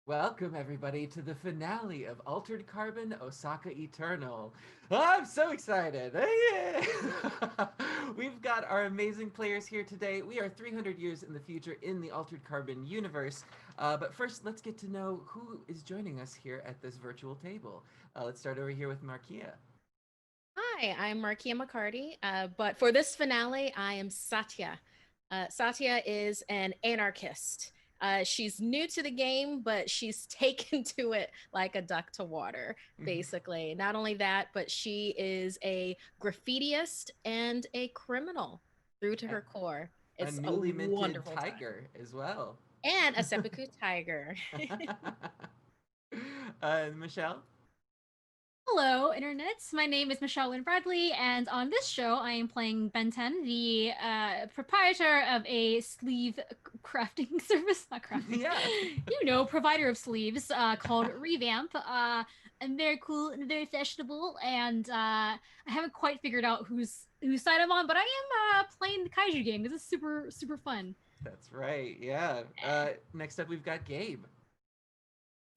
Welcome, everybody, to the finale of Altered Carbon Osaka Eternal. Oh, I'm so excited! We've got our amazing players here today. We are 300 years in the future in the Altered Carbon universe. But first, let's get to know who is joining us here at this virtual table. Let's start over here with Markia. Hi, I'm Markia McCarty, but for this finale, I am Satya. Satya is an anarchist. She's new to the game, but she's taken to it like a duck to water, basically. Not only that, but she is a graffitiist and a criminal through to her core. A It's a newly minted wonderful time. tiger as well. And a seppuku tiger. Michelle? Hello, internets. My name is Michelle Wynn Bradley, and on this show, I am playing Ben 10, the proprietor of a sleeve crafting service. Not crafting, Yeah. provider of sleeves called Revamp. I'm very cool and very fashionable, and I haven't quite figured out whose side I'm on, but I am playing the Kaiju game. This is super fun. That's right. Yeah. Next up, we've got Gabe.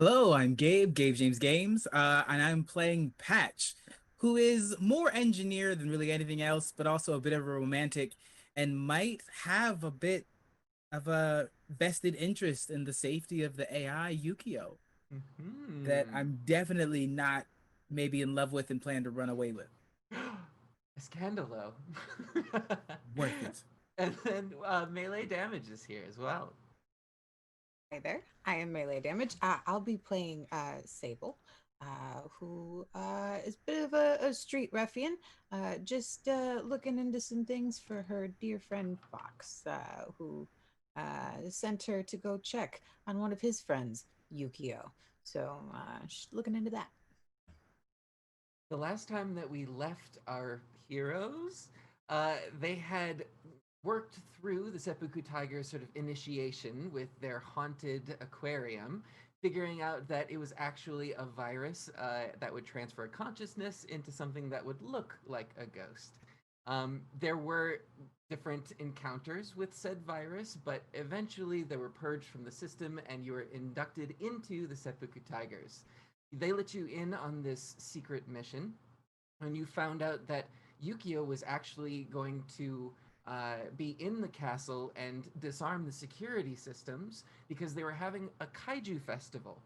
Hello, I'm Gabe, Gabe James Games, and I'm playing Patch, who is more engineer than really anything else, but also a bit of a romantic and might have a bit of a vested interest in the safety of the AI Yukio that Hmm. I'm definitely not maybe in love with and plan to run away with. A scandalo. Worth it. And then melee damage is here as well. Hi there, I am Melee Damage. I'll be playing Sable, who is a bit of a street ruffian, just looking into some things for her dear friend Fox, who sent her to go check on one of his friends, Yukio. So she's looking into that. The last time that we left our heroes, they had worked through the Seppuku Tiger's sort of initiation with their haunted aquarium, figuring out that it was actually a virus that would transfer consciousness into something that would look like a ghost. There were different encounters with said virus, but eventually they were purged from the system and you were inducted into the Seppuku Tigers. They let you in on this secret mission, and you found out that Yukio was actually going to be in the castle and disarm the security systems because they were having a kaiju festival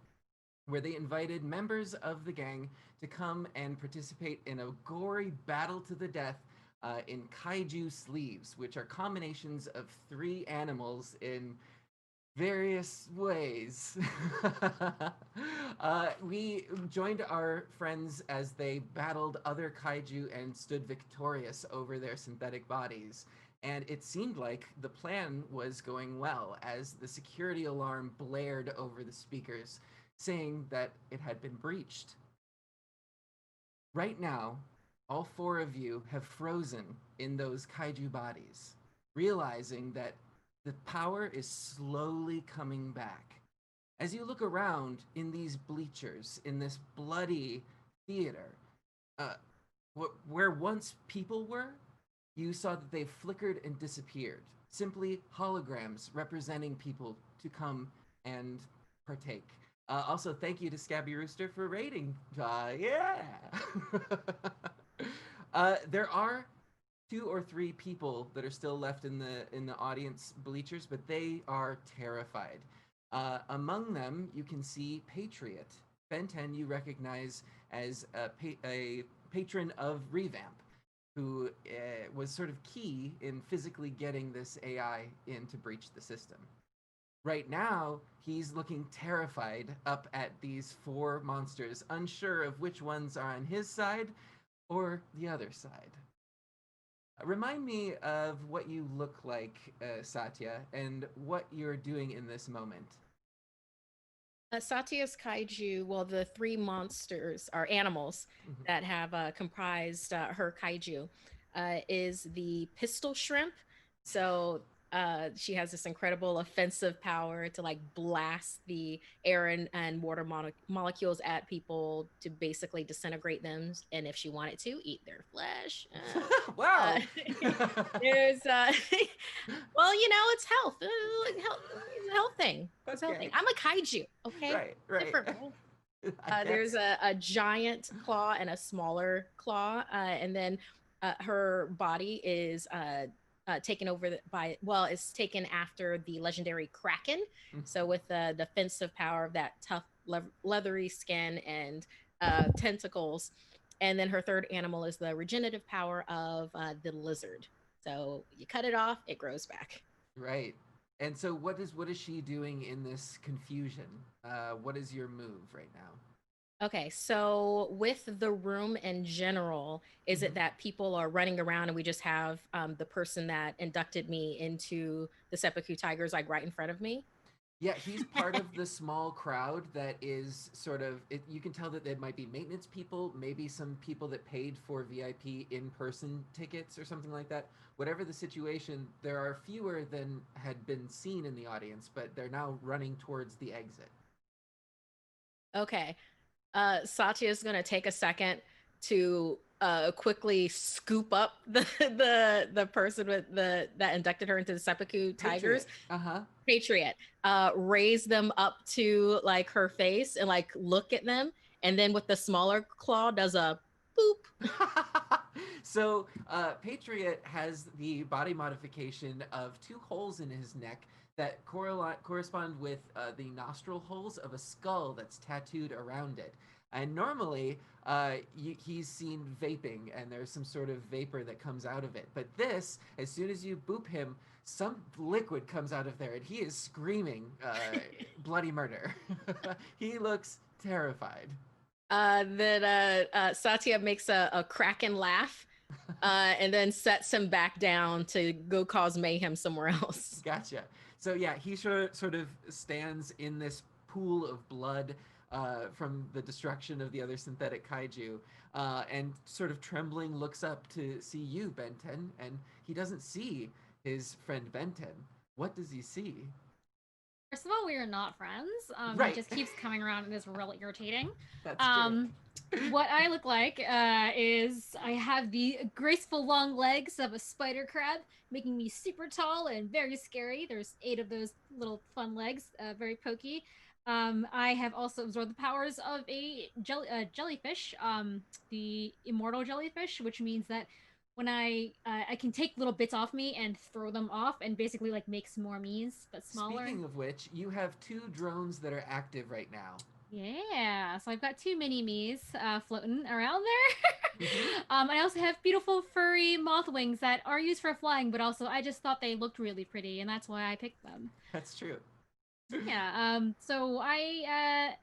where they invited members of the gang to come and participate in a gory battle to the death in kaiju sleeves, which are combinations of three animals in various ways. We joined our friends as they battled other kaiju and stood victorious over their synthetic bodies. And it seemed like the plan was going well as the security alarm blared over the speakers, saying that it had been breached. Right now, all four of you have frozen in those kaiju bodies, realizing that the power is slowly coming back. As you look around in these bleachers, in this bloody theater, uh, where once people were, you saw that they flickered and disappeared. Simply holograms representing people to come and partake. Also, thank you to Scabby Rooster for rating. Yeah. There are two or three people that are still left in the audience bleachers, but they are terrified. Among them, you can see Patriot. Ben 10 you recognize as a patron of Revamp, who was sort of key in physically getting this AI in to breach the system. Right now, he's looking terrified up at these four monsters, unsure of which ones are on his side or the other side. Remind me of what you look like, Satya, and what you're doing in this moment. Satya's kaiju, well, the three monsters are animals Mhm. that have comprised her kaiju, is the pistol shrimp. So She has this incredible offensive power to like blast the air and water molecules at people to basically disintegrate them. And if she wanted to, eat their flesh. Wow. There's well, it's health. It's a health thing. It's a health Okay. thing. I'm a kaiju, okay? Right, right. Different, man. I There's guess. a giant claw and a smaller claw, and then her body is taken over by, well, it's taken after the legendary Kraken. Mhm. So with the defensive power of that tough, leathery skin and tentacles. And then her third animal is the regenerative power of the lizard. So you cut it off, it grows back. Right. And so what is she doing in this confusion? What is your move right now? Okay, so with the room in general, is it Mhm. that people are running around and we just have the person that inducted me into the Seppuku Tigers like right in front of me? Yeah, he's part of the small crowd that is sort of. You can tell that there might be maintenance people, maybe some people that paid for VIP in-person tickets or something like that. Whatever the situation, there are fewer than had been seen in the audience, but they're now running towards the exit. Okay, Satya is going to take a second to quickly scoop up the person with the that inducted her into the Seppuku Tigers. Patriot. Uh-huh. Patriot, raise them up to like her face and like look at them, and then with the smaller claw does a boop. So, Patriot has the body modification of two holes in his neck that correspond with the nostril holes of a skull that's tattooed around it. And normally, he's seen vaping, and there's some sort of vapor that comes out of it. But this, as soon as you boop him, some liquid comes out of there, and he is screaming bloody murder. He looks terrified. Then Satya makes a Kraken laugh, and then sets him back down to go cause mayhem somewhere else. Gotcha. So yeah, he sort of stands in this pool of blood from the destruction of the other synthetic kaiju, and sort of trembling looks up to see you, Benten, and he doesn't see his friend Benten. What does he see? First of all, we are not friends. He Right. just keeps coming around and is really irritating. That's true. What I look like is I have the graceful long legs of a spider crab, making me super tall and very scary. There's 8 of those little fun legs, very pokey. I have also absorbed the powers of a jellyfish, the immortal jellyfish, which means that when I can take little bits off me and throw them off and basically like make some more me's but smaller. Speaking of which, you have 2 drones that are active right now. Yeah, so I've got 2 mini me's floating around there. Mhm. I also have beautiful furry moth wings that are used for flying, but also I just thought they looked really pretty, and that's why I picked them. That's true. Yeah. So I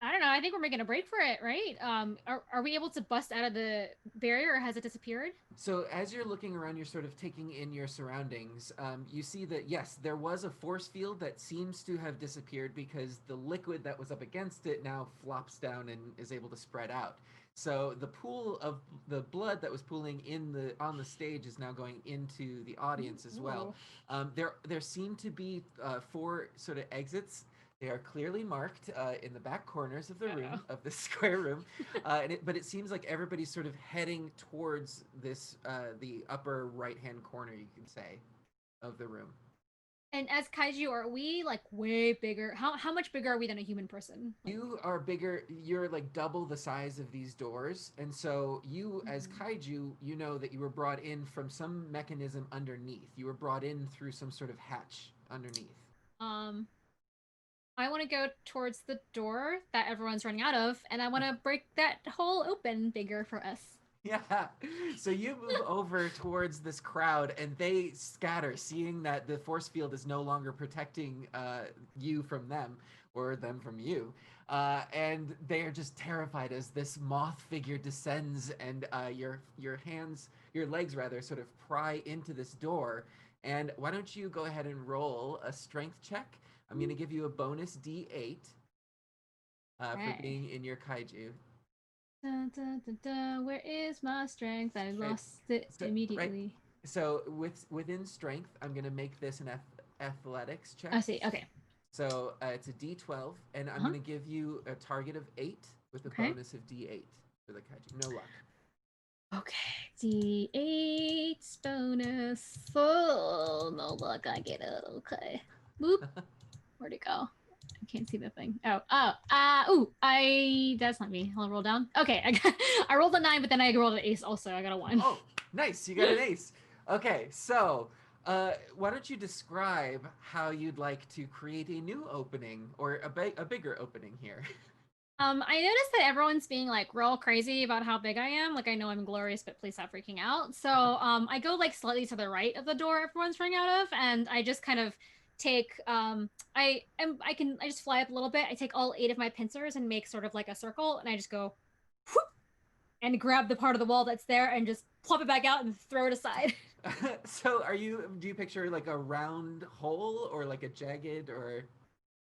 I don't know. I think we're making a break for it, right? Are we able to bust out of the barrier, or has it disappeared? So as you're looking around, you're sort of taking in your surroundings. You see that yes, there was a force field that seems to have disappeared because the liquid that was up against it now flops down and is able to spread out. So the pool of the blood that was pooling in the on the stage is now going into the audience as well. There seem to be 4 sort of exits. They are clearly marked in the back corners of the room, of the square room, but it seems like everybody's sort of heading towards this, the upper right-hand corner, you could say, of the room. And as kaiju, are we like way bigger? How much bigger are we than a human person? Like, You are bigger, you're like double the size of these doors, and so you, as kaiju, you know that you were brought in from some mechanism underneath. You were brought in through some sort of hatch underneath. um, I want to go towards the door that everyone's running out of, and I want to break that hole open bigger for us. Yeah. So you move over towards this crowd and they scatter, seeing that the force field is no longer protecting you from them or them from you. And they are just terrified as this moth figure descends and your hands, your legs rather, sort of pry into this door. And why don't you go ahead and roll a strength check? I'm going to give you a bonus D8 for being in your kaiju. Dun, dun, dun, dun. Where is my strength? I Straight- lost it So, immediately. So within strength, I'm gonna make this an athletics check. I see. Okay. So it's a D12, and I'm Uh-huh. gonna give you a target of 8 with a Okay. bonus of D8 for the kaiju. No luck. Okay. D8 bonus. Oh, no luck. I get it. Okay. Boop. Where'd it go? I can't see the thing. That's not me. I'll roll down. Okay, I rolled a 9, but then I rolled an ace also. I got a 1. Oh, nice! You got an ace. Okay, so why don't you describe how you'd like to create a new opening or a bigger opening here? I noticed that everyone's being like real crazy about how big I am. Like I know I'm glorious, but please stop freaking out. So I go like slightly to the right of the door everyone's running out of, and I just kind of take I just fly up a little bit. I take all 8 of my pincers and make sort of like a circle, and I just go whoop, and grab the part of the wall that's there and just plop it back out and throw it aside. So do you picture like a round hole or like a jagged or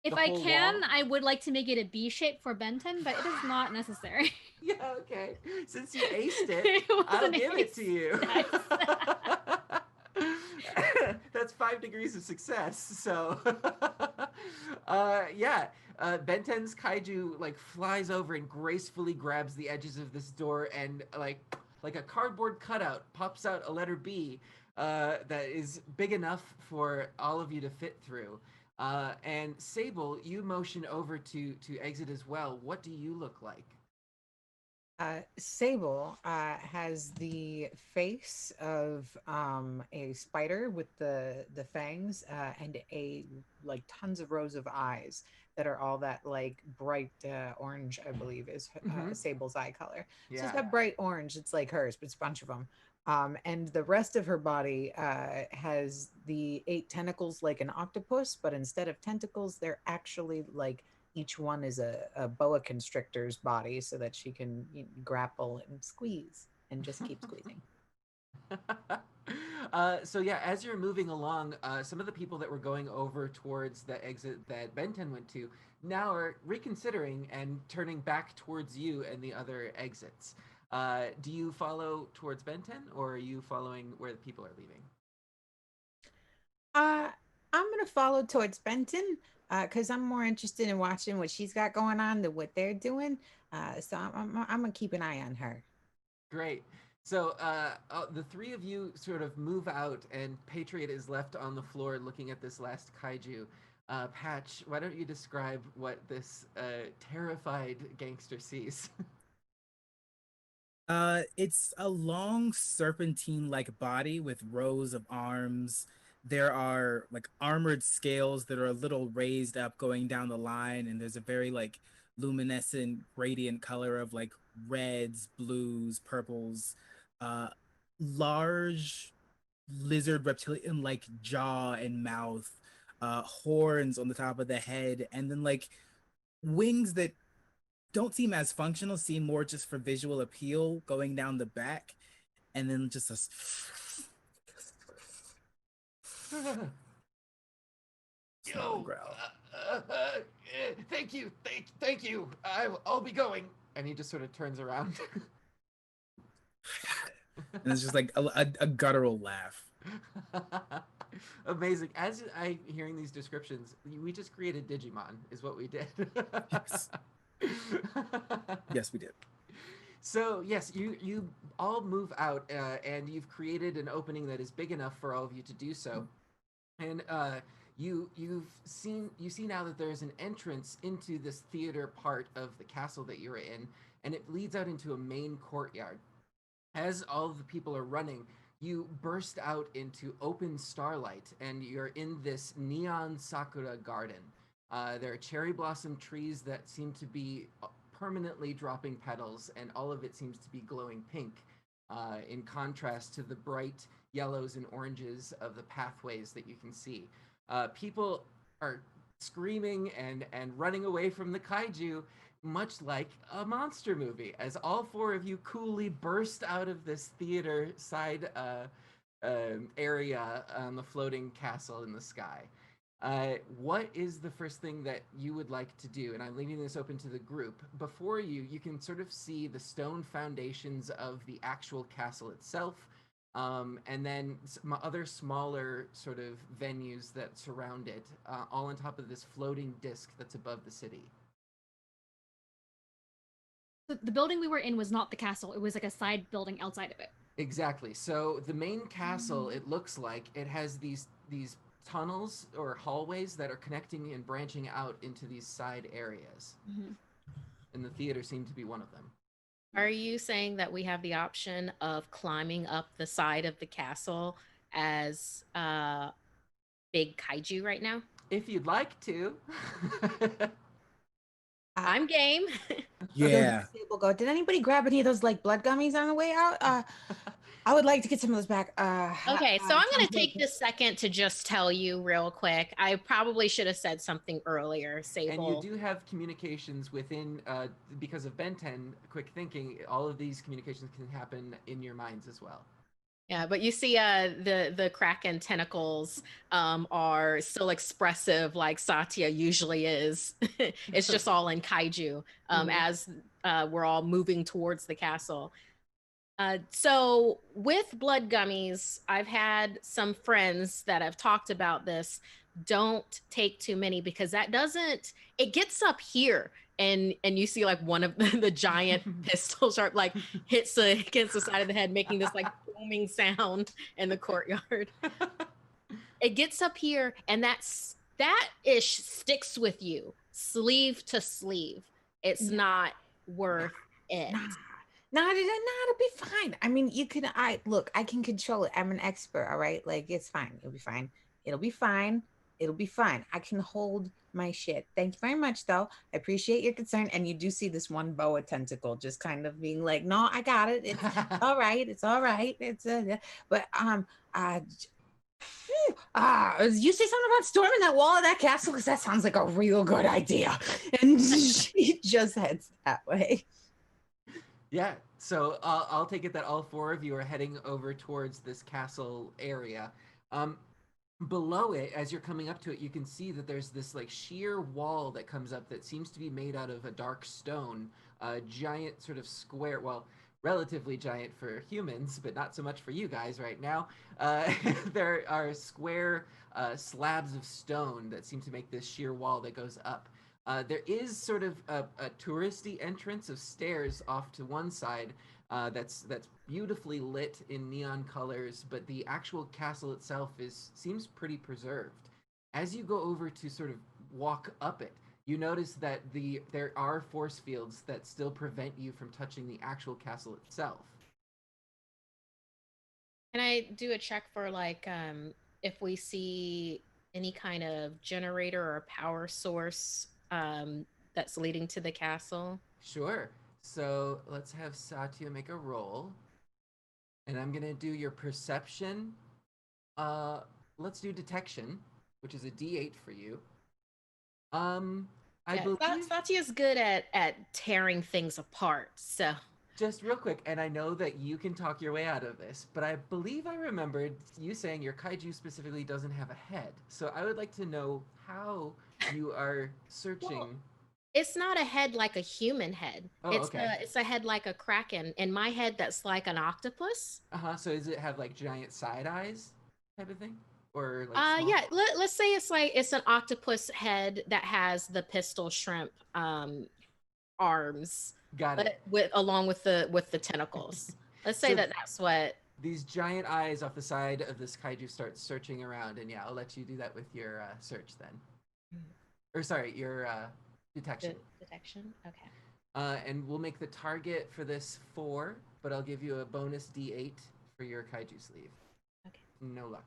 If the I whole can, wall? I would like to make it a B shape for Benton, but it is not necessary. Yeah, okay. Since you aced it, It was I'll an give it ace. to you. Nice. That's 5 degrees of success. So, yeah, Benten's kaiju like flies over and gracefully grabs the edges of this door, and like a cardboard cutout pops out a letter B that is big enough for all of you to fit through. And Sable, you motion over to exit as well. What do you look like? Sable has the face of a spider with the fangs and a like tons of rows of eyes that are all that like bright orange, I believe, is Mm-hmm. Sable's eye color. So it's Yeah. that bright orange. It's like hers, but it's a bunch of them. And the rest of her body has the 8 tentacles like an octopus, but instead of tentacles, they're actually like each one is a boa constrictor's body so that she can grapple and squeeze and just keep squeezing. So yeah, as you're moving along, some of the people that were going over towards the exit that Benten went to now are reconsidering and turning back towards you and the other exits. Do you follow towards Benten, or are you following where the people are leaving? Uh, I'm gonna follow towards Benton because I'm more interested in watching what she's got going on than what they're doing. So I'm gonna keep an eye on her. Great. So the three of you sort of move out, and Patriot is left on the floor looking at this last kaiju. Patch, why don't you describe what this terrified gangster sees? It's a long serpentine-like body with rows of arms. There are like armored scales that are a little raised up going down the line, and there's a very like luminescent gradient color of like reds, blues, purples, uh, large lizard reptilian-like jaw and mouth, horns on the top of the head, and then like wings that don't seem as functional, seem more just for visual appeal going down the back, and then just a snarling Yo, growl. thank you, thank you. I'll be going. And he just sort of turns around. And it's just like a guttural laugh. Amazing. As I hearing these descriptions, we just created Digimon, is what we did. Yes. Yes, we did. So yes, you all move out, and you've created an opening that is big enough for all of you to do so. And you see now that there's an entrance into this theater part of the castle that you're in, and it leads out into a main courtyard. As all of the people are running, you burst out into open starlight, and you're in this neon Sakura Garden. There are cherry blossom trees that seem to be permanently dropping petals, and all of it seems to be glowing pink, in contrast to the bright yellows and oranges of the pathways that you can see. People are screaming and running away from the kaiju, much like a monster movie, as all 4 of you coolly burst out of this theater side area on the floating castle in the sky. What is the first thing that you would like to do? And I'm leaving this open to the group. Before you, you can sort of see the stone foundations of the actual castle itself. and then some other smaller sort of venues that surround it, all on top of this floating disc that's above the city. The building we were in was not the castle. It was like a side building outside of it. Exactly. So the main castle, it looks like it has these tunnels or hallways that are connecting and branching out into these side areas. Mm-hmm. And the theater seemed to be one of them. Are you saying that we have the option of climbing up the side of the castle as big kaiju right now? If you'd like to. I'm game. Yeah. Sable go. Did anybody grab any of those like blood gummies on the way out? I would like to get some of those back. Okay, so I'm going to take this second to just tell you real quick. I probably should have said something earlier, Sable. And you do have communications within, because of Ben 10, quick thinking, all of these communications can happen in your minds as well. Yeah, but you see the Kraken tentacles are still expressive like Satya usually is. It's just all in kaiju as we're all moving towards the castle. So with blood gummies, I've had some friends that have talked about this. Don't take too many because it gets up here and you see like one of the giant pistols are like hits against the side of the head, making this like booming sound in the courtyard. It gets up here and that ish sticks with you sleeve to sleeve. It's not worth it. Nah, it'll be fine. I mean, I can control it. I'm an expert, all right? Like, it's fine. It'll be fine. It'll be fine. It'll be fine. I can hold my shit. Thank you very much, though. I appreciate your concern. And you do see this one boa tentacle just kind of being like, no, I got it. It's all right. It's all right. But, you say something about storming that wall of that castle? Because that sounds like a real good idea. And she just heads that way. Yeah, so I'll take it that all four of you are heading over towards this castle area. Below it, as you're coming up to it, you can see that there's this like sheer wall that comes up that seems to be made out of a dark stone, a giant sort of square, well, relatively giant for humans, but not so much for you guys right now. There are square slabs of stone that seem to make this sheer wall that goes up. There is sort of a touristy entrance of stairs off to one side that's beautifully lit in neon colors, but the actual castle itself seems pretty preserved. As you go over to sort of walk up it, you notice that there are force fields that still prevent you from touching the actual castle itself. Can I do a check for like if we see any kind of generator or power source that's leading to the castle? Sure. So let's have Satya make a roll. And I'm going to do your perception. Let's do detection, which is a D8 for you. I believe Satya's good at tearing things apart. So just real quick, and I know that you can talk your way out of this, but I believe I remembered you saying your kaiju specifically doesn't have a head. So I would like to know how you are searching. Well, it's not a head like a human head. Oh, okay. It's a head like a kraken. In my head, that's like an octopus. So does it have like giant side eyes type of thing? Or like small? Yeah, let's say it's an octopus head that has the pistol shrimp arms. Got it. Along with the tentacles. Let's say So that's what these giant eyes off the side of this kaiju start searching around, and yeah, I'll let you do that with your search then. Or sorry, your detection. Detection. Okay. And we'll make the target for this 4, but I'll give you a bonus D8 for your kaiju sleeve. Okay. No luck.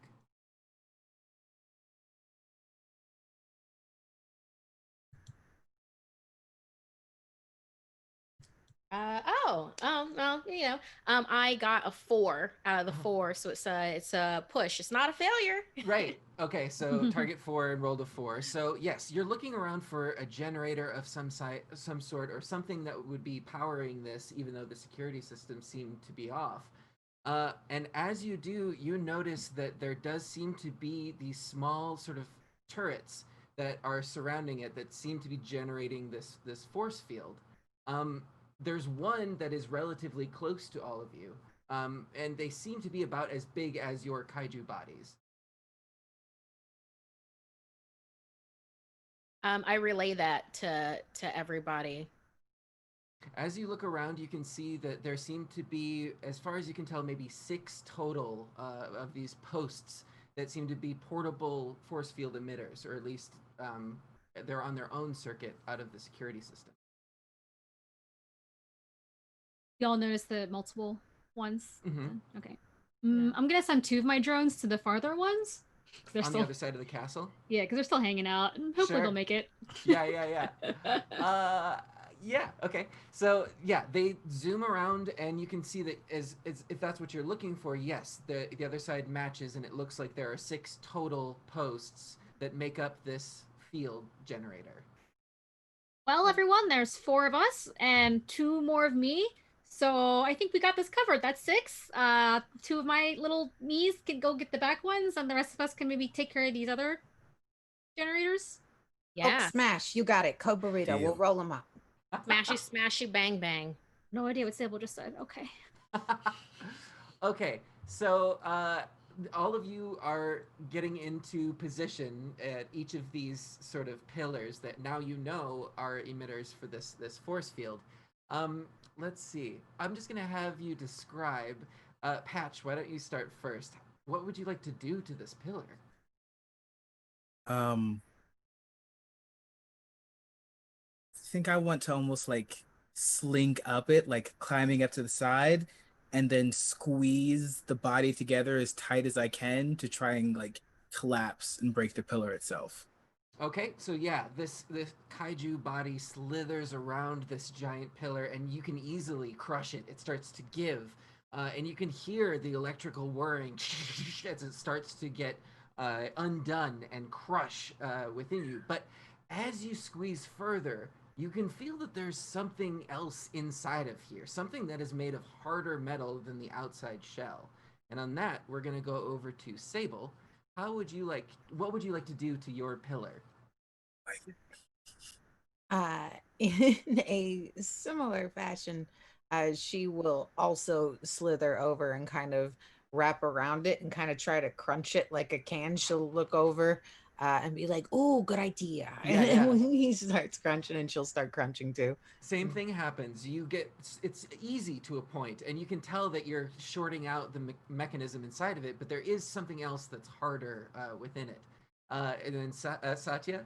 Well, I got a 4 out of the 4, so it's a push. It's not a failure. Right. Okay. So target 4 and rolled a 4. So yes, you're looking around for a generator of some sort, or something that would be powering this, even though the security system seemed to be off. And as you do, you notice that there does seem to be these small sort of turrets that are surrounding it that seem to be generating this force field. There's one that is relatively close to all of you, and they seem to be about as big as your kaiju bodies. I relay that to everybody. As you look around, you can see that there seem to be, as far as you can tell, maybe 6 total of these posts that seem to be portable force field emitters, or at least they're on their own circuit out of the security system. Y'all notice the multiple ones? Mm-hmm. Okay. Yeah. I'm gonna send 2 of my drones to the farther ones. They're On still, the other side of the castle? yeah, because they're still hanging out, and hopefully Sure. they'll make it. Yeah. Yeah, okay. So, yeah, they zoom around and you can see that as if that's what you're looking for, yes, the other side matches and it looks like there are 6 total posts that make up this field generator. Well, everyone, there's 4 of us and 2 more of me. So I think we got this covered. That's 6. 2 of my little knees can go get the back ones, and the rest of us can maybe take care of these other generators. Hulk Yeah. smash, you got it. Co burrito, Deal. we'll roll them up. Smashy, smashy, bang, bang. No idea what Sable just said. Okay. Okay, so all of you are getting into position at each of these sort of pillars that now you know are emitters for this force field. Let's see. I'm just gonna have you describe. Patch, why don't you start first? What would you like to do to this pillar? Um, I think I want to almost like slink up it, like climbing up to the side, and then squeeze the body together as tight as I can to try and like collapse and break the pillar itself. Okay, so yeah, this kaiju body slithers around this giant pillar, and you can easily crush it. It starts to give, and you can hear the electrical whirring as it starts to get undone and crush within you. But as you squeeze further, you can feel that there's something else inside of here, something that is made of harder metal than the outside shell. And on that, we're gonna go over to Sable. How would you like? What would you like to do to your pillar? In a similar fashion, she will also slither over and kind of wrap around it and kind of try to crunch it like a can. She'll look over and be like, "Oh, good idea." Yeah, And then yeah. when he starts crunching, and she'll start crunching too. Same thing happens. You get it's easy to a point, and you can tell that you're shorting out the mechanism inside of it, but there is something else that's harder within it. And then Satya.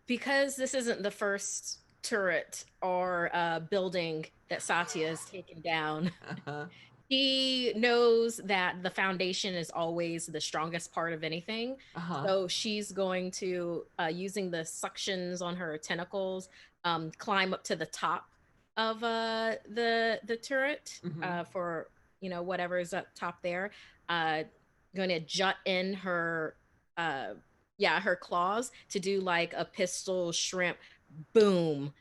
Because this isn't the first turret or building that Satya has taken down, Uh-huh. he knows that the foundation is always the strongest part of anything. Uh-huh. So she's going to, using the suctions on her tentacles, climb up to the top of the turret Mm-hmm. for whatever is up top there. Uh, going to jut in her her claws to do like a pistol shrimp boom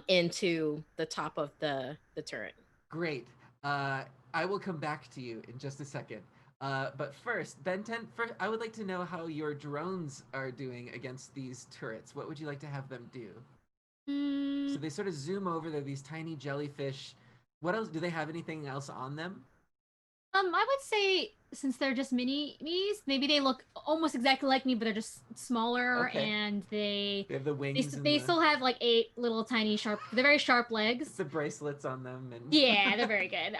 into the top of the turret. Great. I will come back to you in just a second. But first, Ben 10, first, I would like to know how your drones are doing against these turrets. What would you like to have them do? So Mm, they sort of zoom over. They're these tiny jellyfish. What else? Do they have anything else on them? I would say since they're just mini me's, maybe they look almost exactly like me, but they're just smaller, Okay. and They have the wings and they still have like 8 little tiny sharp. They're very sharp legs. the bracelets on them, and Yeah, they're very good.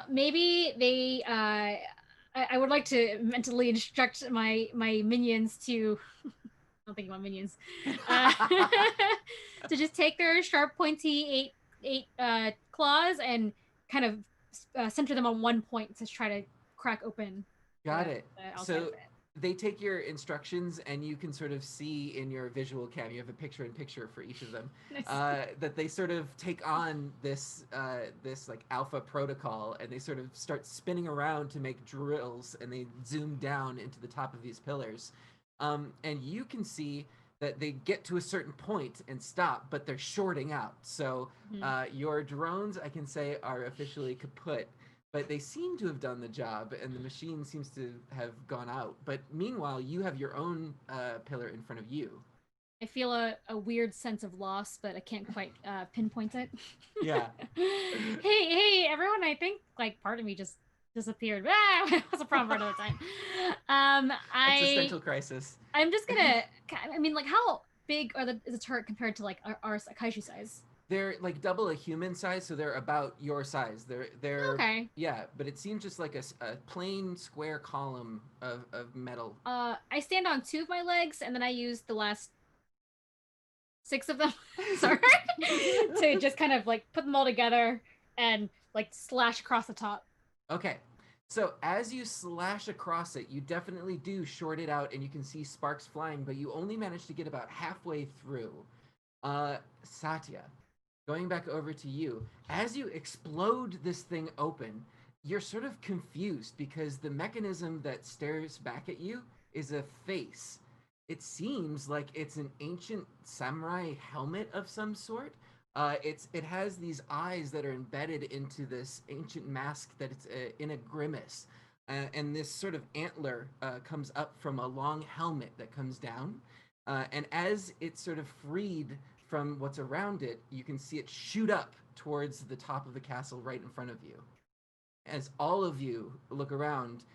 Maybe they. I would like to mentally instruct my minions to. I'm thinking about minions. Uh, to just take their sharp, pointy eight claws and kind of center them on one point to try to crack open got it. the outside of So it. they take your instructions, and you can sort of see in your visual cam. You have a picture in picture for each of them. Nice. That they sort of take on this like alpha protocol, and they sort of start spinning around to make drills, and they zoom down into the top of these pillars, and you can see that they get to a certain point and stop, but they're shorting out. So Mhm. your drones, I can say, are officially kaput, but they seem to have done the job, and the machine seems to have gone out. But meanwhile, you have your own pillar in front of you. I feel a weird sense of loss, but I can't quite pinpoint it. Yeah. Hey, everyone! I think like part of me just disappeared. Ah, what's a problem for another time? Existential crisis. I'm just gonna. I mean, like, how big is the turret compared to like our kaiju size? They're like double a human size, so they're about your size. They're Okay. yeah, but it seems just like a plain square column of metal. I stand on 2 of my legs, and then I use the last 6 of them. Sorry, to just kind of like put them all together and like slash across the top. Okay. So as you slash across it, you definitely do short it out and you can see sparks flying, but you only manage to get about halfway through. Satya, going back over to you. As you explode this thing open, you're sort of confused because the mechanism that stares back at you is a face. It seems like it's an ancient samurai helmet of some sort. It has these eyes that are embedded into this ancient mask that it's in a grimace, and this sort of antler comes up from a long helmet that comes down, and as it's sort of freed from what's around it, you can see it shoot up towards the top of the castle right in front of you. As all of you look around,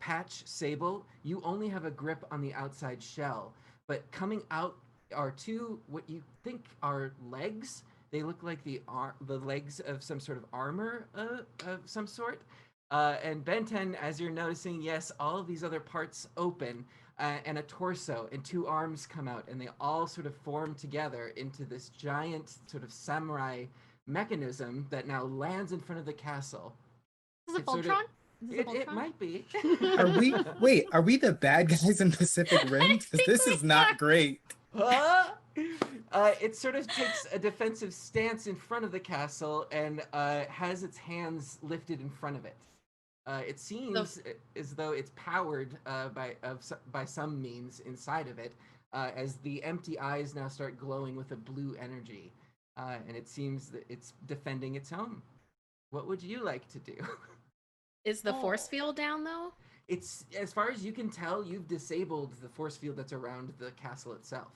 Patch, Sable, you only have a grip on the outside shell, but coming out are two what you think are legs. They look like the legs of some sort of armor of some sort. And Ben 10, as you're noticing, yes, all of these other parts open, and a torso and 2 arms come out, and they all sort of form together into this giant sort of samurai mechanism that now lands in front of the castle. Is this a It's sort of- Voltron? Is this a It Voltron? might be. Are we the bad guys in Pacific Rim? 'Cause this is not great. It sort of takes a defensive stance in front of the castle and has its hands lifted in front of it. It seems as though it's powered by some means inside of it, as the empty eyes now start glowing with a blue energy, and it seems that it's defending its home. What would you like to do? Is the force field down though? It's, as far as you can tell, you've disabled the force field that's around the castle itself.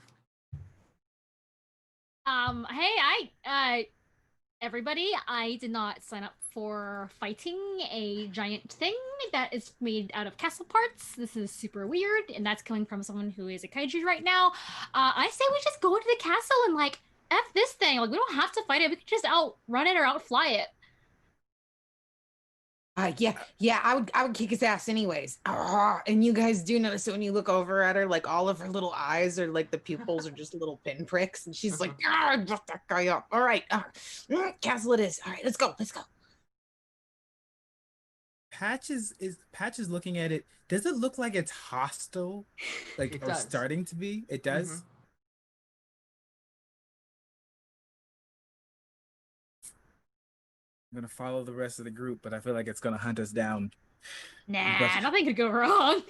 Hey, everybody, I did not sign up for fighting a giant thing that is made out of castle parts. This is super weird, and that's coming from someone who is a kaiju right now. I say we just go into the castle and like F this thing. Like we don't have to fight it. We can just outrun it or outfly it. Yeah, I would kick his ass anyways. And you guys do notice that when you look over at her, like all of her little eyes are like the pupils are just little pinpricks, and she's like, "Bust that guy up." All right, castle it is. All right, let's go. Patch is looking at it. Does it look like it's hostile? Like, It or does. starting to be? It does? Mhm. I'm gonna follow the rest of the group, but I feel like it's gonna hunt us down. Nah, But- nothing could go wrong.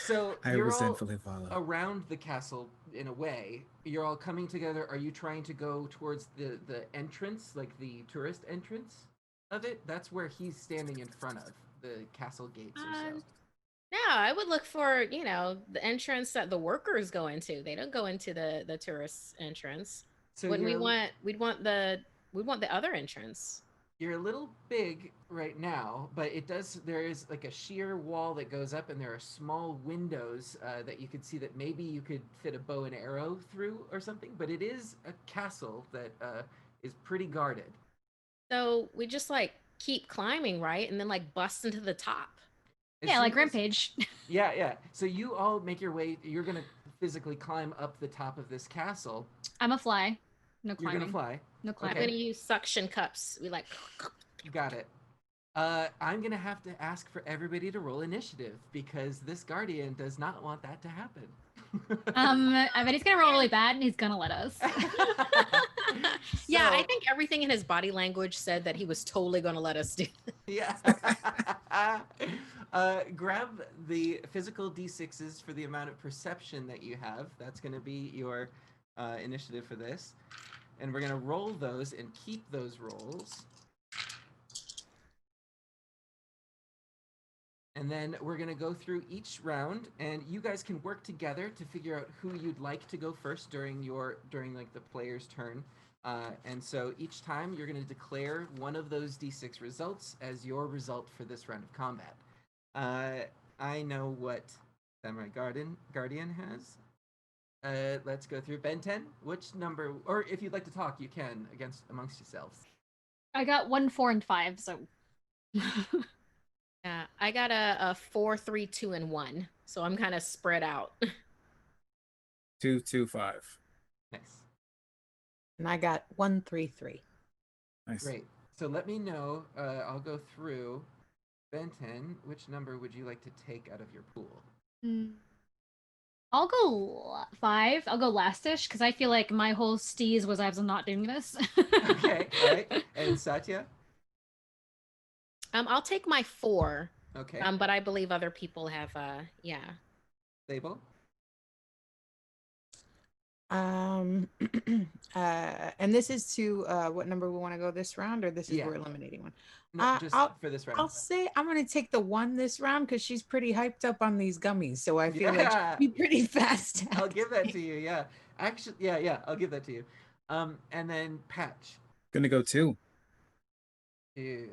So I you're all resentfully follow. around the castle in a way. You're all coming together. Are you trying to go towards the entrance, like the tourist entrance of it? That's where he's standing in front of the castle gates or so. No, I would look for, the entrance that the workers go into. They don't go into the tourist entrance. So Wouldn't you're, we'd want the other entrance. you're a little big right now, but there is like a sheer wall that goes up, and there are small windows that you could see that maybe you could fit a bow and arrow through or something. But it is a castle that is pretty guarded. So we just like keep climbing, right? And then like bust into the top. As Yeah, like soon as- Rampage. Yeah. So you all make your way. You're gonna physically climb up the top of this castle. I'm a fly. No You're climbing. gonna fly. No I'm climbing. gonna use suction cups. We like You got it. I'm gonna have to ask for everybody to roll initiative because this guardian does not want that to happen. I bet he's gonna roll really bad and he's gonna let us. Yeah, I So- think everything in his body language said that he was totally gonna let us do. Yeah. Grab the physical d6s for the amount of perception that you have. That's going to be your initiative for this. And we're going to roll those and keep those rolls. And then we're gonna go through each round, and you guys can work together to figure out who you'd like to go first during like the player's turn. And so each time you're gonna declare one of those d6 results as your result for this round of combat. I know what Samurai Guardian has. Let's go through Ben 10. Which number, or if you'd like to talk, you can amongst yourselves. I got 1, 4, and 5, so. Yeah, I got a 4, 3, 2, and 1. So I'm kind of spread out. 2, 2, 5. Nice. And I got 1, 3, 3. Nice. Great. So let me know. I'll go through. Benton, which number would you like to take out of your pool? I'll go 5. I'll go lastish because I feel like my whole steez was I was not doing this. Okay, all right. And Satya? I'll take my 4. Okay. But I believe other people have yeah. Sable? And this is to what number we want to go this round, or this is Yeah. we're eliminating one. No, just for this round. I'll say I'm gonna take the 1 this round because she's pretty hyped up on these gummies, so I feel like she'll be pretty fast. I'll give that to you. Yeah, actually, yeah, I'll give that to you. And then Patch. Gonna go 2. Ew.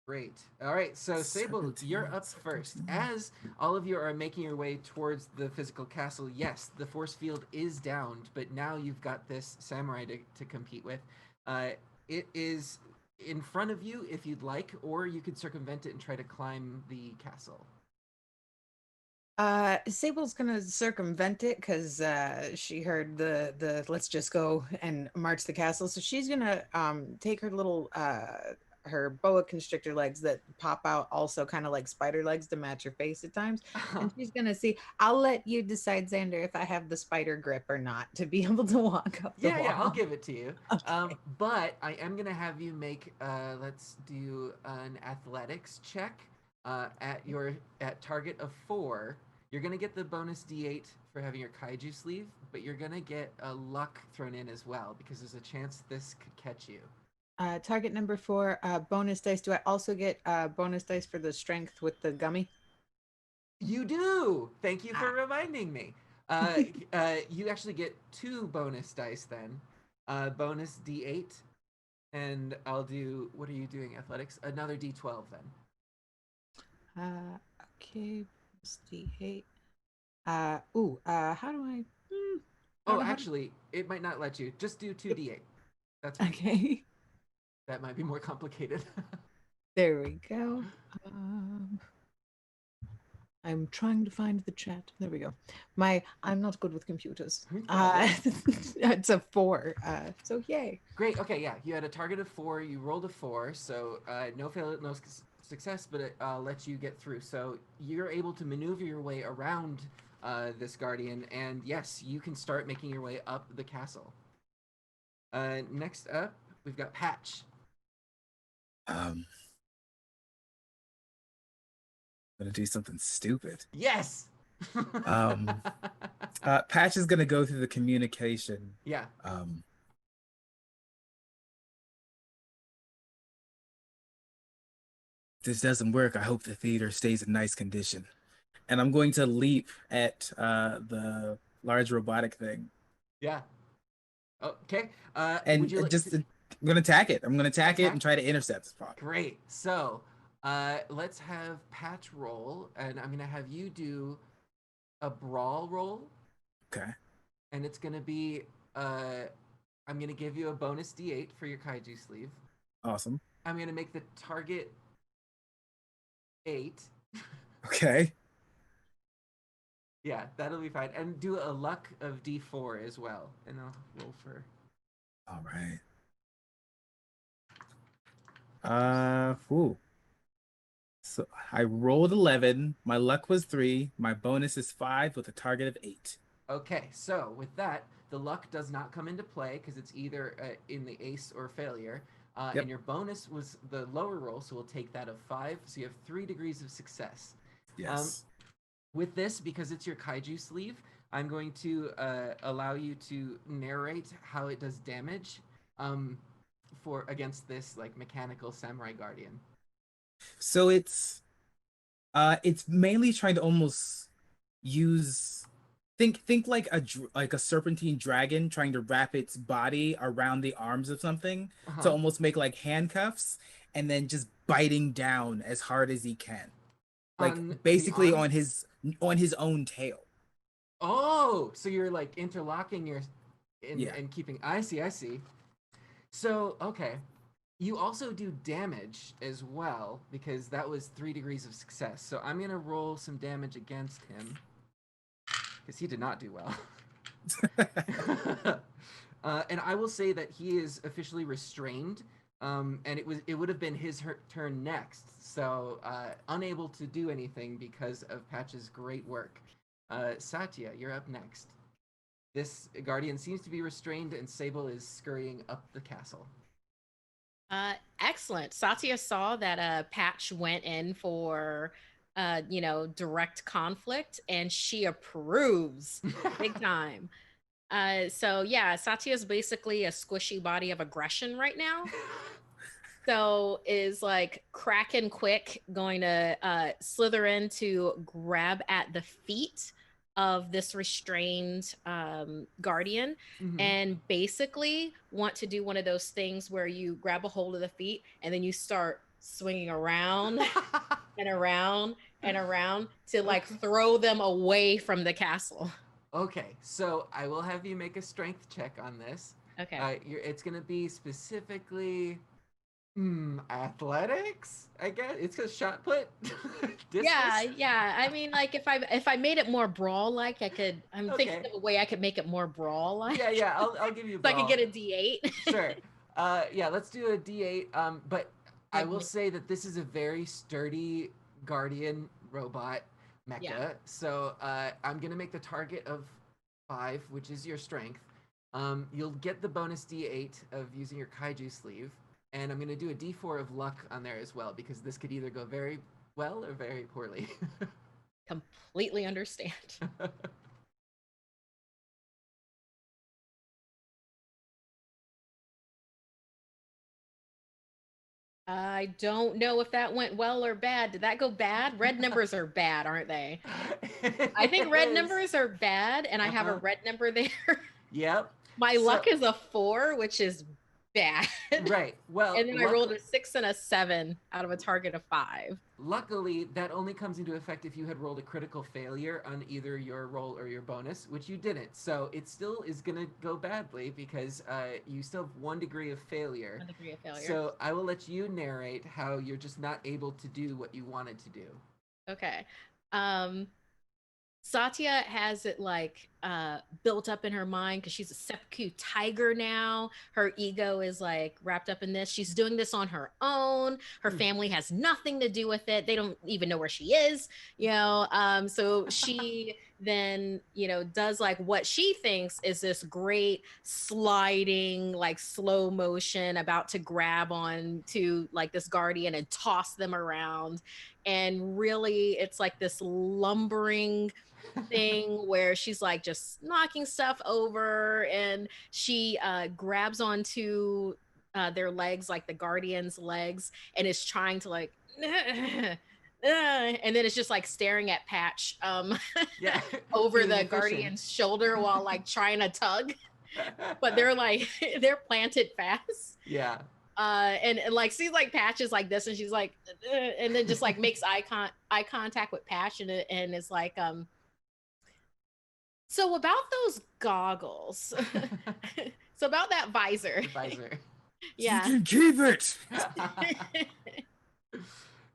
Great. All right, so Sable, you're up first. As all of you are making your way towards the physical castle, yes, the force field is downed, but now you've got this samurai to compete with. It is in front of you if you'd like, or you could circumvent it and try to climb the castle. Sable's gonna circumvent it because she heard the let's just go and march the castle. So she's gonna take her little her boa constrictor legs that pop out also kind of like spider legs to match her face at times. And she's gonna see, I'll let you decide, Xander, if I have the spider grip or not to be able to walk up the wall. Yeah, I'll give it to you. Okay. But I am gonna have you make let's do an athletics check at target of 4. You're gonna get the bonus d8 for having your kaiju sleeve, but you're gonna get a luck thrown in as well because there's a chance this could catch you. Target number 4, bonus dice. Do I also get bonus dice for the strength with the gummy? You do. Thank you for reminding me. You actually get 2 bonus dice then. Bonus d8, and I'll do. What are you doing? Athletics. Another d12 then. Okay. Bonus d8. How do I? Oh, actually, it might not let you. Just do 2d8. That's fine. Okay. That might be more complicated. There we go. I'm trying to find the chat. There we go. I'm not good with computers. It's a 4. So yay. Great. Okay, yeah. You had a target of 4. You rolled a 4, so no failure, no success, but I'll let you get through. So you're able to maneuver your way around this guardian, and yes, you can start making your way up the castle. Next up, we've got Patch. Gonna do something stupid. Yes. Patch is gonna go through the communication. Yeah. This doesn't work. I hope the theater stays in nice condition. And I'm going to leap at the large robotic thing. Yeah. Okay. And would you like I'm gonna attack it. I'm gonna attack it and try to intercept this pop. Great. So let's have Patch roll, and I'm gonna have you do a brawl roll. Okay. And it's gonna be I'm gonna give you a bonus d8 for your kaiju sleeve. Awesome. I'm gonna make the target 8. Okay. Yeah, that'll be fine. And do a luck of d4 as well. And I'll roll for. All right. So I rolled 11. My luck was 3. My bonus is 5 with a target of 8. Okay, so with that, the luck does not come into play because it's either in the ace or failure. Yep. And your bonus was the lower roll, so we'll take that of 5. So you have 3 degrees of success. Yes. With this, because it's your kaiju sleeve, I'm going to allow you to narrate how it does damage against this like mechanical samurai guardian. So it's It's mainly trying to almost use think like like a serpentine dragon trying to wrap its body around the arms of something to Uh-huh. almost make like handcuffs and then just biting down as hard as he can. Like On the basically arms? on his own tail. Oh, so you're like interlocking your Yeah. and keeping. I see, I see. So, okay. You also do damage as well because that was 3 degrees of success. So I'm gonna roll some damage against him because he did not do well. And I will say that he is officially restrained, and it would have been his turn next. So unable to do anything because of Patch's great work. Satya, you're up next. This guardian seems to be restrained, and Sable is scurrying up the castle. Excellent. Satya saw that Patch went in for direct conflict, and she approves big time. So yeah, Satya is basically a squishy body of aggression right now. So is like Kraken quick going to slither in to grab at the feet of this restrained guardian Mhm. and basically want to do one of those things where you grab a hold of the feet and then you start swinging around and around and around to like Okay. throw them away from the castle. Okay, so I will have you make a strength check on this. Okay. It's going to be specifically athletics. I guess it's a shot put, Yeah, discus. yeah. I mean, like if I made it more brawl like, I could. I'm thinking Okay, of a way I could make it more brawl like, yeah, yeah. I'll give you a so I could brawl. get a D8. Sure. Yeah. Let's do a D8. But I Like, will say that this is a very sturdy guardian robot yeah. mecha. So I'm gonna make the target of 5, which is your strength. You'll get the bonus D8 of using your kaiju sleeve, and I'm gonna do a D4 of luck on there as well because this could either go very well or very poorly. Completely understand. I don't know if that went well or bad. Did that go bad? Red numbers are bad, aren't they? I think red It is. numbers are bad, and I have a Uh-huh. red number there. Yep. My So luck is a 4, which is bad. right. Well, And then I rolled a 6 and a 7 out of a target of 5. luckily, that only comes into effect if you had rolled a critical failure on either your roll or your bonus, which you didn't. So it still is going to go badly because you still have 1 degree of failure. 1 degree of failure. So I will let you narrate how you're just not able to do what you wanted to do. Okay. Satya has it like built up in her mind because she's a seppuku tiger now. Her ego is like wrapped up in this. She's doing this on her own. Her family has nothing to do with it. They don't even know where she is, you know. So she then, does like what she thinks is this great sliding, like slow motion, about to grab on to like this guardian and toss them around. And really, it's like this lumbering thing where she's like just knocking stuff over, and she grabs onto their legs, like the guardian's legs, and is trying to like and then it's just like staring at Patch Yeah. over Being the efficient. guardian's shoulder while like trying to tug, but they're like they're planted fast. Yeah. And like sees like Patch is like this, and she's like and then just like makes eye contact with Patch, and is like so about those goggles. So about that visor. Advisor. You Yeah. can keep it.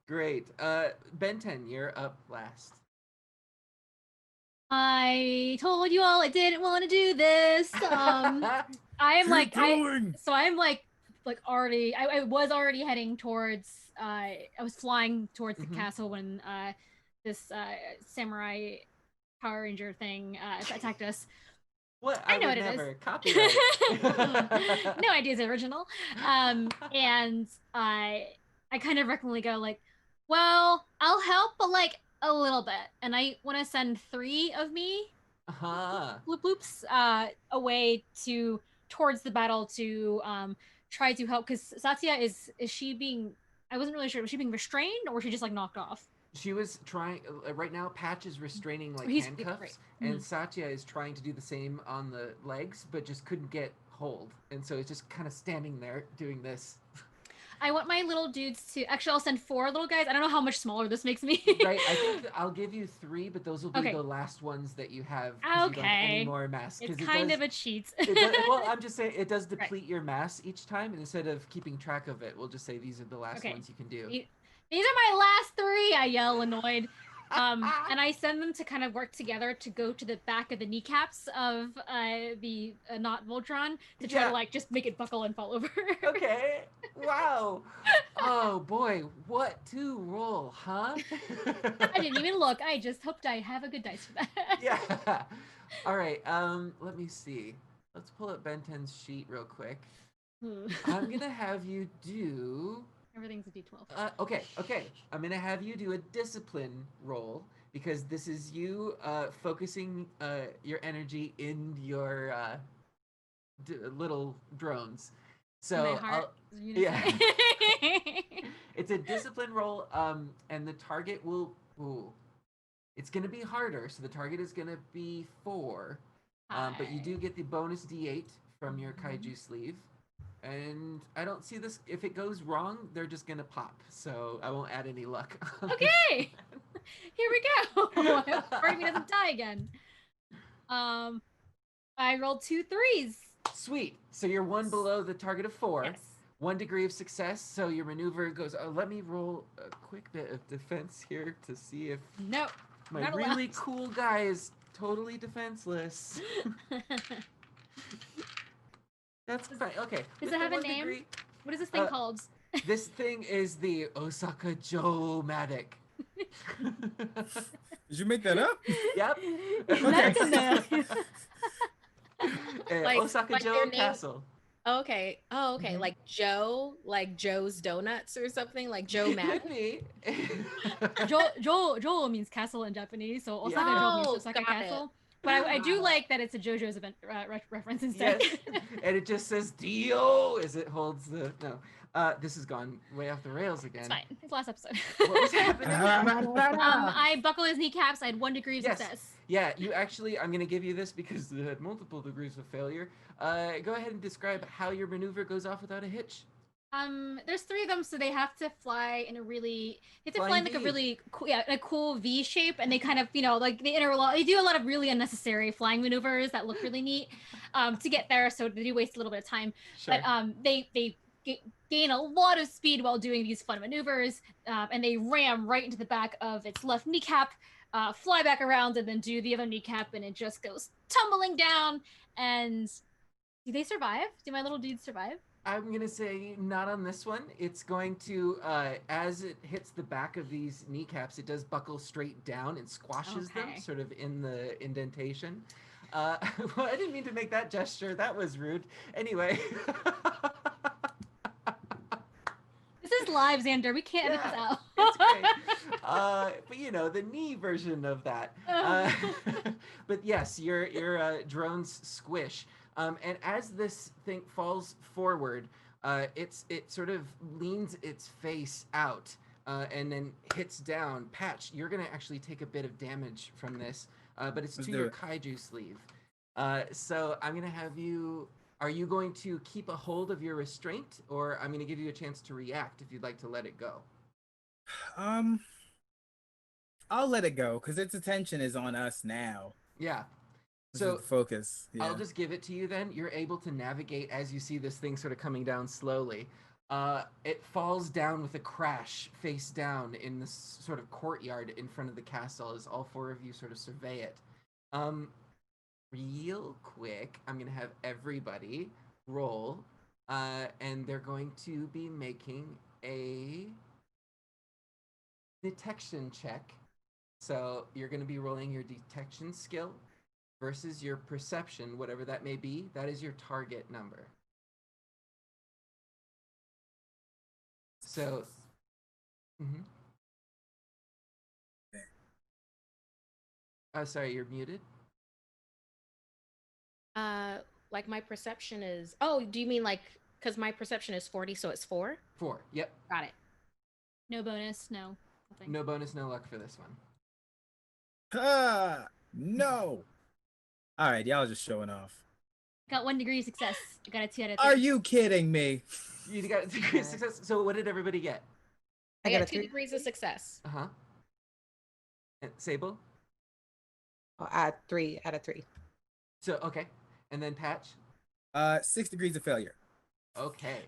Great. Ben 10, you're up last. I told you all I didn't want to do this. I am like going. I'm like already I was already heading towards I was flying towards the Mhm. castle when this samurai Power Ranger thing attacked us. What? I know would what it is. never. Copyright. No ideas original. And I kind of recklessly go like, well, I'll help, but like a little bit. And I want to send 3 of me Uh-huh. bloop bloops away to towards the battle to try to help, because Satya is she being, I wasn't really sure, was she being restrained or was she just like knocked off? She was trying. Right now, Patch is restraining like He's handcuffs, great. and Satya is trying to do the same on the legs, but just couldn't get hold, and so it's just kind of standing there doing this. I want my little dudes to actually. I'll send 4 little guys. I don't know how much smaller this makes me. Right. I think I'll give you 3, but those will be Okay. the last ones that you have because you don't have any Okay. more mass. It's Because kind of a cheat. well, I'm just saying it does deplete your mass each time, and instead of keeping track of it, we'll just say these are the last Okay. ones you can do. These are my last 3. I yell, annoyed. And I send them to kind of work together to go to the back of the kneecaps of the not Voltron to try to like just make it buckle and fall over. Okay. Wow. Oh boy, what to roll, huh? I didn't even look. I just hoped I have a good dice for that. Yeah. All right. Let me see. Let's pull up Ben 10's sheet real quick. I'm gonna have you do. Everything's a D12. Okay. I'm gonna have you do a discipline roll because this is you focusing your energy in your little drones. So My heart. yeah, it's a discipline roll. And the target will. Ooh, it's gonna be harder. So the target is gonna be 4. But you do get the bonus D8 from your kaiju sleeve. And I don't see this. If it goes wrong, they're just gonna pop. So I won't add any luck. Okay. Here we go. Part of me doesn't die again. I rolled 2 3s. Sweet. So you're 1 below the target of 4. Yes. 1 degree of success. So your maneuver goes. Let me roll a quick bit of defense here to see if Nope. my not really allowed. cool guy is totally defenseless. That's fine. Okay. Does with it the have a 1 name? degree- What is this thing called? This thing is the Osaka Joe-matic. Did you make that up? Yep. That's in there. Osaka like Joe their name- Castle. Okay. Oh, okay. Mhm. Like Joe, like Joe's Donuts or something, like Joe Mac. Could be. Joe means castle in Japanese, so Osaka Joe means Oh, Osaka got it. Castle. But I do like that it's a JoJo's event reference instead. Yes. And it just says Dio as it holds the no. This has gone way off the rails again. It's fine. It's last episode. What was happening? I buckle his kneecaps. I had 1 degree of Yes. success. Yeah, you actually, I'm going to give you this because it had multiple degrees of failure. Go ahead and describe how your maneuver goes off without a hitch. There's 3 of them, so they have to fly in a really. They have to fly Flying in like V. a really cool, a cool V shape, and they kind of, like they interlock. They do a lot of really unnecessary flying maneuvers that look really neat, to get there. So they do waste a little bit of time, Sure. but they gain a lot of speed while doing these fun maneuvers, and they ram right into the back of its left kneecap, fly back around, and then do the other kneecap, and it just goes tumbling down. And do they survive? Do my little dudes survive? I'm going to say not on this one. It's going to, as it hits the back of these kneecaps, it does buckle straight down and squashes them Okay. sort of in the indentation. Well, I didn't mean to make that gesture. That was rude. Anyway. This is live, Xander. We can't edit this Yeah, out. it's great. But the knee version of that. But yes, your drones squish. And as this thing falls forward, it sort of leans its face out and then hits down. Patch, you're gonna actually take a bit of damage from this, but it's Let's to do your it. kaiju sleeve. So I'm gonna have you. Are you going to keep a hold of your restraint, or I'm gonna give you a chance to react if you'd like to let it go? I'll let it go because its attention is on us now. Yeah. This is So the focus. Yeah. I'll just give it to you then. You're able to navigate as you see this thing sort of coming down slowly. It falls down with a crash, face down, in this sort of courtyard in front of the castle as all 4 of you sort of survey it. Real quick, I'm going to have everybody roll, and they're going to be making a detection check. So you're going to be rolling your detection skill versus your perception, whatever that may be. That is your target number. So, mhm. Sorry, you're muted. Like my perception is. Oh, do you mean like because my perception is 40, so it's 4? 4. Yep. Got it. No bonus, no. Something. No bonus, no luck for this one. No. All right, y'all just showing off. Got 1 degree success. I got a 2 out of 3. Are you kidding me? You got a degree of success. So what did everybody get? I got a got 2 3. degrees of success. Uh huh. Sable. 3 out of 3. So okay, and then Patch. 6 degrees of failure. Okay.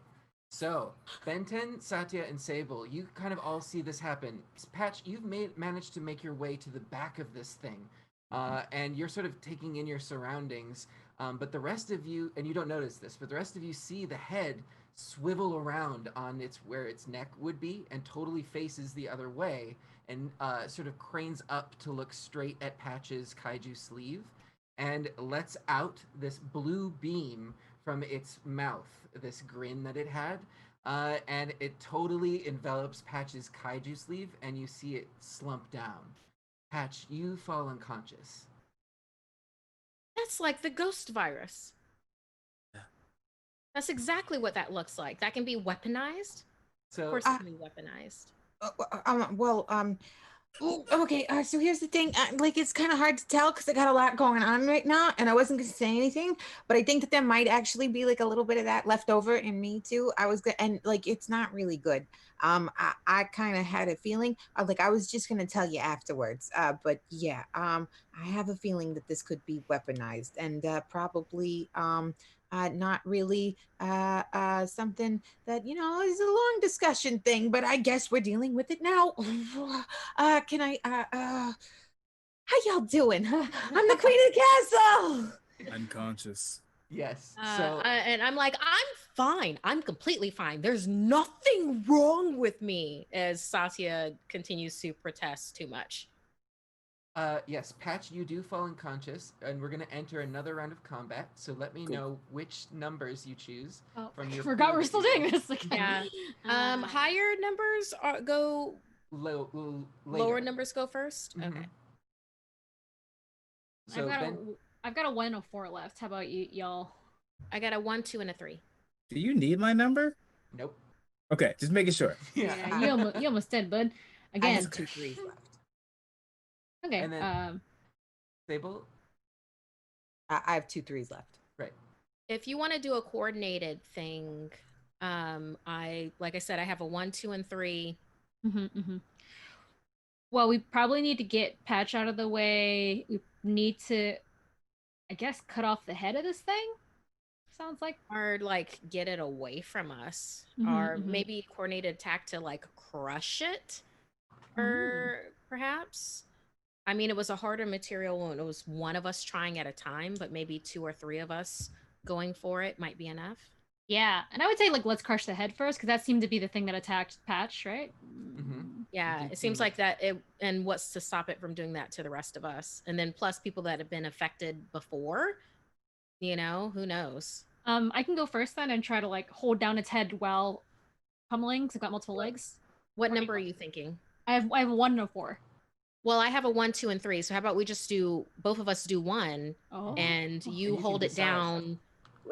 So, Benten, Satya, and Sable, you kind of all see this happen. Patch, you've managed to make your way to the back of this thing, and you're sort of taking in your surroundings. But the rest of you, and you don't notice this, but the rest of you see the head swivel around on where its neck would be, and totally faces the other way, and sort of cranes up to look straight at Patch's kaiju sleeve, and lets out this blue beam from its mouth, this grin that it had, and it totally envelops Patch's kaiju sleeve, and you see it slump down. Patch, you fall unconscious. That's like the ghost virus. Yeah. That's exactly what that looks like. That can be weaponized. Of So, course, it can be weaponized. Okay, so here's the thing. Like, it's kind of hard to tell because I got a lot going on right now, and I wasn't going to say anything, but I think that there might actually be like a little bit of that left over in me too. I was good, and like, it's not really good. I kind of had a feeling, like I was just going to tell you afterwards. But yeah, I have a feeling that this could be weaponized, and probably not really something that is a long discussion thing, but I guess we're dealing with it now. Can I how y'all doing? I'm the queen of the castle. Unconscious. yes. And I'm like, I'm fine. I'm completely fine. There's nothing wrong with me, as Satya continues to protest too much. Yes, Patch, you do fall unconscious, and we're going to enter another round of combat. So let me know which numbers you choose from your. Forgot pool we're that still you doing rolled. this again. Yeah. Higher numbers go. Later. Lower numbers go 1st. Mhm. Okay. So I've got a 1 and a 4 left. How about y'all? I got a 1, 2, and a 3. Do you need my number? Nope. Okay, just making sure. Yeah, you almost did, bud. I Again. have 2 3s left. Okay. And then Sable. I have 2 3s left. Right. If you want to do a coordinated thing, like I said, I have a 1, 2, and 3. Well, we probably need to get Patch out of the way. We need to, I guess, cut off the head of this thing. Sounds like. Or like get it away from us, Mhm, or mhm. maybe coordinated attack to like crush it, or perhaps. I mean, it was a harder material when it was one of us trying at a time, but maybe 2 or 3 of us going for it might be enough. Yeah, and I would say like let's crush the head first because that seemed to be the thing that attacked Patch, right? Mm-hmm. Yeah, it seems like that. And what's to stop it from doing that to the rest of us? And then plus people that have been affected before, who knows? I can go first then and try to like hold down its head while pummeling because I've got multiple legs. What number are you thinking? I have a 1 and a 4. Well, I have a 1, 2, and 3. So how about we just do both of us do 1, and you you hold can it down,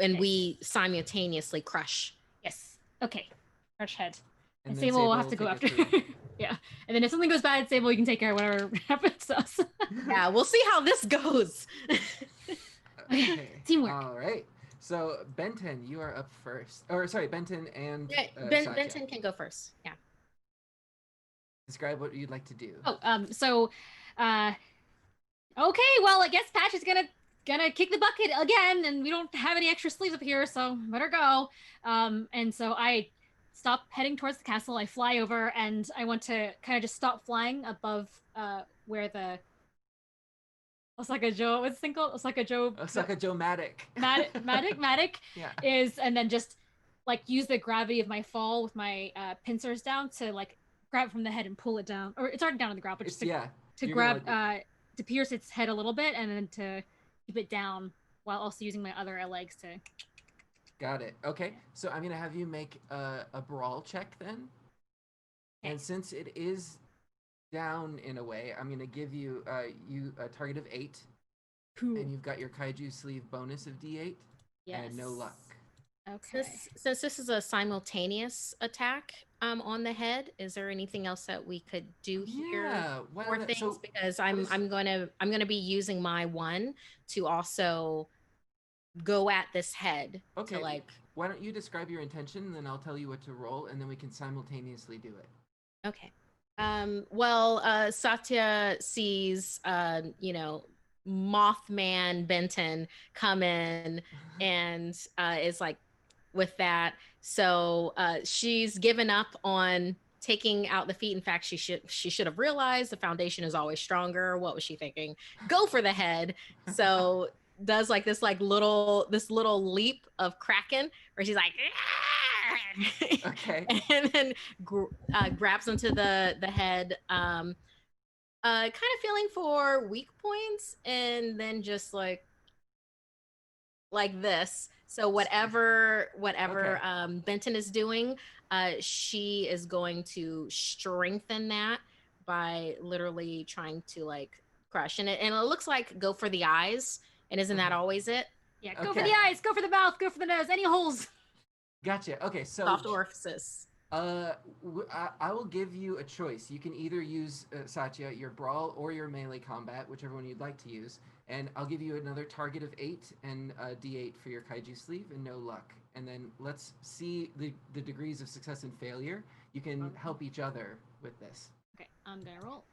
and Okay. we simultaneously crush. Yes. Okay. Crush head. And then Sable will have to will go take after. it Yeah. And then if something goes bad, Sable, you can take care of whatever happens to us. Yeah, we'll see how this goes. Okay. Teamwork. All right. So Benten, you are up first. Or sorry, Benten and Satya. Benton can go first. Yeah. Describe what you'd like to do. Okay, well, I guess Patch is gonna kick the bucket again, and we don't have any extra sleeves up here, so better go. And so I stop heading towards the castle. I fly over, and I want to kind of just stop flying above where the Osaka Joe, what's the thing called? Osaka Joe Matic. Matic Yeah. is, and then just like use the gravity of my fall with my pincers down to like grab it from the head and pull it down, or it's already down on the ground, but just to grab to pierce its head a little bit and then to keep it down while also using my other legs to. Got it. Okay, so I'm gonna have you make a brawl check then, and since it is down in a way, I'm gonna give you a target of 8, and you've got your kaiju sleeve bonus of D8, and no luck. Okay. Since this is a simultaneous attack, on the head. Is there anything else that we could do here Yeah. for things? So Because what is, I'm gonna be using my one to also go at this head to okay. like. Why don't you describe your intention, and then I'll tell you what to roll, and then we can simultaneously do it. Okay. Well, Satya sees, Mothman Benton come in and is like with that. So she's given up on taking out the feet. In fact, she should have realized the foundation is always stronger. What was she thinking? Go for the head. So does like this little leap of Kraken where she's like Okay. and then grabs onto the head, kind of feeling for weak points, and then just like this. So whatever Okay. Benton is doing, she is going to strengthen that by literally trying to like crush. And it looks like go for the eyes. And isn't that always it? Yeah, go for Okay. the eyes, go for the mouth, go for the nose, any holes. Gotcha. Okay. So Soft orifices. I will give you a choice. You can either use Satya, your brawl, or your melee combat, whichever one you'd like to use. And I'll give you another target of 8 and a d8 for your kaiju sleeve, and no luck. And then let's see the degrees of success and failure. You can Okay. help each other with this. Okay, I'm gonna roll.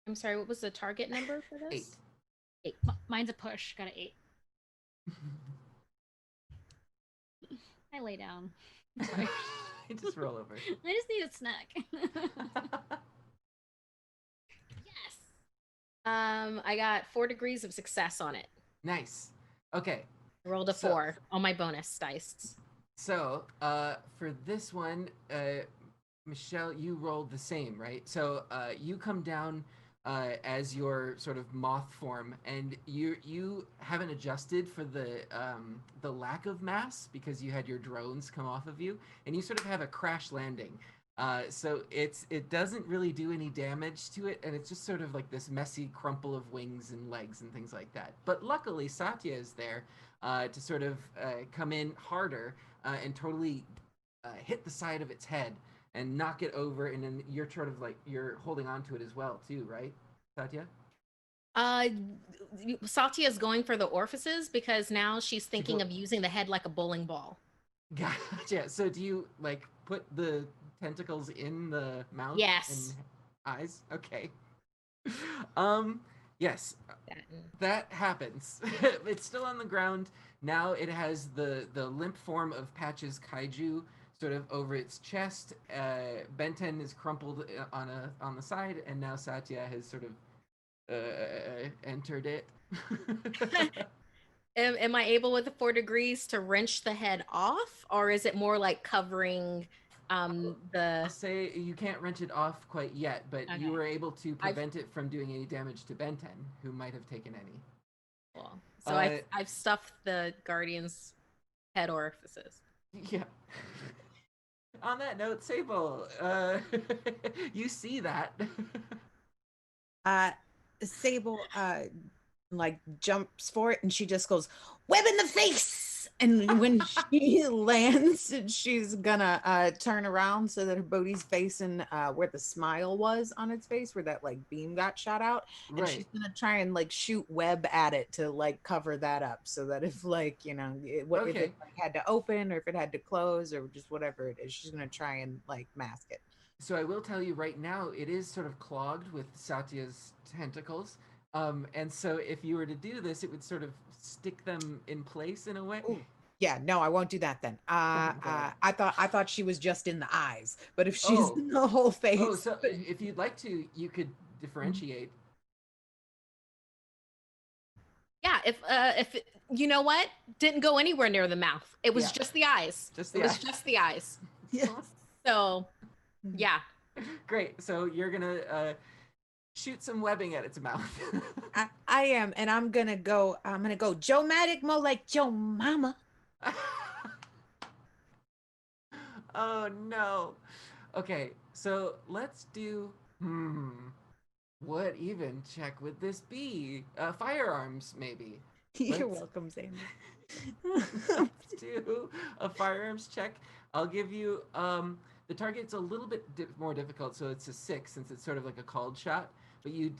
I'm sorry, what was the target number for this? 8. Mine's a push, got an 8. I lay down. I just roll over. I just need a snack. Yes. I got 4 degrees of success on it. Nice. Okay. I rolled a So- 4 on my bonus dice. So, for this one, Michelle, you rolled the same, right? So, you come down as your sort of moth form, and you haven't adjusted for the lack of mass because you had your drones come off of you, and you sort of have a crash landing. So it doesn't really do any damage to it, and it's just sort of like this messy crumple of wings and legs and things like that. But luckily, Satya is there to sort of come in harder and totally hit the side of its head and knock it over, and then you're sort of like you're holding on to it as well too, right, Satya? Uh, Satya is going for the orifices because now she's thinking go- of using the head like a bowling ball. Gotcha. So do you like put the tentacles in the mouth Yes. and eyes? Okay. Yes, That- that happens. It's still on the ground. Now it has the limp form of Patch's kaiju sort of over its chest. Benten is crumpled on the side, and now Satya has sort of entered it. Am I able with the 4 degrees to wrench the head off, or is it more like covering I'll the? say you can't wrench it off quite yet, but Okay. you were able to prevent it from doing any damage to Benten, who might have taken any. Cool. So I've stuffed the guardian's head orifices. Yeah. On that note, Sable, you see that. Sable like jumps for it and she just goes, web in the face. And when she lands, she's gonna turn around so that her body's facing where the smile was on its face, where that like beam got shot out. And Right. she's gonna try and like shoot web at it to like cover that up, so that if like if it Okay. like, had to open or if it had to close or just whatever it is, she's gonna try and like mask it. So I will tell you right now, it is sort of clogged with Satya's tentacles. And so if you were to do this, it would sort of stick them in place in a way. Ooh. Yeah, no, I won't do that then. God. I thought she was just in the eyes, but if she's Oh. in the whole face, Oh, so if you'd like to, you could differentiate. Yeah, if you know what, didn't go anywhere near the mouth. It was Yeah. just the eyes. Just the It was eyes. just the eyes. yes. So, yeah. Great. So you're gonna shoot some webbing at its mouth. I am, and I'm gonna go Joe Matic, more like Joe Mama. Oh no. Okay, so let's do what even check would this be? Firearms, maybe. You're Let's- welcome, Sandy. Let's do a firearms check. I'll give you the target's a little bit more difficult, so it's a 6 since it's sort of like a called shot. But you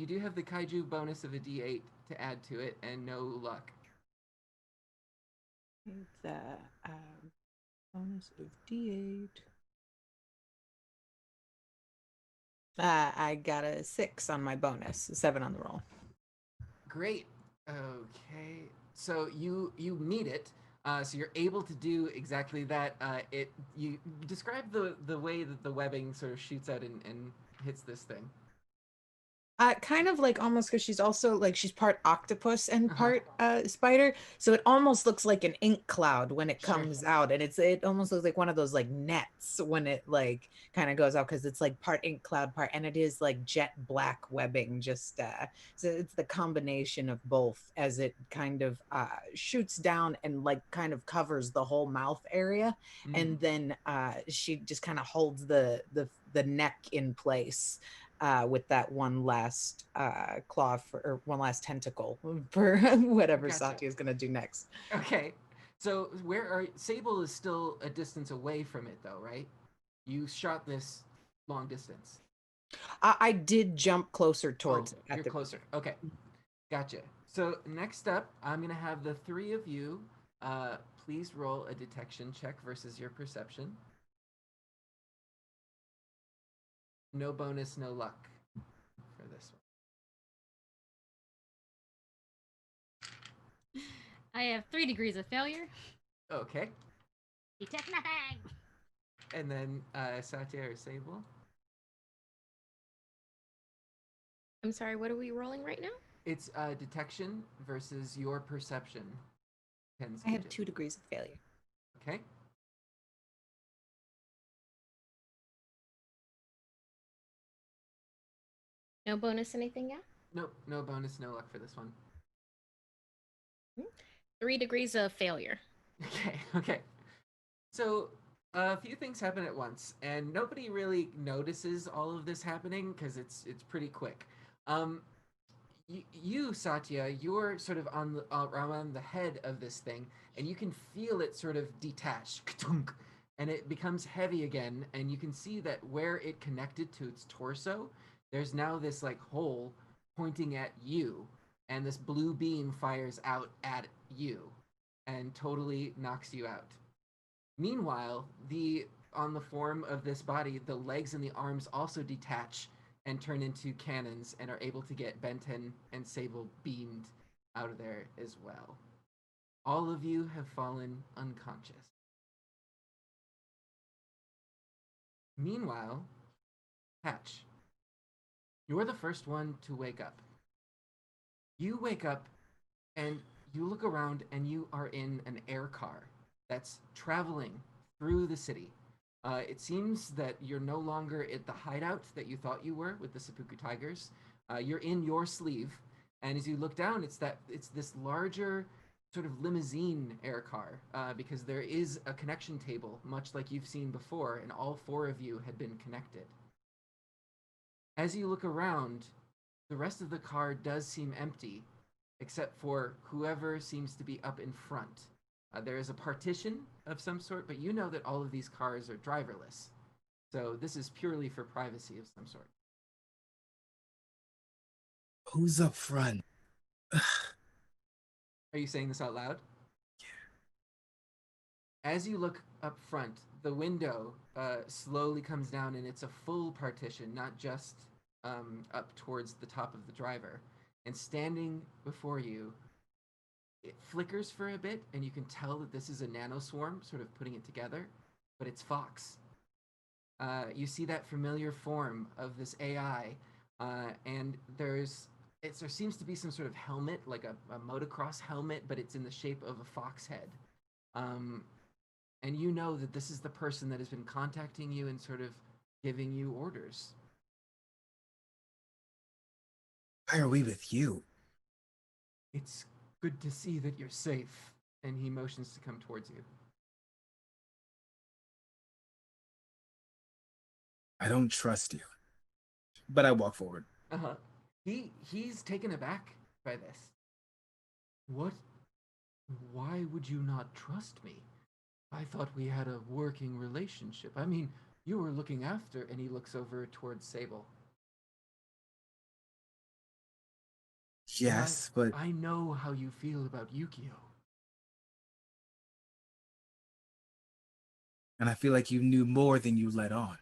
do have the kaiju bonus of a D8 to add to it, and no luck. It's bonus of D8. I got a 6 on my bonus, a 7 on the roll. Great. Okay. So you meet it. So you're able to do exactly that. You describe the way that the webbing sort of shoots out and hits this thing. Kind of like almost because she's also like she's part octopus and Uh-huh. part spider, so it almost looks like an ink cloud when it Sure. comes out, and it almost looks like one of those like nets when it like kind of goes out because it's like part ink cloud part, and it is like jet black webbing. Just so it's the combination of both as it kind of shoots down and like kind of covers the whole mouth area, and then she just kind of holds the neck in place with that one last claw or one last tentacle for whatever Gotcha. Satya is going to do next. Okay. So Sable is still a distance away from it though, right? You shot this long distance. I did jump closer towards it. You're closer. Okay. Gotcha. So next up, I'm going to have the three of you please roll a detection check versus your perception. No bonus, no luck for this one. I have 3 degrees of failure. Okay. Detect nothing. And then Satya or Sable? I'm sorry, what are we rolling right now? It's detection versus your perception. I have 2 degrees of failure. Okay. No bonus, anything yet? Nope, no bonus, no luck for this one. 3 degrees of failure. Okay. So a few things happen at once, and nobody really notices all of this happening because it's pretty quick. You Satya, you're sort of around the head of this thing, and you can feel it sort of detach, and it becomes heavy again, and you can see that where it connected to its torso, there's now this like hole pointing at you, and this blue beam fires out at you, and totally knocks you out. Meanwhile, on the form of this body, the legs and the arms also detach and turn into cannons and are able to get Benten and Sable beamed out of there as well. All of you have fallen unconscious. Meanwhile, Hatch, you're the first one to wake up. You wake up and you look around and you are in an air car that's traveling through the city. It seems that you're no longer at the hideout that you thought you were with the Seppuku Tigers. You're in your sleeve, and as you look down, it's this larger sort of limousine air car because there is a connection table, much like you've seen before, and all four of you had been connected. As you look around, the rest of the car does seem empty, except for whoever seems to be up in front. There is a partition of some sort, but you know that all of these cars are driverless. So this is purely for privacy of some sort. Who's up front? Are you saying this out loud? As you look up front, the window slowly comes down and it's a full partition, not just up towards the top of the driver. And standing before you, it flickers for a bit, and you can tell that this is a nanoswarm sort of putting it together, but it's Fox. You see that familiar form of this AI, and there seems to be some sort of helmet, like a motocross helmet, but it's in the shape of a fox head. And you know that this is the person that has been contacting you and sort of giving you orders. Why are we with you? It's good to see that you're safe. And he motions to come towards you. I don't trust you. But I walk forward. Uh-huh. He's taken aback by this. What? Why would you not trust me? I thought we had a working relationship. I mean, you were looking after, and he looks over towards Sable. And Yes, but I know how you feel about Yukio. and I feel like you knew more than you let on.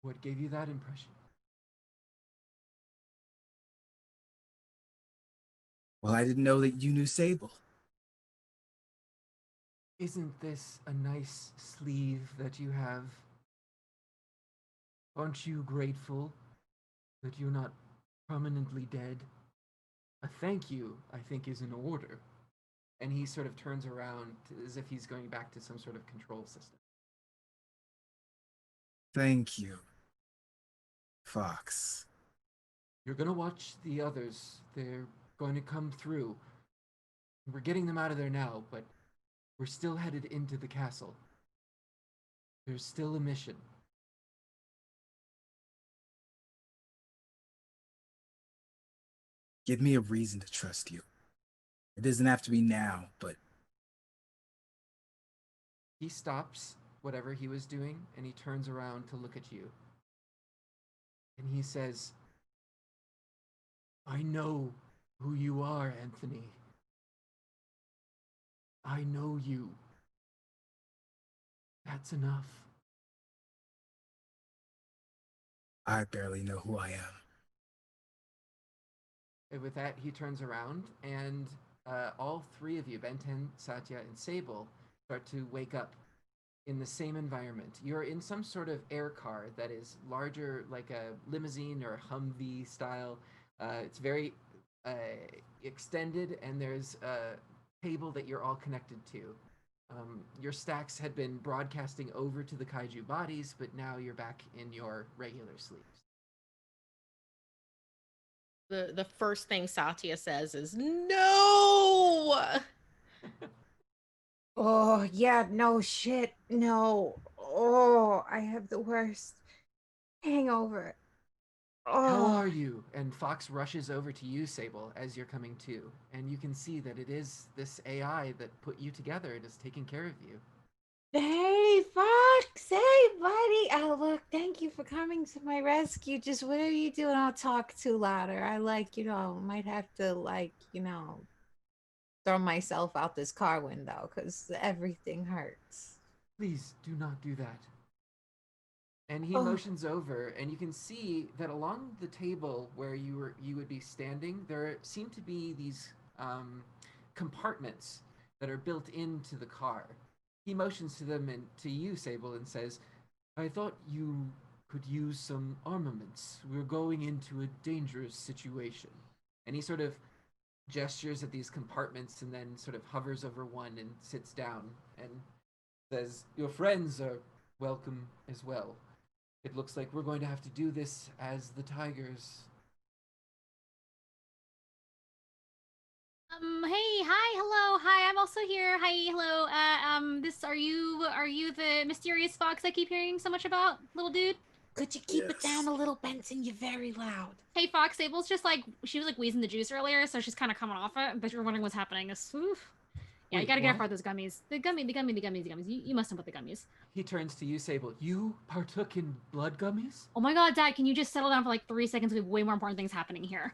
What gave you that impression? Well, I didn't know that you knew Sable. Isn't this a nice sleeve that you have? Aren't you grateful that you're not permanently dead? A thank you, I think, is in order. And he sort of turns around as if he's going back to some sort of control system. Thank you, Fox. You're going to watch the others. They're going to come through. We're getting them out of there now, but we're still headed into the castle. There's still a mission. Give me a reason to trust you. It doesn't have to be now, but He stops whatever he was doing and he turns around to look at you. And he says, I know who you are, Anthony. I know you. That's enough. I barely know who I am. And with that, he turns around, and all three of you, Benten, Satya, and Sable, start to wake up in the same environment. You're in some sort of air car that is larger, like a limousine or a Humvee style. It's very uh, extended, and there's a table that you're all connected to. Your stacks had been broadcasting over to the kaiju bodies, but now you're back in your regular sleeves. The first thing Satya says is no. Oh, yeah, no shit. No. Oh, I have the worst hangover. How Oh, are you? And Fox rushes over to you, Sable, as you're coming to. And you can see that it is this AI that put you together and is taking care of you. hey, Fox. Hey, buddy. Oh, look, thank you for coming to my rescue. Just whatever you do, and I'll talk to louder. I might have to, throw myself out this car window because everything hurts. Please do not do that. And he Oh, motions over, and you can see that along the table where you would be standing, there seem to be these compartments that are built into the car. He motions to them and to you, Sable, and says, "I thought you could use some armaments. We're going into a dangerous situation." And he sort of gestures at these compartments and then sort of hovers over one and sits down and says, "Your friends are welcome as well. It looks like we're going to have to do this as the Tigers." Hey, hi, hello, hi, I'm also here. Hi, hello. This are you the mysterious fox I keep hearing so much about, little dude? could you keep it down Yes. a little, Benson? You're very loud. Hey, Fox, Sable's just like she was like wheezing the juice earlier, so she's kind of coming off it. But you're wondering what's happening. Oof. Yeah, you Wait, gotta get what? off those gummies. The gummies. You must know about the gummies. He turns to you, Sable. You partook in blood gummies? Oh my god, Dad, can you just settle down for like 3 seconds? We have way more important things happening here.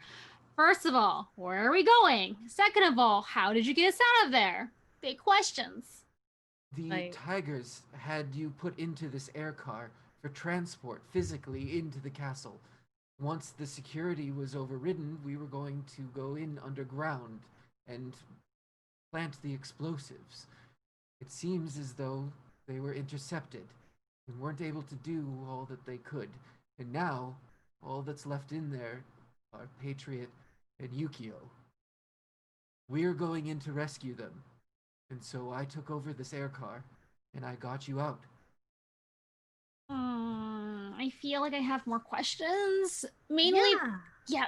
First of all, where are we going? Second of all, how did you get us out of there? Big questions. The Like, Tigers had you put into this air car for transport physically into the castle. Once the security was overridden, we were going to go in underground and plant the explosives. It seems as though they were intercepted and weren't able to do all that they could. And now, all that's left in there are Patriot and Yukio. We're going in to rescue them. And so I took over this air car and I got you out. I feel like I have more questions. Mainly, Yeah. yeah,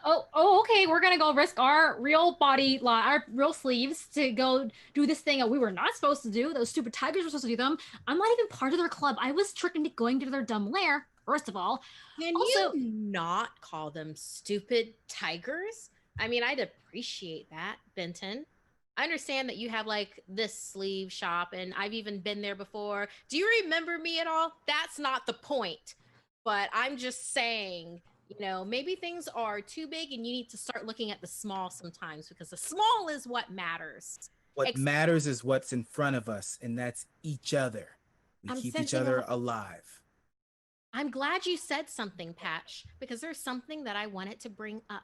oh, okay, we're gonna go risk our real body, our real sleeves to go do this thing that we were not supposed to do. Those stupid tigers were supposed to do them. I'm not even part of their club. I was tricked into going to their dumb lair. First of all, can also, you not call them stupid tigers? I mean, I'd appreciate that, Benton. I understand that you have like this sleeve shop and I've even been there before. Do you remember me at all? That's not the point. But I'm just saying, maybe things are too big and you need to start looking at the small sometimes because the small is what matters. What Ex- matters is what's in front of us, and that's each other. We I'm keep each sensing a other lot. alive. I'm glad you said something, Patch, because there's something that I wanted to bring up.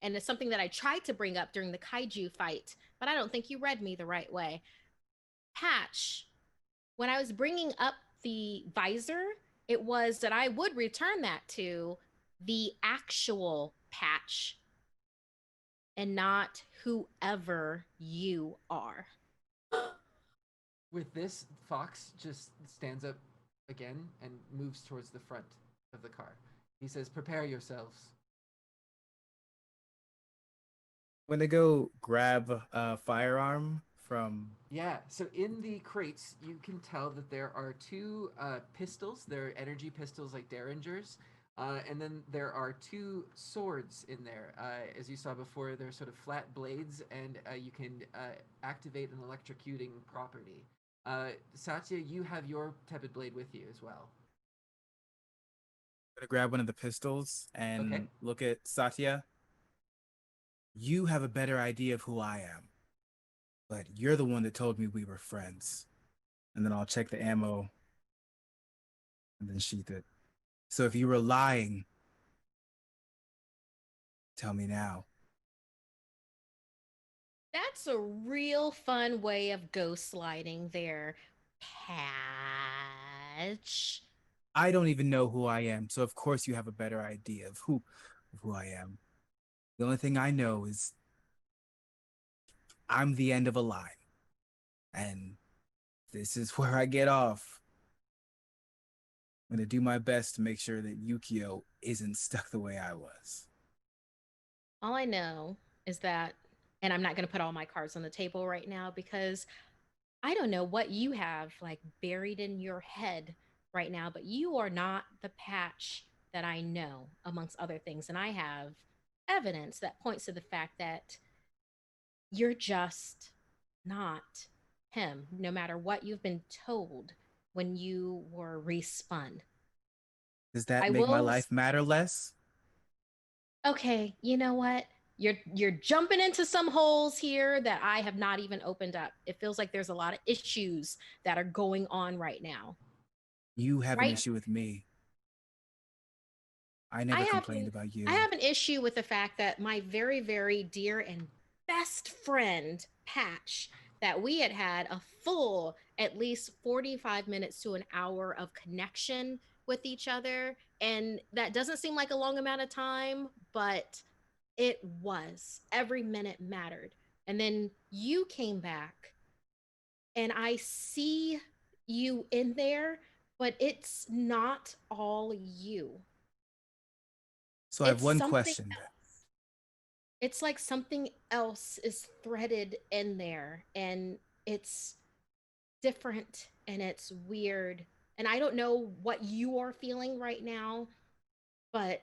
And it's something that I tried to bring up during the kaiju fight, but I don't think you read me the right way. Patch, when I was bringing up the visor, it was that I would return that to the actual Patch and not whoever you are. With this, Fox just stands up again and moves towards the front of the car. He says, "Prepare yourselves." When they go grab a firearm from, Yeah, so in the crates, you can tell that there are two pistols. They're energy pistols like Derringers. And then there are two swords in there. As you saw before, they're sort of flat blades, and you can activate an electrocuting property. Satya, you have your tepid blade with you as well. gonna grab one of the pistols Okay. and look at Satya. You have a better idea of who I am, but you're the one that told me we were friends. And then I'll check the ammo and then sheath it. So if you were lying, tell me now. That's a real fun way of gaslighting there, Patch. I don't even know who I am, so of course you have a better idea of who I am. The only thing I know is I'm the end of a line. And this is where I get off. I'm gonna do my best to make sure that Yukio isn't stuck the way I was. All I know is that, and I'm not going to put all my cards on the table right now because I don't know what you have like buried in your head right now, but you are not the Patch that I know, amongst other things. And I have evidence that points to the fact that you're just not him, no matter what you've been told when you were respun. Does that I make my will. life matter less? Okay, you know what? You're jumping into some holes here that I have not even opened up. It feels like there's a lot of issues that are going on right now. You have an Right? issue with me. I I never have complained about I you. have an issue with the fact that my very very dear and best friend Patch, that we had a full at least 45 minutes to an hour of connection with each other, and that doesn't seem like a long amount of time, but it was. Every minute mattered. And then you came back and I see you in there, but it's not all you. So I have It's one something question then. else. It's like something else is threaded in there and it's different and it's weird. And I don't know what you are feeling right now, but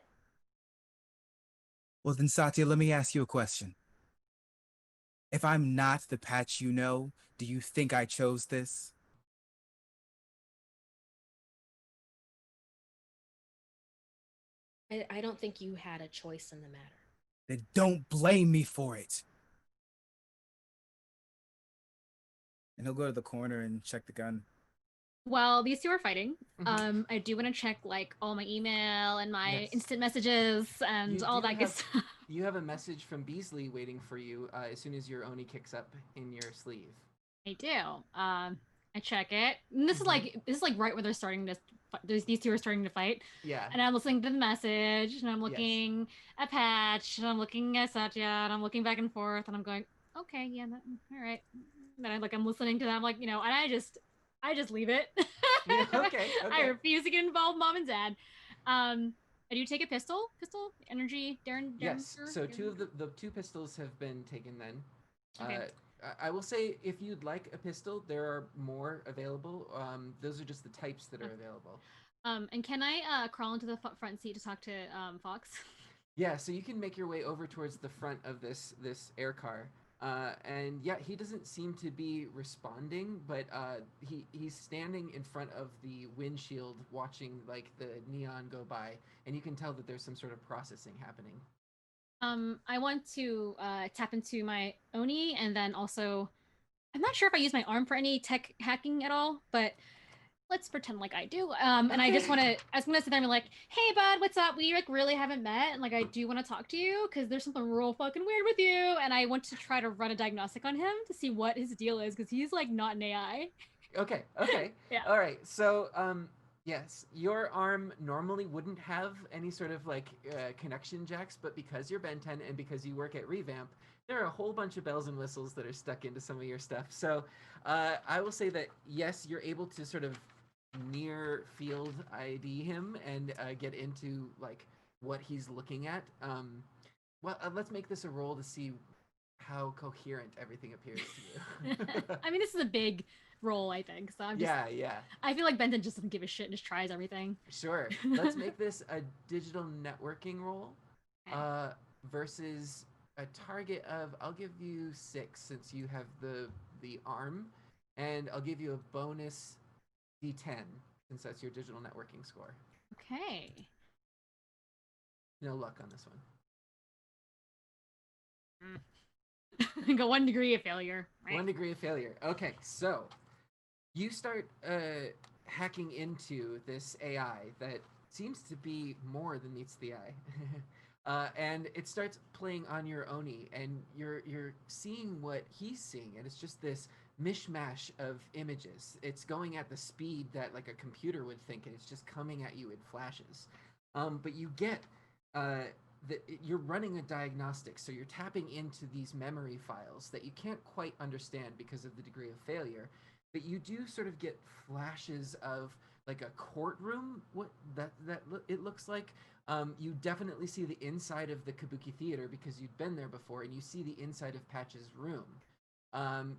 Well then, Satya, let me ask you a question. If I'm not the Patch you know, do you think I chose this? I don't think you had a choice in the matter. Then don't blame me for it. And he'll go to the corner and check the gun. While these two are fighting, Mhm. I do want to check like all my email and my Yes. instant messages and You all do that good have stuff. you have a message from Beasley waiting for you as soon as your Oni kicks up in your sleeve. I do. I check it. And Mhm. this is like right where they're starting to. There's these two are starting to fight, Yeah. and I'm listening to the message, and I'm Yes. looking at Patch, and I'm looking at Satya, and I'm looking back and forth, and I'm going, okay, yeah, all right. And then I'm listening to them, like and I just leave it. Yeah. Okay. I Okay. refuse to get involved, mom and dad. I do take a pistol, energy, Darren, Yes. So two of the two pistols have been taken then. Okay. I will say if you'd like a pistol, there are more available. Those are just the types that are available. And can I crawl into the front seat to talk to Fox? Yeah, so you can make your way over towards the front of this air car. And yeah, he doesn't seem to be responding, but he's standing in front of the windshield watching like the neon go by, and you can tell that there's some sort of processing happening. I want to tap into my Oni, and then also, I'm not sure if I use my arm for any tech hacking at all, but let's pretend like I do. And I just Okay. want to, I was gonna sit there and be like, "Hey, bud, what's up? We like really haven't met, and like I do want to talk to you because there's something real fucking weird with you." And I want to try to run a diagnostic on him to see what his deal is because he's like not an AI. Okay, okay. Yeah. All right. So, yes, your arm normally wouldn't have any sort of like connection jacks, but because you're Ben 10 and because you work at Revamp, there are a whole bunch of bells and whistles that are stuck into some of your stuff. So, I will say that yes, you're able to sort of near field ID him and get into like what he's looking at. Well, let's make this a roll to see how coherent everything appears to you. I mean, this is a big role, I think. So I'm just, Yeah, yeah. I feel like Benton just doesn't give a shit and just tries everything. Sure. Let's make this a digital networking roll Okay. versus a target of I'll give you 6 since you have the arm, and I'll give you a bonus D10 since that's your digital networking score. Okay. No luck on this one. Go 1 degree of failure. Right. 1 degree of failure. Okay, so you start hacking into this AI that seems to be more than meets the eye. And it starts playing on your Oni, and you're seeing what he's seeing, and it's just this mishmash of images. It's going at the speed that like a computer would think, and it's just coming at you in flashes. But you get uh, you're running a diagnostic, so you're tapping into these memory files that you can't quite understand because of the degree of failure. But you do sort of get flashes of like a courtroom. What it looks like. You definitely see the inside of the Kabuki Theater because you'd been there before, and you see the inside of Patch's room.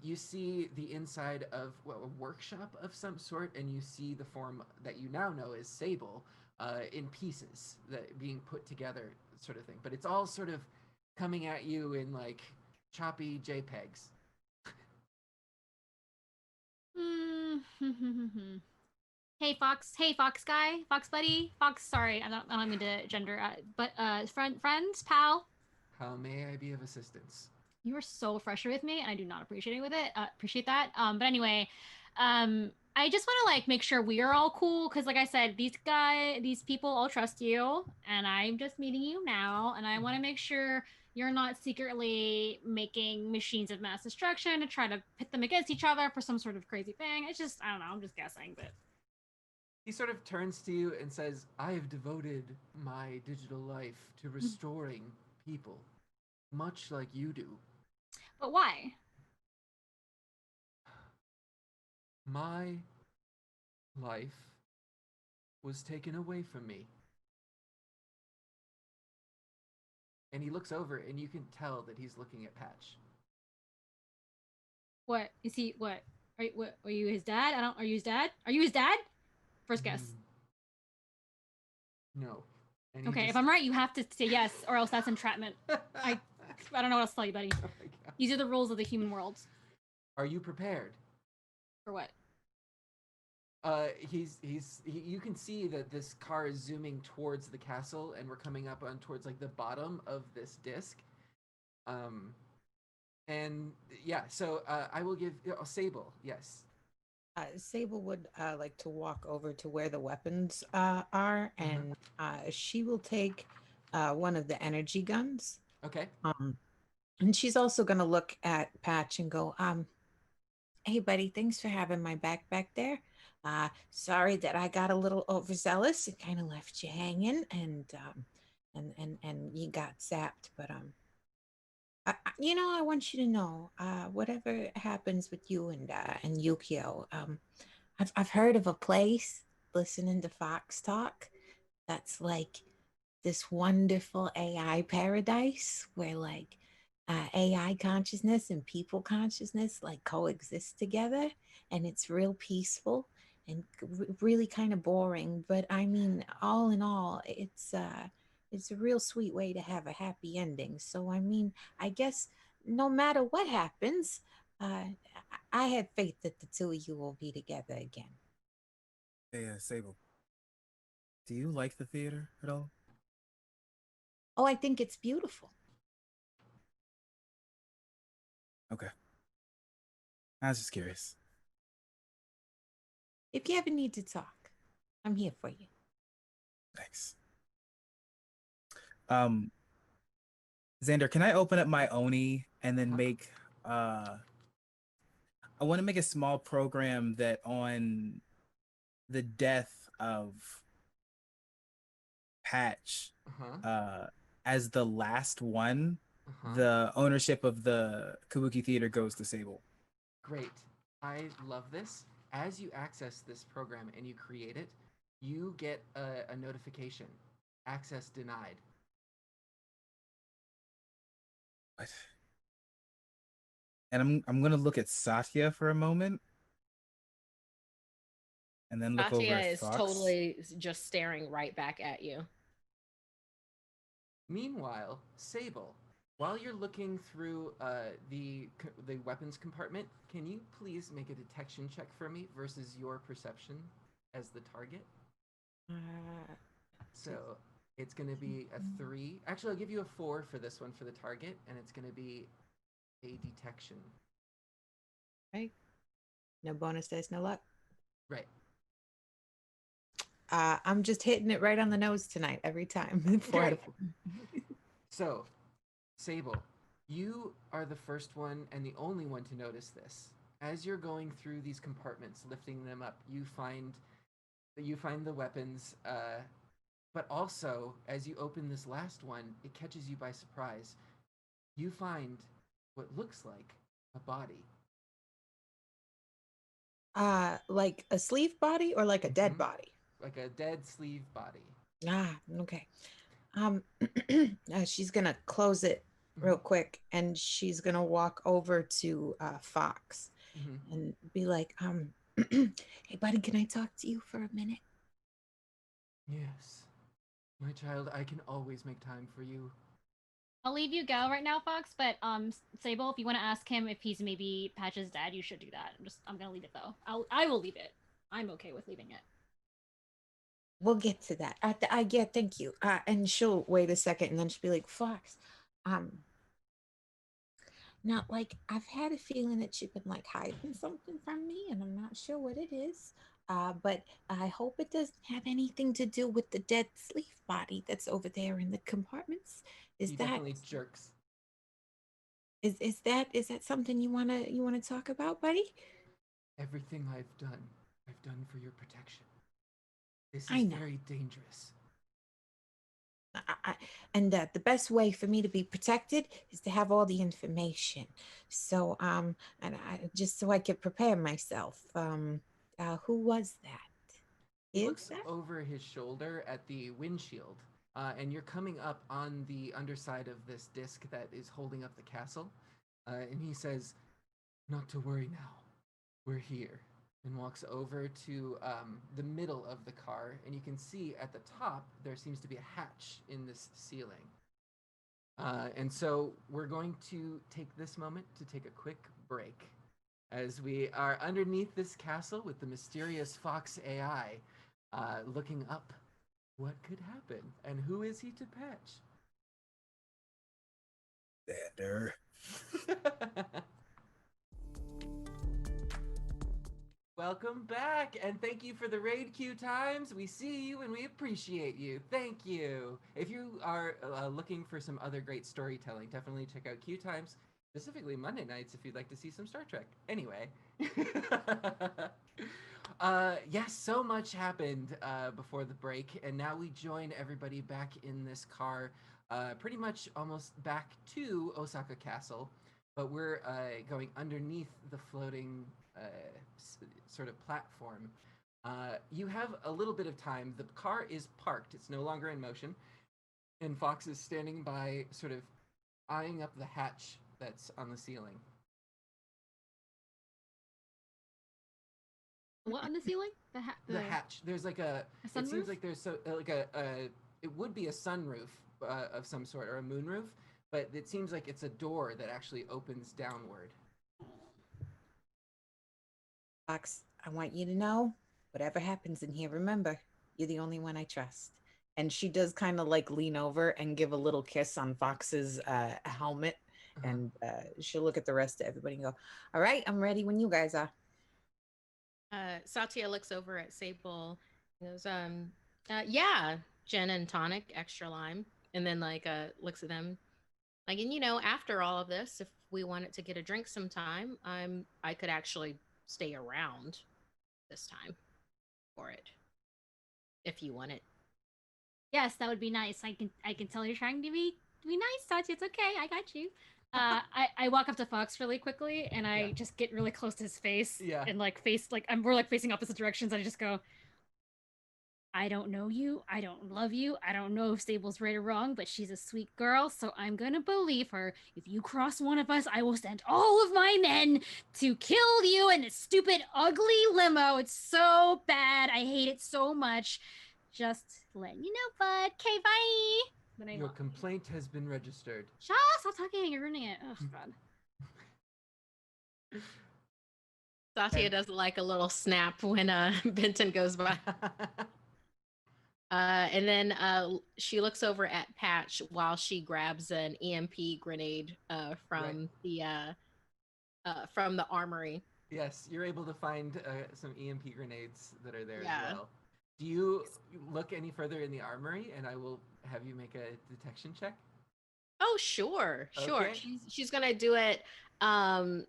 You see the inside of a workshop of some sort, and you see the form that you now know as Sable in pieces that being put together, sort of thing. But it's all sort of coming at you in like choppy JPEGs. Hey Fox, guy, Fox buddy, Fox. Sorry, I don't mean to gender, but friends, pal. How may I be of assistance? You were so frustrated with me, and I do not appreciate it with it. Appreciate that. But anyway, I just want to like make sure we are all cool because, like I said, these people all trust you, and I'm just meeting you now, and I want to make sure you're not secretly making machines of mass destruction to try to pit them against each other for some sort of crazy thing. It's just I don't know. I'm just guessing, but He sort of turns to you and says, I have devoted my digital life to restoring people, much like you do. but why? My life was taken away from me. And he looks over, and you can tell that he's looking at Patch. What is he? What? Are you his dad? I don't. Are you his dad? Are you his dad? First guess. No. And Okay, if just... I'm right, you have to say yes, or else that's entrapment. I don't know what else to tell you, buddy. Oh my God. These are the rules of the human world. Are you prepared? For what? You can see that this car is zooming towards the castle, and we're coming up on towards like the bottom of this disc. And yeah, so I will give Sable. Yes. Sable would like to walk over to where the weapons are, and she will take one of the energy guns. Okay. And she's also going to look at Patch and go, hey, buddy, thanks for having my back there. Sorry that I got a little overzealous. It kind of left you hanging, and you got zapped. But I want you to know, whatever happens with you and Yukio, I've heard of a place listening to Fox talk that's like this wonderful AI paradise where like AI consciousness and people consciousness like coexist together, and it's real peaceful and really kind of boring. But I mean, all in all, it's a real sweet way to have a happy ending. So I mean, I guess no matter what happens, I have faith that the two of you will be together again. Hey, Sable, do you like the theater at all? Oh, I think it's beautiful. Okay. I was just curious. If you ever need to talk, I'm here for you. Thanks. Um, Xander, can I open up my Oni and then Uh-huh. make I want to make a small program that on the death of Patch, Uh-huh. uh, as the last one, Uh-huh. the ownership of the Kabuki Theater goes to Sable. Great. I love this. As you access this program and you create it, you get a notification. Access denied. What? And I'm gonna look at Satya for a moment, and then look over Satya at is Fox. totally just staring right back at you. Meanwhile, Sable, while you're looking through the weapons compartment, can you please make a detection check for me versus your perception as the target? Uh, So it's going to be a 3. Actually, I'll give you a 4 for this one for the target, and it's going to be a detection. right? No bonus dice, no luck. Right. I'm just hitting it right on the nose tonight every time. Great. So, Sable, you are the first one and the only one to notice this. As you're going through these compartments, lifting them up, you find the weapons. But also, as you open this last one, it catches you by surprise. You find what looks like a body. Like a sleeve body or like a dead Mhm. body? Like a dead sleeve body. Ah, okay. Um, she's gonna close it real Mhm. quick, and she's gonna walk over to Fox Mhm. and be like, hey, buddy, can I talk to you for a minute? Yes. My child, I can always make time for you. I'll leave you go right now, Fox. But Sable, if you want to ask him if he's maybe Patch's dad, you should do that. I'm gonna leave it though. I will leave it. I'm okay with leaving it. We'll get to that. Thank you. And she'll wait a second, and then she'll be like, Fox, um, now, like, I've had a feeling that you've been like hiding something from me, and I'm not sure what it is. But I hope it doesn't have anything to do with the dead sleeve body that's over there in the compartments. Is He that definitely jerks. is that something you wanna talk about, buddy? Everything I've done for your protection. This I is know. very dangerous. And the best way for me to be protected is to have all the information. So and I just so I could prepare myself. Who was that? He Is looks that? over his shoulder at the windshield, and you're coming up on the underside of this disc that is holding up the castle. And he says, "Not to worry now. We're here." And walks over to the middle of the car, and you can see at the top there seems to be a hatch in this ceiling. And so we're going to take this moment to take a quick break as we are underneath this castle with the mysterious Fox AI looking up what could happen and who is he to Xander. patch. Welcome back, and thank you for the raid queue times. We see you and we appreciate you. Thank you. If you are looking for some other great storytelling, definitely check out queue times, specifically Monday nights if you'd like to see some Star Trek. Anyway. Yes, so much happened before the break, and now we join everybody back in this car, pretty much almost back to Osaka Castle, but we're going underneath the floating sort of platform. You have a little bit of time. The car is parked, it's no longer in motion, and Fox is standing by, sort of eyeing up the hatch that's on the ceiling. What on the ceiling? The hatch. There's like a. a It seems sunroof? like there's so like it would be a sunroof, of some sort or a moonroof, but it seems like it's a door that actually opens downward. Fox, I want you to know, whatever happens in here, remember, you're the only one I trust. And she does kind of like lean over and give a little kiss on Fox's helmet. Uh-huh. And she'll look at the rest of everybody and go, "All right, I'm ready when you guys are." Satya looks over at Sable and goes, yeah, gin and tonic, extra lime. And then like looks at them. Like, and after all of this, if we wanted to get a drink sometime, I could actually stay around this time for it. If you want it. Yes, that would be nice. I can tell you're trying to be nice, Tati. It's okay. I got you. I walk up to Fox really quickly and I just get really close to his face. Yeah. And like we're like facing opposite directions. And I just go, I don't know you. I don't love you. I don't know if Stable's right or wrong, but she's a sweet girl, so I'm gonna believe her. If you cross one of us, I will send all of my men to kill you in this stupid, ugly limo. It's so bad. I hate it so much. Just letting you know, bud. Okay, bye. Then I Your walk. complaint has been registered. Stop talking. You're ruining it. Oh, God. Satya does like a little snap when Benton goes by. And then she looks over at Patch while she grabs an EMP grenade from the armory. Yes, you're able to find some EMP grenades that are there Yeah. as well. Do you look any further in the armory, and I will have you make a detection check? Oh, sure. Okay. She's gonna do it kind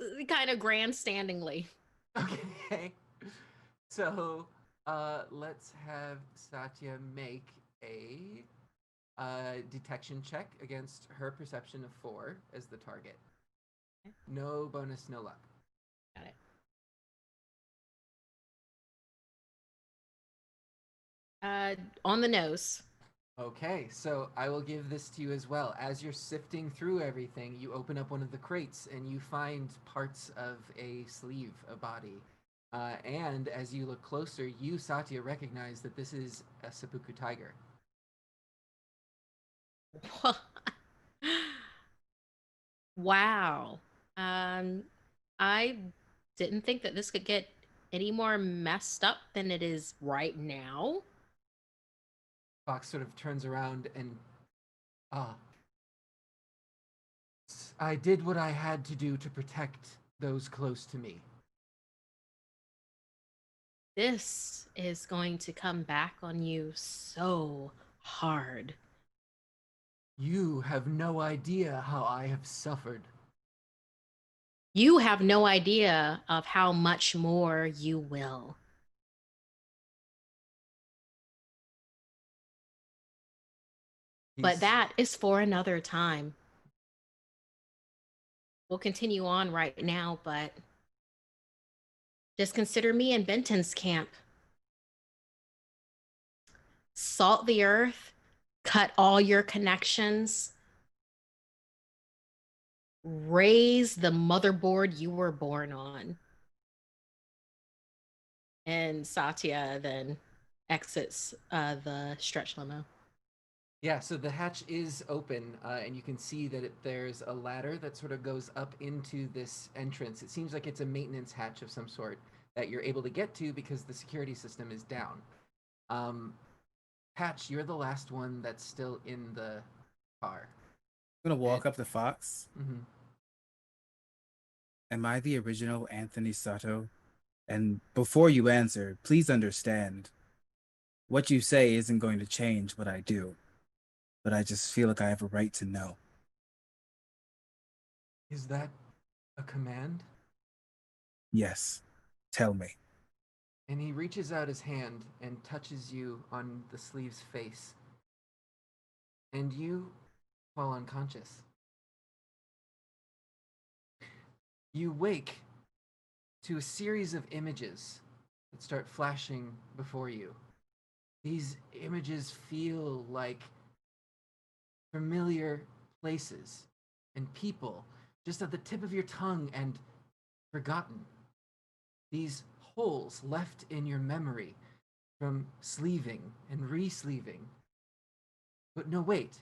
of grandstandingly. Okay. So let's have Satya make a detection check against her perception of 4 as the target. No bonus, no luck. Got it. On the nose. Okay, so I will give this to you as well. As you're sifting through everything, you open up one of the crates and you find parts of a sleeve, a body. And as you look closer, you, Satya, recognize that this is a seppuku tiger. Wow. I didn't think that this could get any more messed up than it is right now. Fox sort of turns around and, I did what I had to do to protect those close to me. This is going to come back on you so hard. You have no idea how I have suffered. You have no idea of how much more you will. But that is for another time. We'll continue on right now, but just consider me in Benton's camp. Salt the earth, cut all your connections, raise the motherboard you were born on. And Satya then exits the stretch limo. Yeah, so the hatch is open, and you can see that there's a ladder that sort of goes up into this entrance. It seems like it's a maintenance hatch of some sort that you're able to get to because the security system is down. Patch, you're the last one that's still in the car. I'm gonna walk up to Fox. Mm-hmm. Am I the original Anthony Sato? And before you answer, please understand, what you say isn't going to change what I do, but I just feel like I have a right to know. Is that a command? Yes, tell me. And he reaches out his hand and touches you on the sleeve's face. And you fall unconscious. You wake to a series of images that start flashing before you. These images feel like familiar places and people just at the tip of your tongue and forgotten. These holes left in your memory from sleeving and re-sleeving. But no, wait.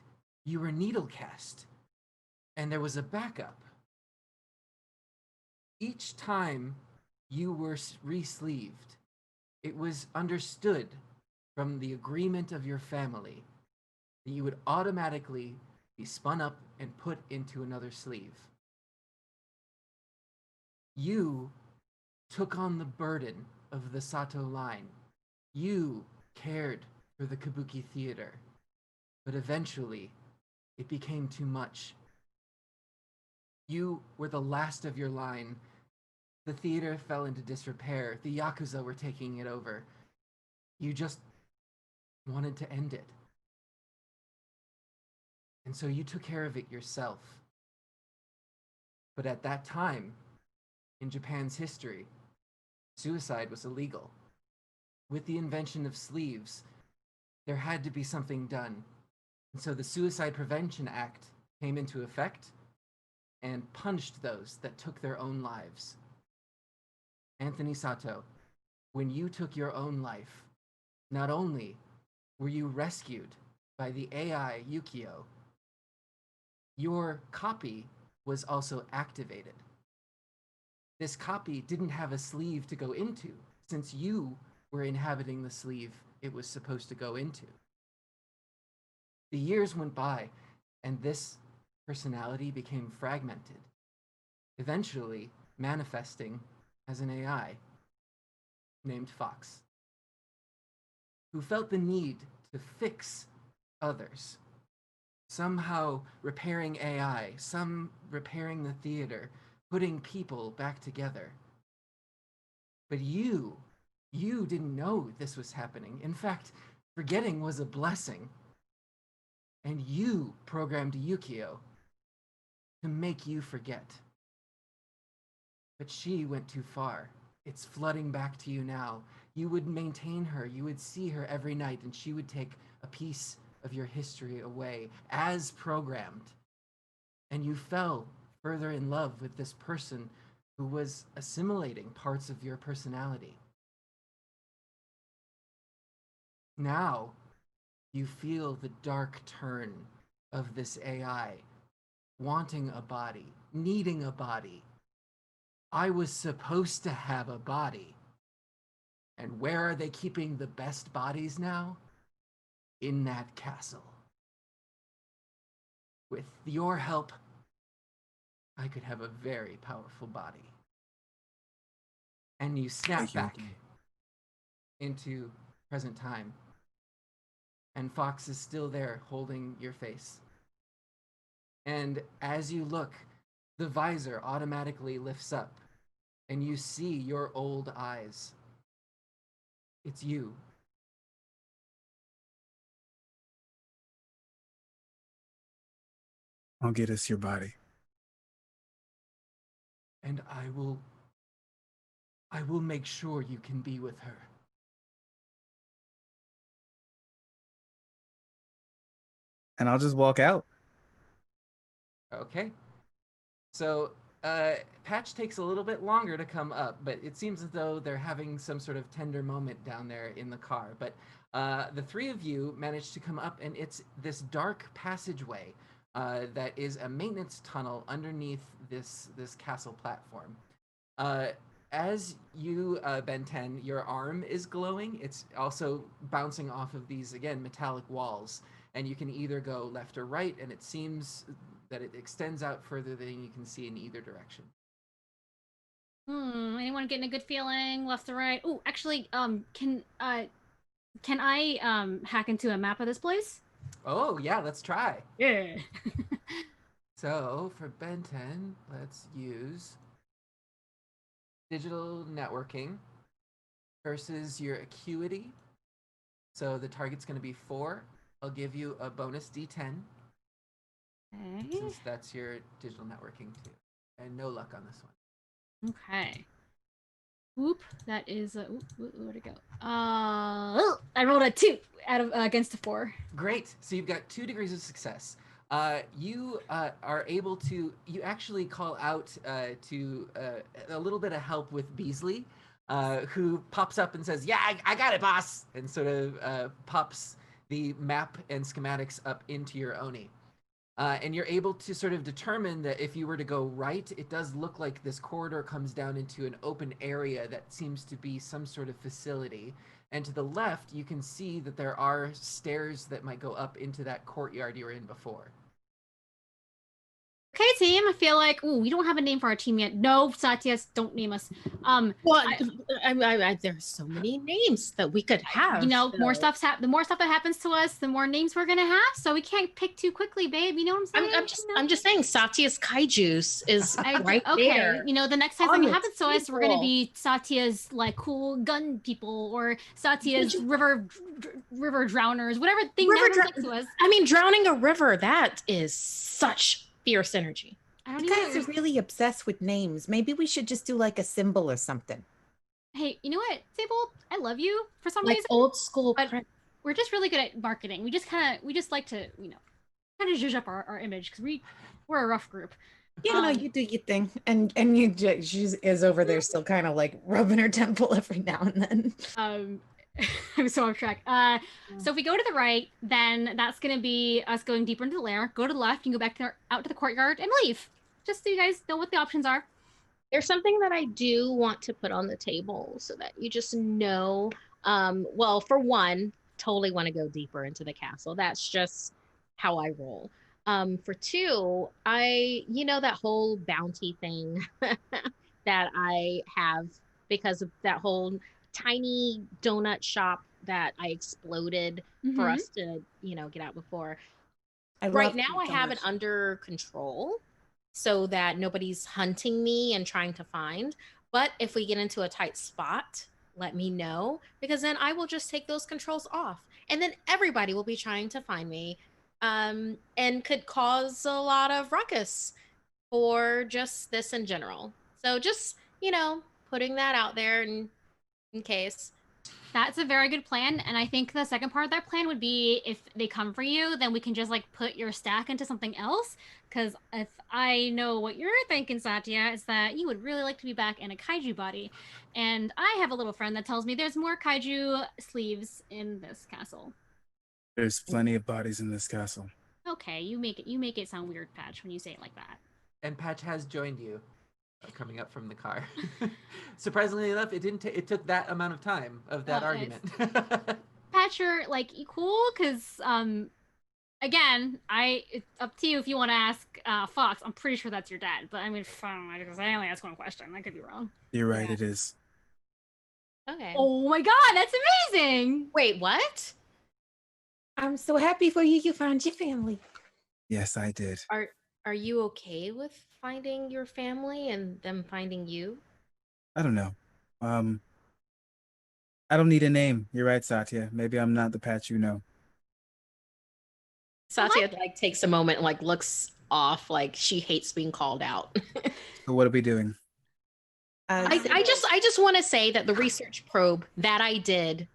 You were needle cast. And there was a backup. Each time you were re-sleeved, it was understood from the agreement of your family that you would automatically be spun up and put into another sleeve. You took on the burden of the Sato line. You cared for the Kabuki theater. But eventually, it became too much. You were the last of your line. The theater fell into disrepair. The Yakuza were taking it over. You just wanted to end it. And so you took care of it yourself. But at that time, in Japan's history, suicide was illegal. With the invention of sleeves, there had to be something done. And so the Suicide Prevention Act came into effect and punished those that took their own lives. Anthony Sato, when you took your own life, not only were you rescued by the AI Yukio, your copy was also activated. This copy didn't have a sleeve to go into, since you were inhabiting the sleeve it was supposed to go into. The years went by, and this personality became fragmented, eventually manifesting as an AI named Fox, who felt the need to fix others, somehow repairing AI, some repairing the theater, putting people back together. But you didn't know this was happening. In fact, forgetting was a blessing. And you programmed Yukio to make you forget. But she went too far. It's flooding back to you now. You would maintain her, you would see her every night, and she would take a piece of your history away, as programmed. And you fell further in love with this person who was assimilating parts of your personality. Now, you feel the dark turn of this AI, wanting a body, needing a body. I was supposed to have a body. And where are they keeping the best bodies now? In that castle. With your help, I could have a very powerful body. And you snap back into present time. And Fox is still there holding your face. And as you look, the visor automatically lifts up, and you see your old eyes. It's you. I'll get us your body. And I will make sure you can be with her. And I'll just walk out. Okay. So, Patch takes a little bit longer to come up, but it seems as though they're having some sort of tender moment down there in the car. But the three of you manage to come up, and it's this dark passageway that is a maintenance tunnel underneath this castle platform. As you, Ben 10, your arm is glowing. It's also bouncing off of these, again, metallic walls. And you can either go left or right, and it seems that it extends out further than you can see in either direction. Anyone getting a good feeling left or right? Oh, actually, can I hack into a map of this place? Oh, yeah, let's try. Yeah. So for Ben 10, let's use digital networking versus your acuity. So the target's going to be 4. I'll give you a bonus D10. Okay. Since that's your digital networking too. And no luck on this one. Okay. Whoop. That is where'd it go? I rolled a 2 out of against a 4. Great. So you've got 2 degrees of success. You are able to. You actually call out to a little bit of help with Beasley, who pops up and says, "Yeah, I got it, boss," and sort of pops the map and schematics up into your Oni. And you're able to sort of determine that if you were to go right, it does look like this corridor comes down into an open area that seems to be some sort of facility. And to the left, you can see that there are stairs that might go up into that courtyard you were in before. Okay, team. I feel like we don't have a name for our team yet. No, Satya, don't name us. Well, there's so many names that we could have. You know, more stuff's the more stuff that happens to us, the more names we're gonna have. So we can't pick too quickly, babe. You know what I'm saying? I'm just saying, Satya's Kaiju's is right there. You know, the next time something happens to us, we're gonna be Satya's like cool gun people or Satya's river drowners, whatever thing happens to us. I mean, drowning a river, that is such fierce energy. You guys are really obsessed with names. Maybe we should just do like a symbol or something. Hey, you know what, Sable? I love you for some like reason. Old school. But we're just really good at marketing. We just like to, kind of zhuzh up our image because we're a rough group. Yeah, no, you do your thing, and she is over there still kind of like rubbing her temple every now and then. I'm so off track. So if we go to the right, then that's going to be us going deeper into the lair. Go to the left and go back out to the courtyard and leave. Just so you guys know what the options are. There's something that I do want to put on the table so that you just know. Well, for one, totally want to go deeper into the castle. That's just how I roll. For two, that whole bounty thing that I have because of that whole tiny donut shop that I exploded for us to, get out before. Right now I have it under control so that nobody's hunting me and trying to find. But if we get into a tight spot, let me know, because then I will just take those controls off. And then everybody will be trying to find me and could cause a lot of ruckus for just this in general. So just, putting that out there in case. That's a very good plan. And I think the second part of that plan would be if they come for you, then we can just like put your stack into something else. Because if I know what you're thinking, Satya, is that you would really like to be back in a kaiju body. And I have a little friend that tells me there's more kaiju sleeves in this castle. There's plenty of bodies in this castle. Okay, you make it sound weird, Patch, when you say it like that. And Patch has joined you. Coming up from the car. Surprisingly enough, it took that amount of time of that argument. Patcher, like, cool, because again, it's up to you if you want to ask Fox. I'm pretty sure that's your dad, but I mean, fine, because I only asked one question. I could be wrong. You're right, it is. Okay. Oh my god, that's amazing! Wait, what? I'm so happy for you. You found your family. Yes, I did. Are you okay with finding your family and them finding you? I don't know. I don't need a name. You're right, Satya. Maybe I'm not the Patch you know. Satya takes a moment and looks off, like she hates being called out. So what are we doing? I just want to say that the research probe that I did,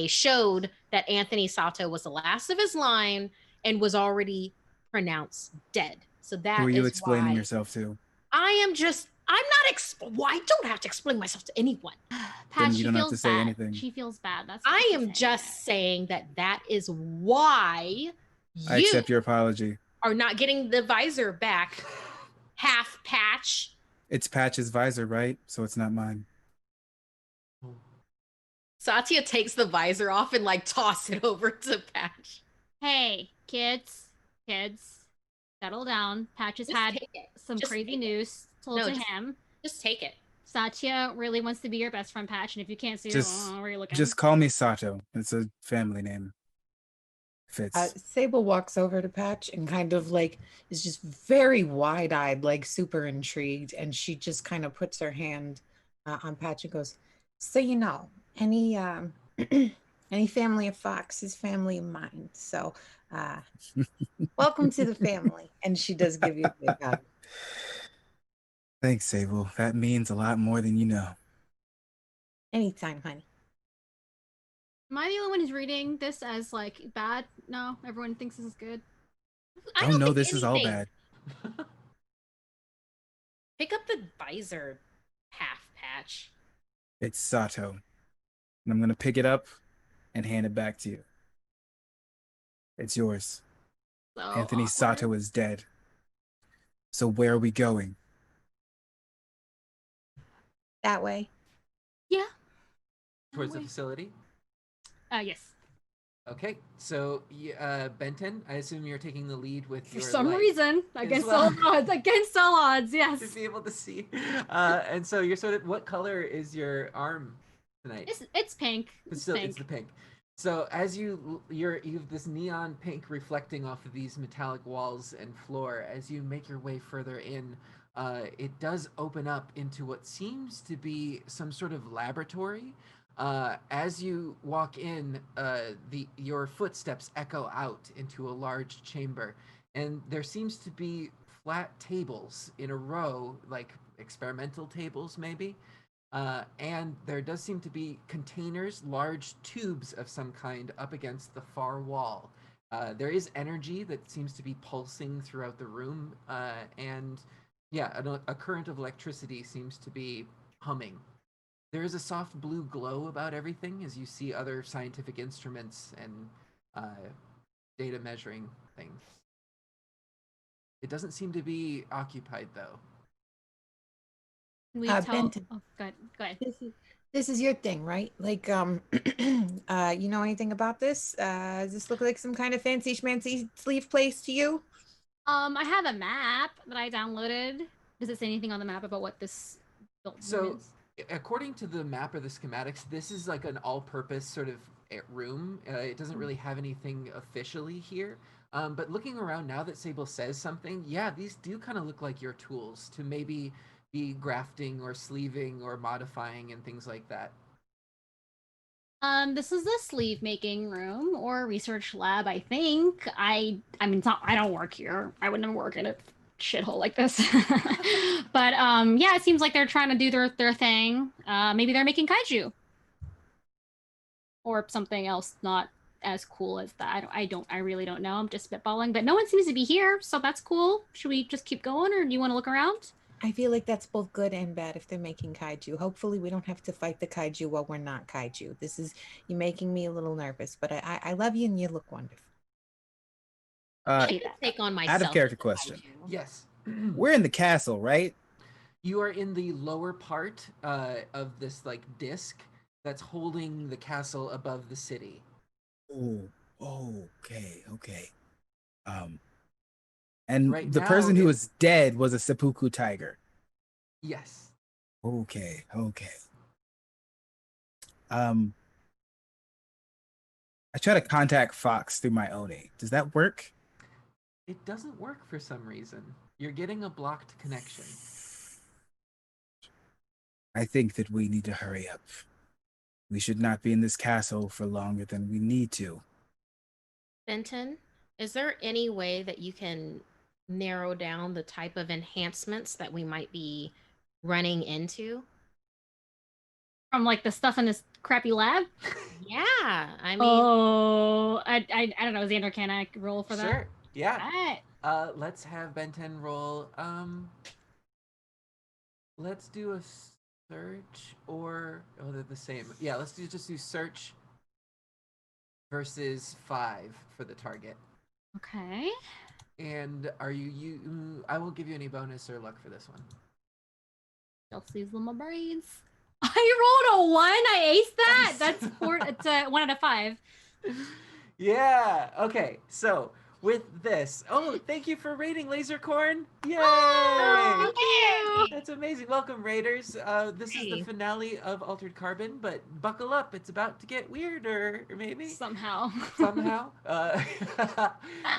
showed that Anthony Sato was the last of his line and was already pronounced dead. So that Who are you explaining yourself to? I'm not I don't have to explain myself to anyone. Pat, you don't have to say anything. She feels bad. That's I am just saying that is why I accept your apology. Are not getting the visor back. Half Patch. It's Patch's visor, right? So it's not mine. Satya takes the visor off and toss it over to Patch. Hey, kids, settle down. Patch has had some crazy news told to him. Just take it. Satya really wants to be your best friend, Patch, and if you can't see her, where are you looking? Just call me Sato. It's a family name. Fits. Sable walks over to Patch and kind of is just very wide-eyed, super intrigued, and she just kind of puts her hand on Patch and goes, "So any any family of Fox is family of mine. So welcome to the family." And she does give you a big hug. Thanks, Sable. That means a lot more than you know. Anytime, honey. Am I the only one who's reading this as bad? No, everyone thinks this is good. I don't know. This is all bad. Pick up the visor, half Patch. It's Sato. And I'm going to pick it up and hand it back to you. It's yours. So Anthony awkward. Sato is dead. So where are we going? That way. Yeah. Towards the Wait. facility? Yes. Okay, so Benton, I assume you're taking the lead with For your some light reason, as against well. all odds, against all odds, to yes. be able to see. And so you're sort of, what color is your arm tonight? It's pink. It's Still, pink. it's the pink. So as you have this neon pink reflecting off of these metallic walls and floor. As you make your way further in, it does open up into what seems to be some sort of laboratory. As you walk in, your footsteps echo out into a large chamber, and there seems to be flat tables in a row, like experimental tables, maybe. And there does seem to be containers, large tubes of some kind, up against the far wall. There is energy that seems to be pulsing throughout the room, and yeah, a current of electricity seems to be humming. There is a soft blue glow about everything as you see other scientific instruments and data measuring things. It doesn't seem to be occupied though. Can we tell? Benton. Oh, go ahead. Go ahead. This is your thing, right? Like, you know anything about this? Does this look like some kind of fancy schmancy sleeve place to you? I have a map that I downloaded. Does it say anything on the map about what this building So, is? according to the map or the schematics, this is like an all-purpose sort of room. It doesn't really have anything officially here. But looking around now that Sable says something, yeah, these do kind of look like your tools to maybe be grafting or sleeving or modifying and things like that. This is the sleeve making room or research lab, I think. I mean, it's not, I don't work here. I would never work in a shithole like this. But yeah, it seems like they're trying to do their thing. Maybe they're making kaiju or something else not as cool as that. I really don't know. I'm just spitballing, but no one seems to be here, so that's cool. Should we just keep going, or do you want to look around? I feel like that's both good and bad if they're making kaiju. Hopefully, we don't have to fight the kaiju while we're not kaiju. This is you making me a little nervous, but I love you and you look wonderful. Uh, I can take on myself. out of character as a question. kaiju. Yes. We're in the castle, right? You are in the lower part of this like disc that's holding the castle above the city. Oh, okay. Um, and Right the now, person who was dead was a seppuku tiger. Yes. Okay. Um, I try to contact Fox through my Oni. Does that work? It doesn't work for some reason. You're getting a blocked connection. I think that we need to hurry up. We should not be in this castle for longer than we need to. Benton, is there any way that you can narrow down the type of enhancements that we might be running into? From like the stuff in this crappy lab? Yeah, I mean, I don't know. Xander, can I roll for that? Sure. Yeah. Alright. Let's have Ben 10 roll. Let's do a search or they're the same. Yeah, just do search versus 5 for the target. Okay. And are you I won't give you any bonus or luck for this one. Chelsea's little braids. I rolled a 1. I aced that. Nice. That's 4. It's a 1 out of 5. Yeah. Okay. So with this, thank you for raiding Lasercorn. Yay! Thank you. That's amazing. Welcome, Raiders. This is the Hey. finale of Altered Carbon, but buckle up. It's about to get weirder, maybe? Somehow. Somehow.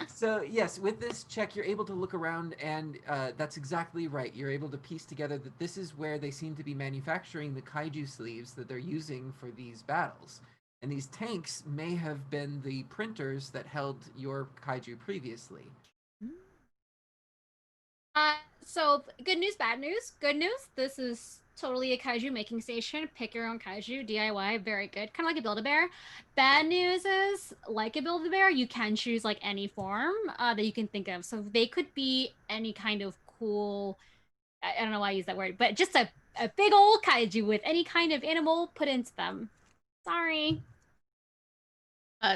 So, yes, with this check, you're able to look around, and that's exactly right. You're able to piece together that this is where they seem to be manufacturing the kaiju sleeves that they're using for these battles. And these tanks may have been the printers that held your kaiju previously. So good news, bad news. Good news, this is totally a kaiju making station. Pick your own kaiju, DIY, very good. Kind of like a Build-A-Bear. Bad news is, like a Build-A-Bear, you can choose like any form that you can think of. So they could be any kind of cool, I don't know why I use that word, but just a big old kaiju with any kind of animal put into them. Sorry.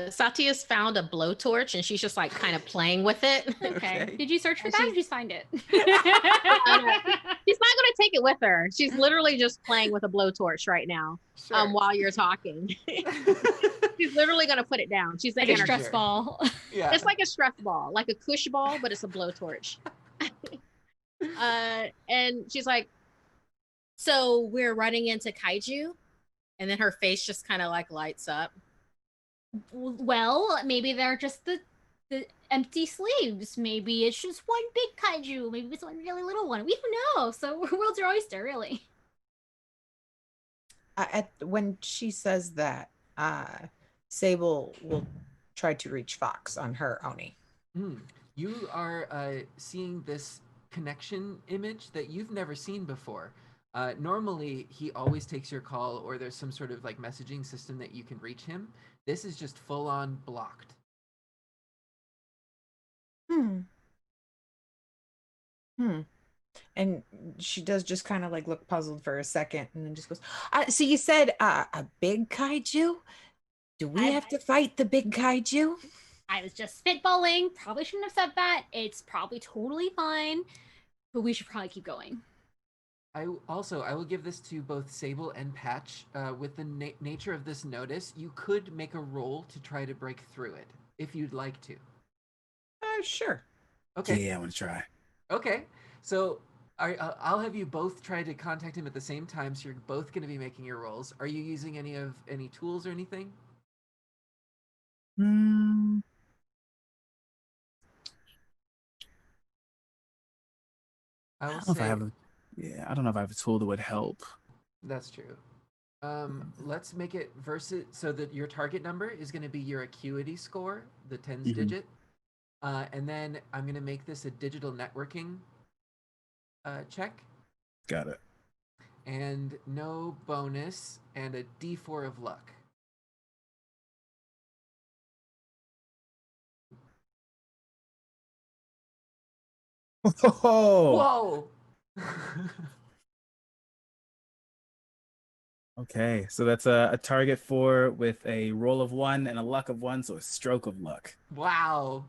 Satya's found a blowtorch and she's just like kind of playing with it. Okay. Did you search for And that or she's- just find it? She's not going to take it with her. She's literally just playing with a blowtorch right now. Sure. While you're talking. She's literally going to put it down. She's the Like a anarchist. stress ball. Yeah. It's like a stress ball, like a cush ball, but it's a blowtorch. And she's like, so we're running into kaiju, and then her face just kind of like lights up. Well, maybe they're just the empty sleeves. Maybe it's just one big kaiju. Maybe it's one really little one. We don't know. So world's your oyster, really. When she says that, Sable will try to reach Fox on her Oni. You are seeing this connection image that you've never seen before. Normally, he always takes your call, or there's some sort of like messaging system that you can reach him. This is just full on blocked. And she does just kind of like look puzzled for a second and then just goes, so you said a big kaiju? Do we have to fight the big kaiju? I was just spitballing. Probably shouldn't have said that. It's probably totally fine. But we should probably keep going. I will give this to both Sable and Patch. With the nature of this notice, you could make a roll to try to break through it if you'd like to. Sure. Okay. Yeah, I want to try. Okay. So I'll have you both try to contact him at the same time. So you're both going to be making your rolls. Are you using any tools or anything? I don't know if I have I don't know if I have a tool that would help. That's true. Let's make it versus so that your target number is going to be your acuity score, the tens digit, and then I'm going to make this a digital networking check. Got it. And no bonus, and a D4 of luck. Whoa! Whoa! Okay, so that's a target 4 with a roll of 1 and a luck of 1, so a stroke of luck. Wow,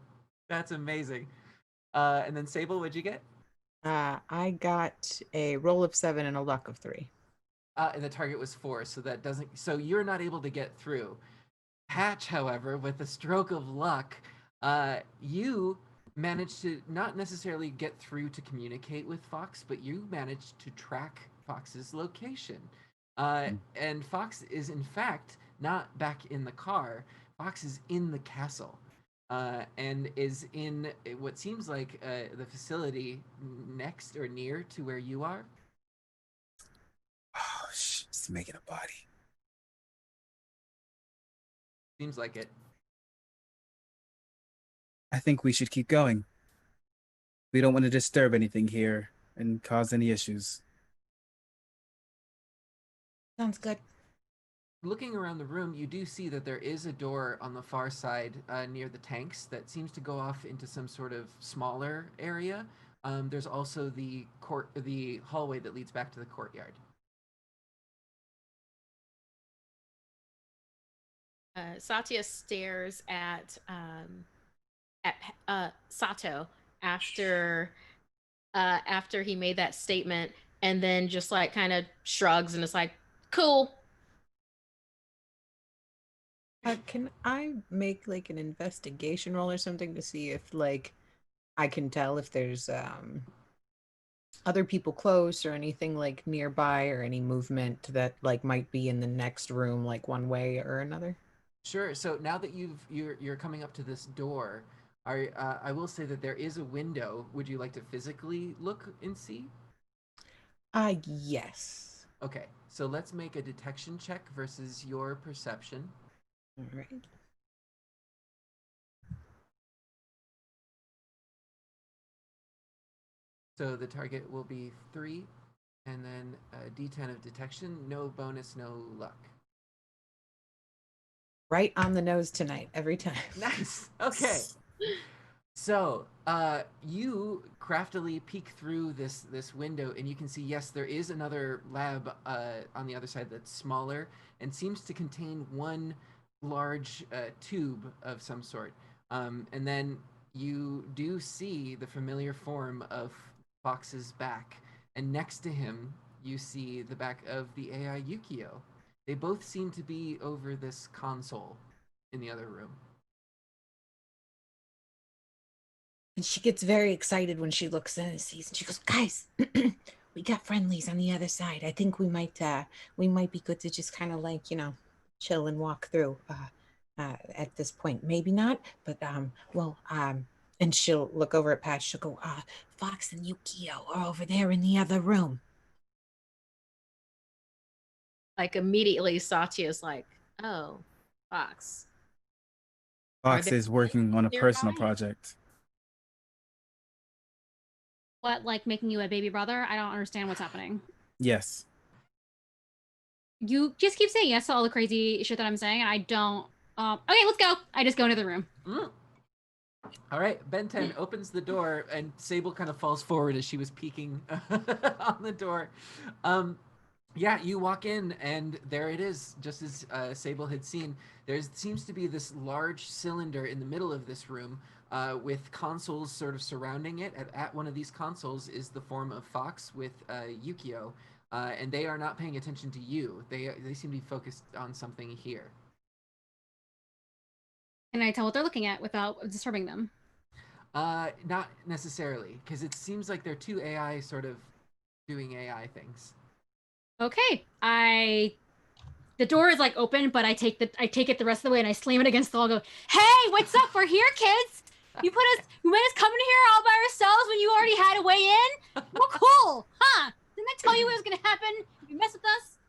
that's amazing. And then Sable, what'd you get? I got a roll of 7 and a luck of 3. And the target was 4, so that doesn't. So you're not able to get through. Patch, however, with a stroke of luck, you managed to not necessarily get through to communicate with Fox, but you managed to track Fox's location. And Fox is, in fact, not back in the car. Fox is in the castle. And is in what seems like the facility next or near to where you are. Oh, it's making a body. Seems like it. I think we should keep going. We don't want to disturb anything here and cause any issues. Sounds good. Looking around the room, you do see that there is a door on the far side near the tanks that seems to go off into some sort of smaller area. There's also the hallway that leads back to the courtyard. Satya stares at Sato after he made that statement, and then just like kind of shrugs and is like, "Cool." Can I make like an investigation roll or something to see if like I can tell if there's other people close or anything like nearby or any movement that like might be in the next room like one way or another? Sure. So now that you're coming up to this door, I will say that there is a window. Would you like to physically look and see? Yes. Okay. So let's make a detection check versus your perception. All right. So the target will be 3, and then a D10 of detection. No bonus, no luck. Right on the nose tonight, every time. Nice. Okay. So, you craftily peek through this window, and you can see, yes, there is another lab on the other side that's smaller and seems to contain one large tube of some sort. And then you do see the familiar form of Fox's back. And next to him, you see the back of the AI Yukio. They both seem to be over this console in the other room. And she gets very excited when she looks in and sees, and she goes, "Guys, we got friendlies on the other side. I think we might be good to just kind of like, chill and walk through at this point. Maybe not, but and she'll look over at Patch. She'll go, Fox and Yukio are over there in the other room." Like immediately Satya's like, oh, Fox. Fox there is working on a nearby? personal project. What, like making you a baby brother? I don't understand what's happening. Yes. You just keep saying yes to all the crazy shit that I'm saying, and I don't. Okay, let's go. I just go into the room. All right, Ben 10 opens the door, and Sable kind of falls forward as she was peeking on the door. Yeah, you walk in, and there it is, just as Sable had seen. There seems to be this large cylinder in the middle of this room with consoles sort of surrounding it. At one of these consoles is the form of Fox with Yukio, and they are not paying attention to you. They seem to be focused on something here. Can I tell what they're looking at without disturbing them? Not necessarily, because it seems like they're two AI sort of doing AI things. Okay, the door is like open, but I take it the rest of the way and I slam it against the wall. And go, hey, what's up? We're here, kids. You made us come in here all by ourselves when you already had a way in. Well, cool, huh? Didn't I tell you what was gonna happen if you mess with us?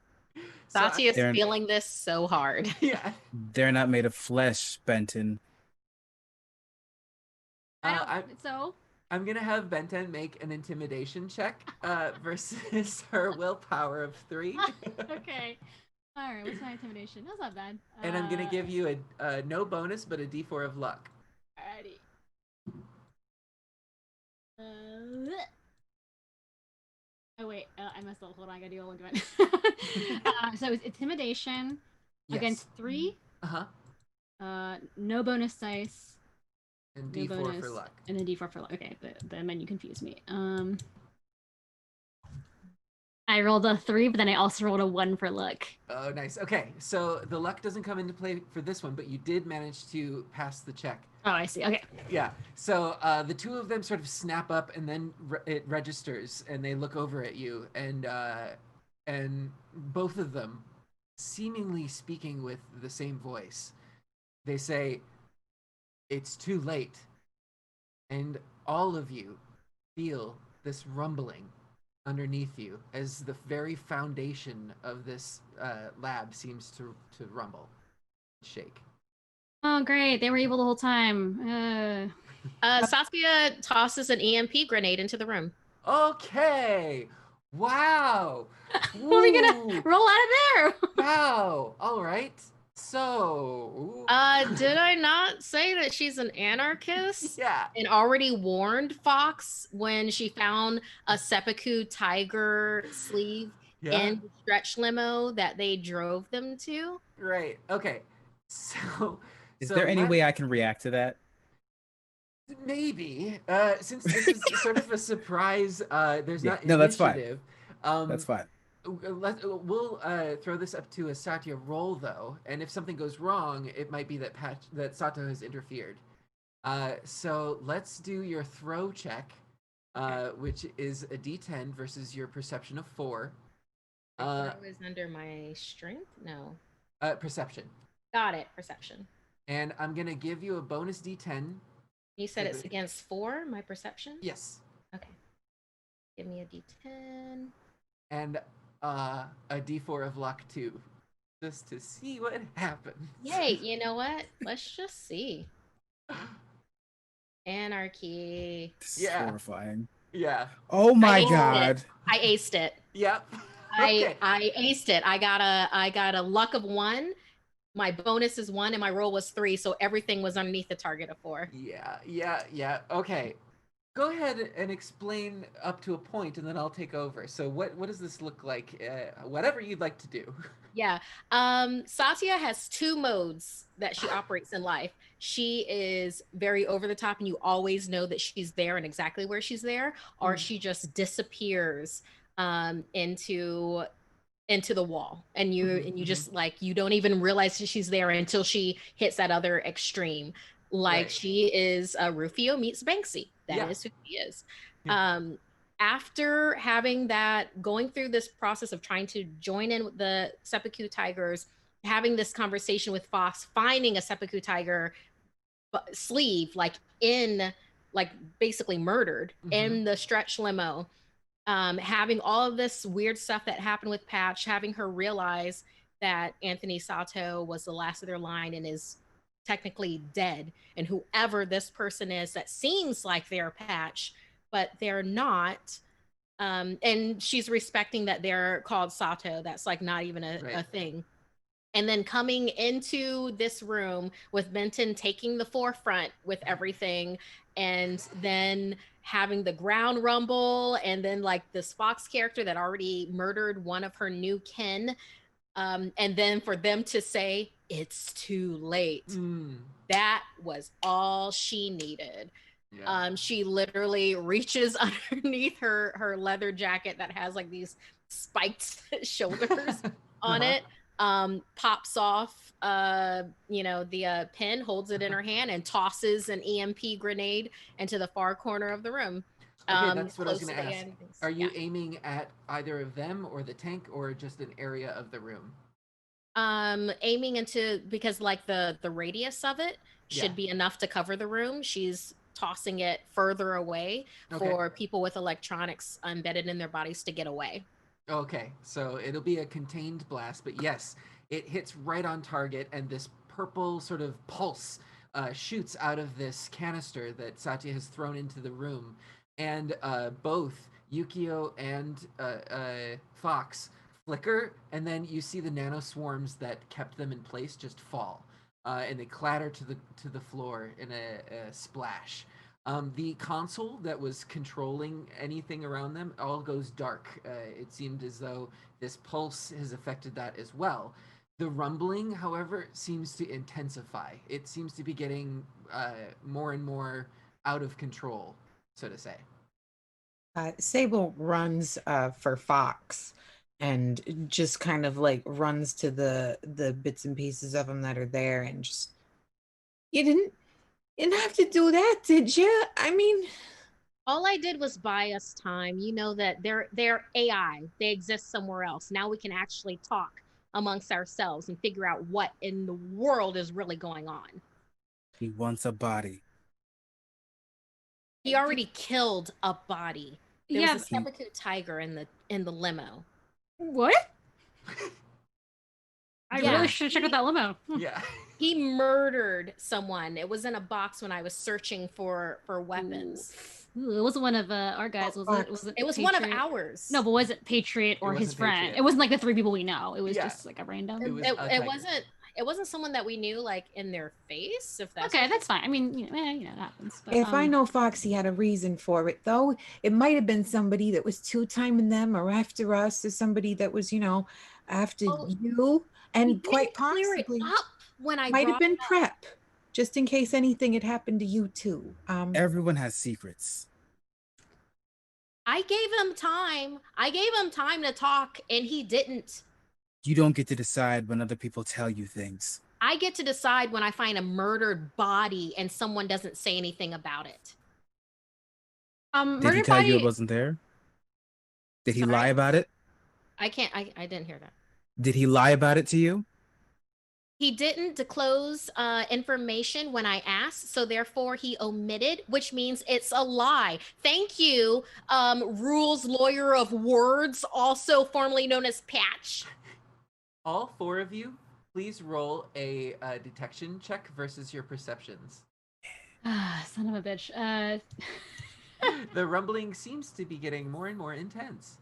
Satya is They're- feeling this so hard. Yeah. They're not made of flesh, Benton. I'm gonna have Benten make an intimidation check versus her willpower of 3. Okay. All right. What's my intimidation? That's not bad. And I'm gonna give you a no bonus, but a D4 of luck. Alrighty. Oh wait, I messed up. Hold on, I gotta do all again. So it's intimidation against 3. No bonus dice. And No D4 bonus, for luck. and then D4 for luck. Okay, the menu confused me. I rolled a 3, but then I also rolled a 1 for luck. Oh, nice. Okay, so the luck doesn't come into play for this one, but you did manage to pass the check. Oh, I see. Okay. Yeah. So the two of them sort of snap up, and then it registers, and they look over at you, and both of them, seemingly speaking with the same voice, they say, "It's too late," and all of you feel this rumbling underneath you as the very foundation of this lab seems to rumble, shake. Oh, great. They were evil the whole time. Satya tosses an EMP grenade into the room. Okay. Wow. What are we gonna roll out of there? Wow. All right. So. Did I not say that she's an anarchist? Yeah. And already warned Fox when she found a seppuku tiger sleeve in the stretch limo that they drove them to? Right. Okay. So. Is there any way I can react to that? Maybe. Since this is sort of a surprise, there's not initiative. No, that's fine. That's fine. We'll throw this up to a Satya roll, though, and if something goes wrong, it might be that Sato has interfered. So let's do your throw check, which is a D10 versus your perception of 4. Throw is under my strength? No. Perception. Got it. Perception. And I'm gonna give you a bonus D10. You said it's against 4, my perception? Yes. Okay. Give me a D10. And a D4 of luck too, just to see what happens. Yay! You know what? Let's just see. Anarchy. This is horrifying. Yeah. Oh my god. I aced it. Yep. Okay. I aced it. I got a luck of 1. My bonus is 1, and my roll was 3, so everything was underneath the target of 4. Yeah. Okay. Go ahead and explain up to a point, and then I'll take over. So, what does this look like? Whatever you'd like to do. Yeah. Satya has two modes that she operates in life. She is very over the top, and you always know that she's there and exactly where she's there, or she just disappears into the wall, and you just like you don't even realize that she's there until she hits that other extreme. Like Right. she is Rufio meets Banksy. That Yeah. is who she is. Yeah. After having that, going through this process of trying to join in with the seppuku tigers, having this conversation with Fox, finding a seppuku tiger sleeve like basically murdered in the stretch limo, having all of this weird stuff that happened with Patch, having her realize that Anthony Sato was the last of their line and is technically dead, and whoever this person is that seems like they're Patch, but they're not. And she's respecting that they're called Sato. That's like not even a thing. And then coming into this room with Benton taking the forefront with everything, and then having the ground rumble, and then like this Fox character that already murdered one of her new kin, and then for them to say it's too late. That was all she needed. Yeah. She literally reaches underneath her leather jacket that has like these spiked shoulders on it, pops off the pin, holds it in her hand, and tosses an EMP grenade into the far corner of the room. Okay, that's what I was close going to to the ask. end. Are you aiming at either of them or the tank, or just an area of the room? Aiming into, because like the radius of it should be enough to cover the room. She's tossing it further away for people with electronics embedded in their bodies to get away. Okay, so it'll be a contained blast, but yes, it hits right on target, and this purple sort of pulse shoots out of this canister that Satya has thrown into the room, and both Yukio and Fox flicker, and then you see the nanoswarms that kept them in place just fall, and they clatter to the floor in a splash. The console that was controlling anything around them all goes dark. It seemed as though this pulse has affected that as well. The rumbling, however, seems to intensify. It seems to be getting more and more out of control, so to say. Sable runs for Fox and just kind of like runs to the bits and pieces of them that are there and just, you didn't have to do that, did you? I mean, All I did was buy us time. You know that they're AI. They exist somewhere else. Now we can actually talk amongst ourselves and figure out what in the world is really going on. He wants a body. He already killed a body. There was a seppuku tiger in the limo. What? I really should check out that limo. Yeah. He murdered someone. It was in a box when I was searching for weapons. Ooh, it wasn't one of our guys, was it? It was one of ours. No, but was it Patriot or his friend? Patriot. It wasn't like the three people we know. It was just like a random. It wasn't someone that we knew like in their face. If that's okay, that's fine. I mean, that happens. But, if I know Foxy had a reason for it, though, it might have been somebody that was two-timing them or after us, or somebody that was, after you, and quite possibly when I might have been prep, just in case anything had happened to you too. Everyone has secrets. I gave him time. I gave him time to talk, and he didn't. You don't get to decide when other people tell you things. I get to decide when I find a murdered body and someone doesn't say anything about it. Did he tell you it wasn't there? Did he lie about it? I didn't hear that. Did he lie about it to you? He didn't disclose information when I asked, so therefore he omitted, which means it's a lie. Thank you, rules lawyer of words, also formerly known as Patch. All four of you, please roll a detection check versus your perceptions. Son of a bitch. The rumbling seems to be getting more and more intense.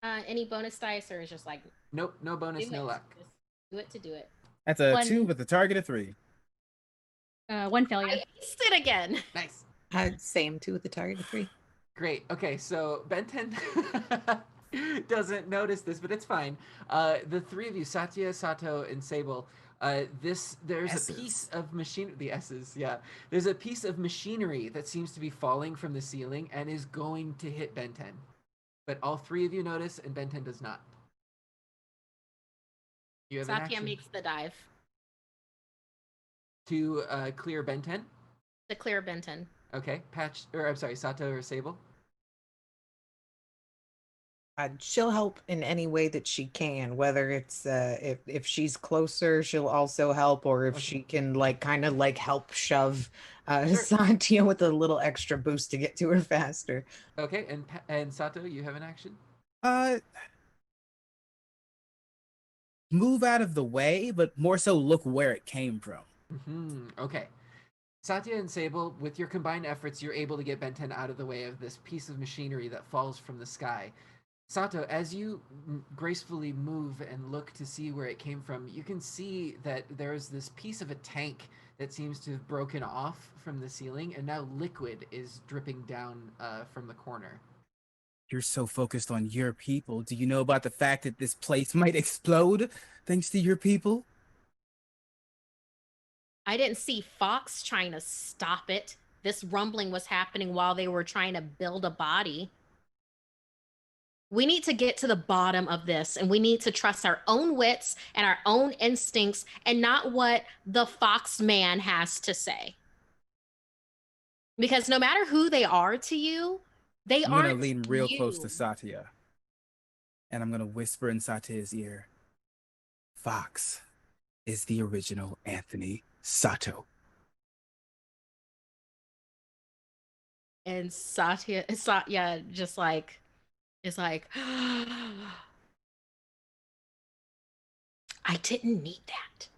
Any bonus dice, or is just like... Nope, no bonus, no luck. Just do it to do it. That's a 2 with a target of 3. One failure. I aced it again. Nice. Same, 2 with the target of 3. Great. Okay, so Benten doesn't notice this, but it's fine. The three of you, Satya, Sato, and Sable, there's S's. a piece of the S's, yeah. There's a piece of machinery that seems to be falling from the ceiling and is going to hit Benten. But all three of you notice, and Benten does not. You have an Satya action makes the dive to clear Benten. to clear Benton. Okay, I'm sorry, Sato or Sable. She'll help in any way that she can, whether it's if she's closer, she'll also help, or if she can like kind of like help shove Sure. Satya with a little extra boost to get to her faster. Okay, and Sato, you have an action. Move out of the way, but more so look where it came from. Okay. Satya and Sable, with your combined efforts, you're able to get Benten out of the way of this piece of machinery that falls from the sky. Sato, as you gracefully move and look to see where it came from, you can see that there's this piece of a tank that seems to have broken off from the ceiling, and now liquid is dripping down from the corner. You're so focused on your people. Do you know about the fact that this place might explode thanks to your people? I didn't see Fox trying to stop it. This rumbling was happening while they were trying to build a body. We need to get to the bottom of this, and we need to trust our own wits and our own instincts and not what the Fox man has to say. Because no matter who they are to you, they I'm aren't gonna lean real you. close to Satya, and I'm gonna whisper in Satya's ear, Fox is the original Anthony Sato. And Satya just like is like, I didn't need that.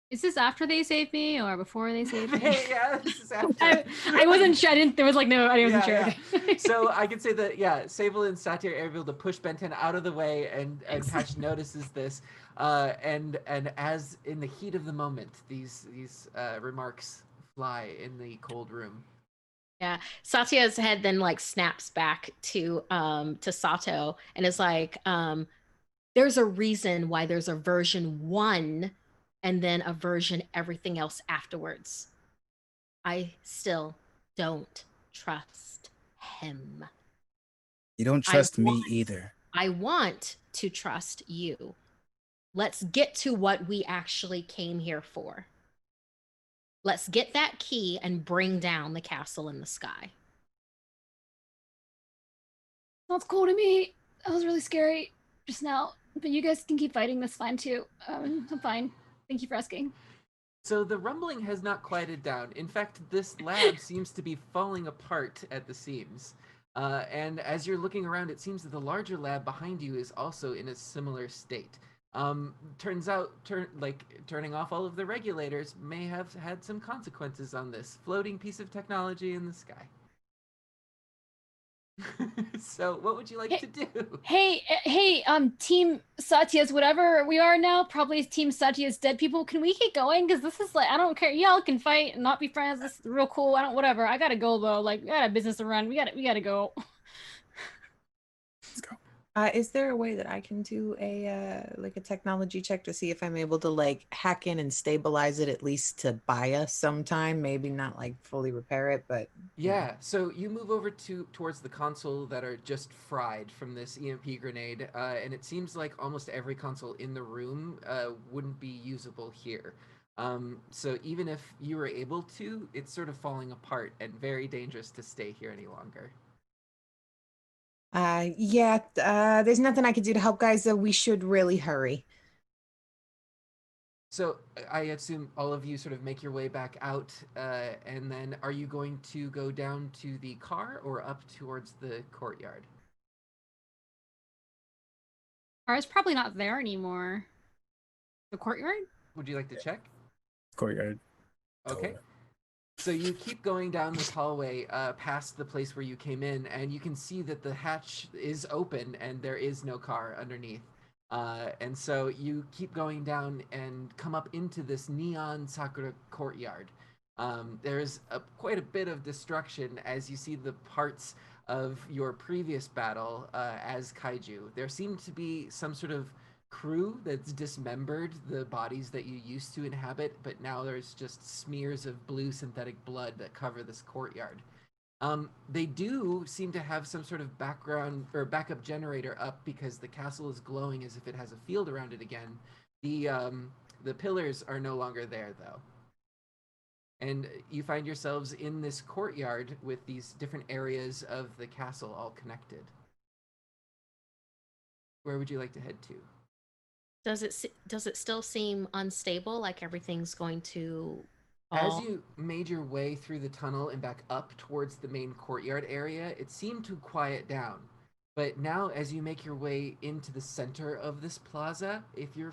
Is this after they saved me or before they saved me? Yeah, this is after. I wasn't sure. There was like no. I wasn't Yeah, sure. yeah. So I can say that, yeah, Sable and Satya are able to push Benten out of the way, and Patch notices this, and as in the heat of the moment, these remarks fly in the cold room. Yeah, Satya's head then like snaps back to Sato and is like, there's a reason why there's a version 1 and then a version everything else afterwards. I still don't trust him. You don't trust me either. I want to trust you. Let's get to what we actually came here for. Let's get that key and bring down the castle in the sky. Sounds cool to me. That was really scary just now. But you guys can keep fighting. That's fine too. I'm fine. Thank you for asking. So the rumbling has not quieted down. In fact, this lab seems to be falling apart at the seams. And as you're looking around, it seems that the larger lab behind you is also in a similar state. Turns out, turning off all of the regulators may have had some consequences on this floating piece of technology in the sky. So, what would you like to do? Hey, Team Satya's whatever we are now, probably Team Satya's dead people. Can we keep going? Because this is like, I don't care. Y'all can fight and not be friends. This is real cool. Whatever. I gotta go though. Like, we got a business to run. We gotta go. Let's go. Is there a way that I can do a like a technology check to see if I'm able to like hack in and stabilize it at least to buy us some time? Maybe not like fully repair it, but Yeah, so you move over towards the console that are just fried from this EMP grenade, and it seems like almost every console in the room wouldn't be usable here. So even if you were able to, it's sort of falling apart and very dangerous to stay here any longer. there's nothing I can do to help, guys. We should really hurry. So I assume all of you sort of make your way back out, and then are you going to go down to the car or up towards the courtyard? Car's probably not there anymore. The courtyard? Would you like to check? Courtyard. Okay. So you keep going down this hallway past the place where you came in, and you can see that the hatch is open and there is no car underneath. And so you keep going down and come up into this neon Sakura courtyard. There's quite a bit of destruction as you see the parts of your previous battle as kaiju. There seemed to be some sort of crew that's dismembered the bodies that you used to inhabit, but now there's just smears of blue synthetic blood that cover this courtyard. They do seem to have some sort of background or backup generator up because the castle is glowing as if it has a field around it again. The pillars are no longer there though. And you find yourselves in this courtyard with these different areas of the castle all connected. Where would you like to head to? Does it still seem unstable, like everything's going to As fall? you made your way through the tunnel and back up towards the main courtyard area, it seemed to quiet down. But now, as you make your way into the center of this plaza, if you're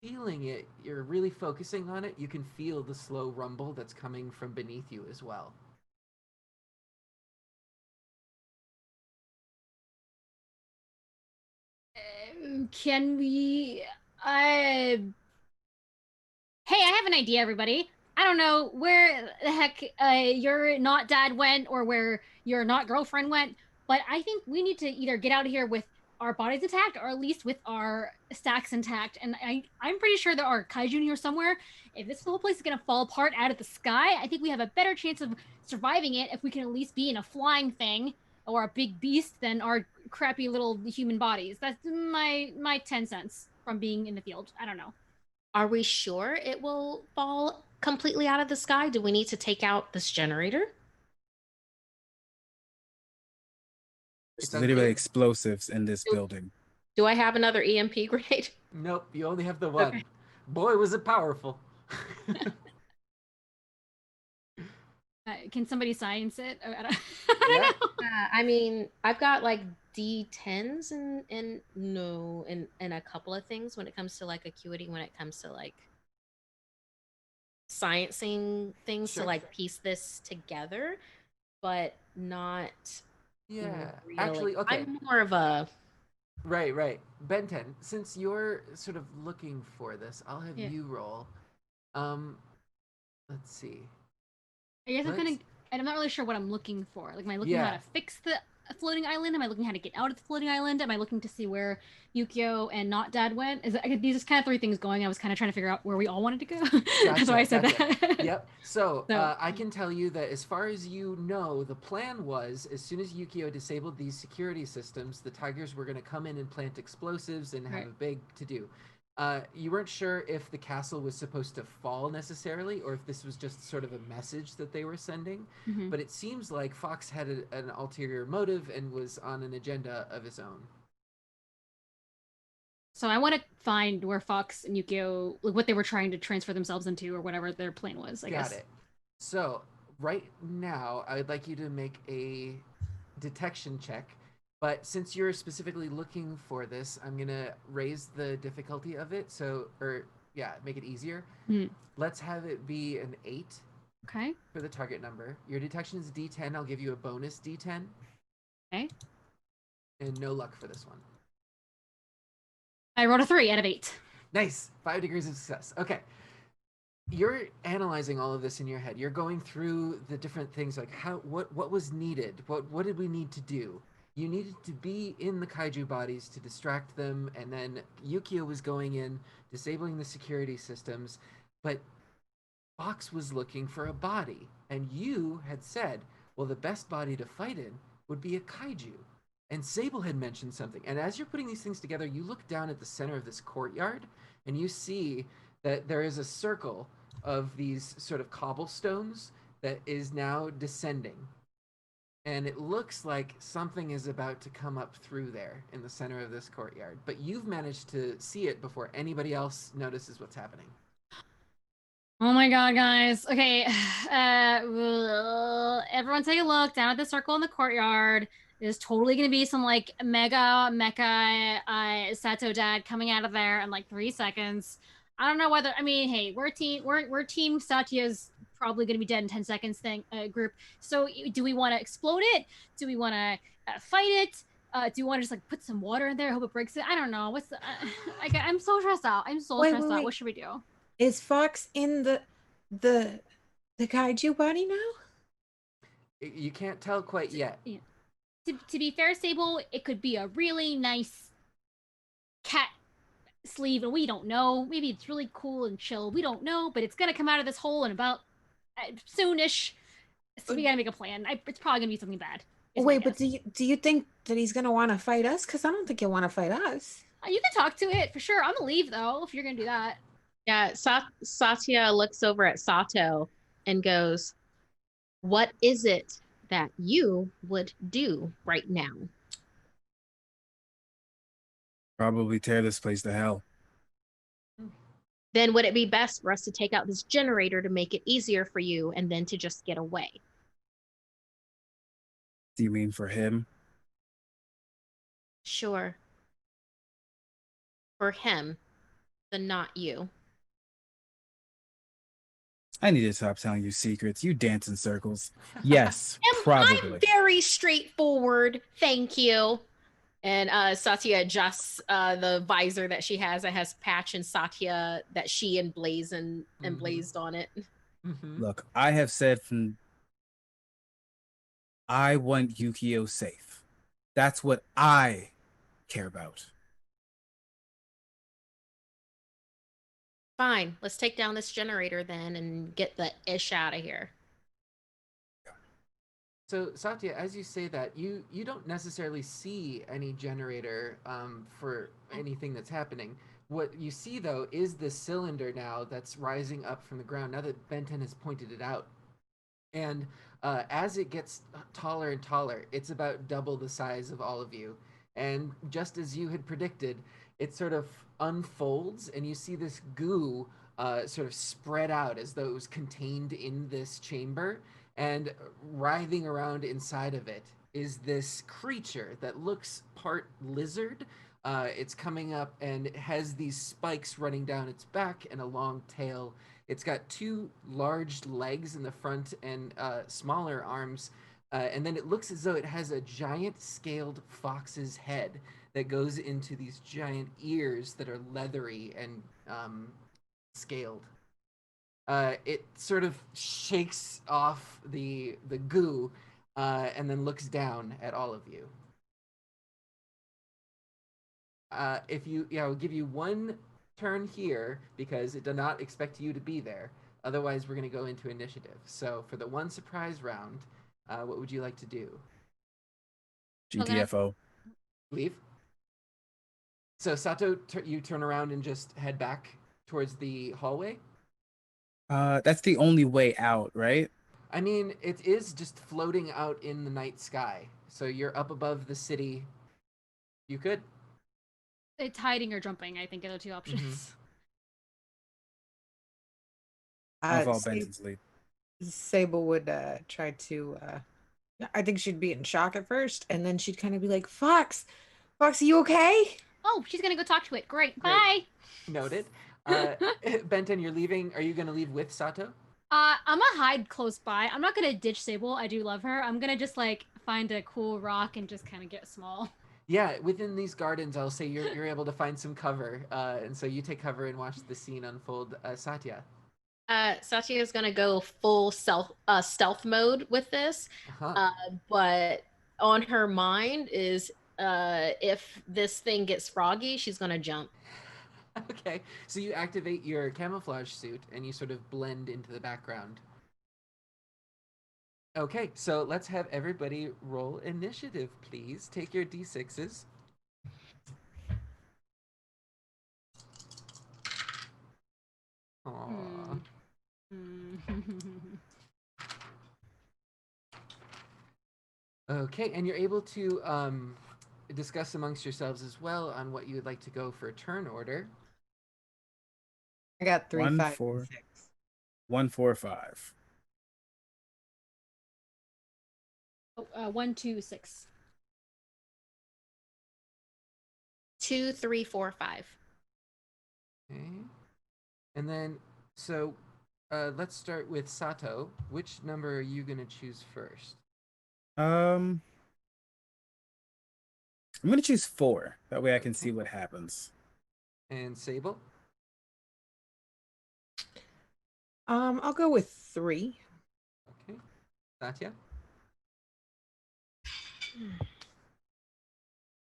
feeling it, you're really focusing on it, you can feel the slow rumble that's coming from beneath you as well. Can we? I. Hey, I have an idea, everybody. I don't know where the heck your not dad went or where your not girlfriend went, but I think we need to either get out of here with our bodies intact or at least with our stacks intact. And I'm pretty sure there are kaiju here somewhere. If this whole place is going to fall apart out of the sky, I think we have a better chance of surviving it if we can at least be in a flying thing or a big beast than our crappy little human bodies. That's my 10 cents from being in the field. I don't know. Are we sure it will fall completely out of the sky? Do we need to take out this generator? It's There's literally unclear. explosives in this building. Do I have another EMP grenade? Nope, you only have the one. Okay. Boy, was it powerful. Can somebody science it? I don't, Yeah. I don't know. I mean, I've got like D10s and a couple of things when it comes to like acuity, when it comes to like sciencing things Sure. to like piece this together, but not Yeah. really. Actually, okay. I'm more of a Right. Ben 10, since you're sort of looking for this, I'll have Yeah. you roll. Let's see. I guess Let's- I'm not really sure what I'm looking for. Like, am I looking how Yeah. to fix the floating island? Am I looking how to get out of the floating island? Am I looking to see where Yukio and Not Dad went? These are kind of three things going. I was kind of trying to figure out where we all wanted to go. That's why I said that. Yep. So, So- I can tell you that as far as you know, the plan was as soon as Yukio disabled these security systems, the Tigers were going to come in and plant explosives and have Right. a big to do. You weren't sure if the castle was supposed to fall necessarily, or if this was just sort of a message that they were sending. Mhm. But it seems like Fox had an ulterior motive and was on an agenda of his own. So I want to find where Fox and Yukio, like what they were trying to transfer themselves into, or whatever their plan was. I guess. Got it. So right now, I would like you to make a detection check. But since you're specifically looking for this, I'm gonna raise the difficulty of it. Make it easier. Hmm. Let's have it be an 8 Okay. for the target number. Your detection is D10. I'll give you a bonus D10. Okay. And no luck for this one. I rolled a 3 out of 8. Nice. 5 degrees of success. Okay. You're analyzing all of this in your head. You're going through the different things like what was needed? What did we need to do? You needed to be in the kaiju bodies to distract them, and then Yukio was going in, disabling the security systems, but Fox was looking for a body, and you had said, well, the best body to fight in would be a kaiju. And Sable had mentioned something. And as you're putting these things together, you look down at the center of this courtyard, and you see that there is a circle of these sort of cobblestones that is now descending. And it looks like something is about to come up through there in the center of this courtyard. But you've managed to see it before anybody else notices what's happening. Oh my god, guys. Okay. Everyone take a look down at the circle in the courtyard. There's totally gonna be some like mega mecha Sato dad coming out of there in like 3 seconds. I don't know whether hey, we're team Satya's probably gonna be dead in 10 seconds thing group. So do we want to explode it? Do we want to fight it? Do you want to just like put some water in there? Hope it breaks it. I don't know. What's the, I'm so stressed out. I'm so stressed out. What should we do? Is Fox in the the kaiju body now? You can't tell quite yet. Yeah. To be fair, Sable, it could be a really nice cat sleeve, and we don't know. Maybe it's really cool and chill. We don't know, but it's gonna come out of this hole in about soonish. So we gotta make a plan. It's probably gonna be something bad. Wait, but do you think that he's gonna want to fight us? Because I don't think he'll want to fight us. You can talk to it for sure. I'm gonna leave though if you're gonna do that. Yeah, Satya looks over at Sato and goes, "What is it that you would do right now?" Probably tear this place to hell. Then would it be best for us to take out this generator to make it easier for you and then to just get away? Do you mean for him? Sure. For him, but not you. I need to stop telling you secrets. You dance in circles. Yes, I'm probably. very straightforward. Thank you. And Satya adjusts the visor that she has that has Patch and Satya that she emblazed on it. Mm-hmm. Look, I have said I want Yukio safe. That's what I care about. Fine, let's take down this generator then and get the ish out of here. So Satya, as you say that, you don't necessarily see any generator for anything that's happening. What you see though is the cylinder now that's rising up from the ground. Now that Benton has pointed it out, and as it gets taller and taller, it's about double the size of all of you. And just as you had predicted, it sort of unfolds, and you see this goo sort of spread out as though it was contained in this chamber. And writhing around inside of it is this creature that looks part lizard. It's coming up and it has these spikes running down its back and a long tail. It's got two large legs in the front and smaller arms. And then it looks as though it has a giant scaled fox's head that goes into these giant ears that are leathery and scaled. It sort of shakes off the goo and then looks down at all of you. I'll give you one turn here because it did not expect you to be there. Otherwise, we're going to go into initiative. So for the one surprise round, what would you like to do? GTFO. Leave. So Sato, you turn around and just head back towards the hallway. That's the only way out, right? I mean, it is just floating out in the night sky. So you're up above the city. You could. It's hiding or jumping, I think, are the two options. I'll follow Benton's lead. Sable would try to. I think she'd be in shock at first, and then she'd kind of be like, "Fox, Fox, are you okay?" Oh, she's gonna go talk to it. Great. Great. Bye. Noted. Benton, you're leaving. Are you going to leave with Sato? I'm gonna hide close by. I'm not gonna ditch Sable. I do love her. I'm gonna just like find a cool rock and just kind of get small. Yeah, within these gardens, I'll say you're able to find some cover, and so you take cover and watch the scene unfold. Satya. Satya is gonna go full stealth mode with this, but on her mind is if this thing gets froggy, she's gonna jump. Okay, so you activate your camouflage suit and you sort of blend into the background. Okay, so let's have everybody roll initiative, please. Take your d6s. Aww. Okay, and you're able to discuss amongst yourselves as well on what you would like to go for a turn order. I got 3, 1, 5, 4. 6. 1, 4, 5. 1, 2, 6. 2, 3, 4, 5. Okay. And then, so let's start with Sato. Which number are you going to choose first? I'm gonna choose 4. That way I can Okay. see what happens. And Sable? I'll go with 3. Okay. Satya?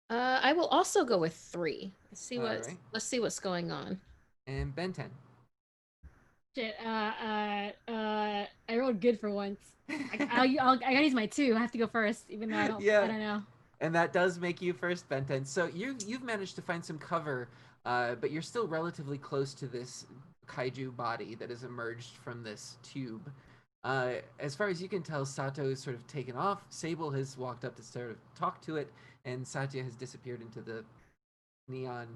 I will also go with 3. All right. Let's see what's going on. And Benten? Shit. I rolled good for once. I gotta use my 2. I have to go first, even though I don't. Yeah. I don't know. And that does make you first, Benten. So you've managed to find some cover, but you're still relatively close to this kaiju body that has emerged from this tube. As far as you can tell, Sato is sort of taken off. Sable has walked up to sort of talk to it, and Satya has disappeared into the neon,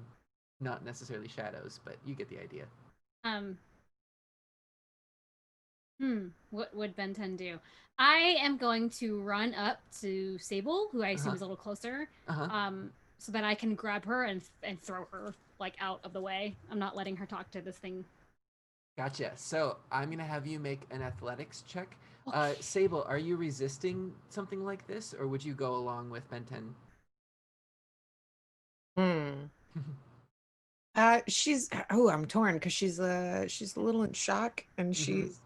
not necessarily shadows, but you get the idea. What would Ben 10 do? I am going to run up to Sable, who I assume is a little closer, so that I can grab her and throw her like out of the way. I'm not letting her talk to this thing. Gotcha. So I'm gonna have you make an athletics check. Sable, are you resisting something like this, or would you go along with Benten? I'm torn because she's a little in shock, and she's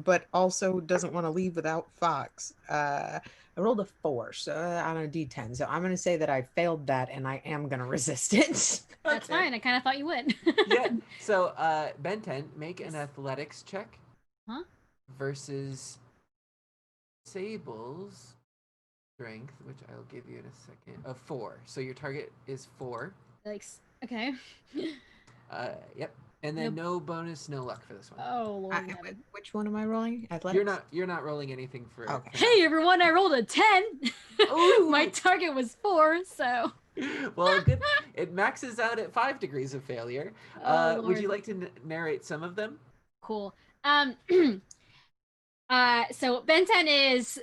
but also doesn't want to leave without Fox. I rolled a 4 so on a D10, so I'm gonna say that I failed that, and I am gonna resist it. That's fine. I kind of thought you would. Yeah. So Benten, make an athletics check. Huh? Versus Sable's strength, which I'll give you in a second, of 4. So your target is 4. Like, okay. Yep. And then no bonus, no luck for this one. Oh Lord. Which one am I rolling? Athletics? You're not rolling anything for. Okay. Hey everyone, I rolled a 10. Ooh. My target was 4, so. Well, good. It maxes out at 5 degrees of failure. Would you like to narrate some of them? Cool. So Ben 10 is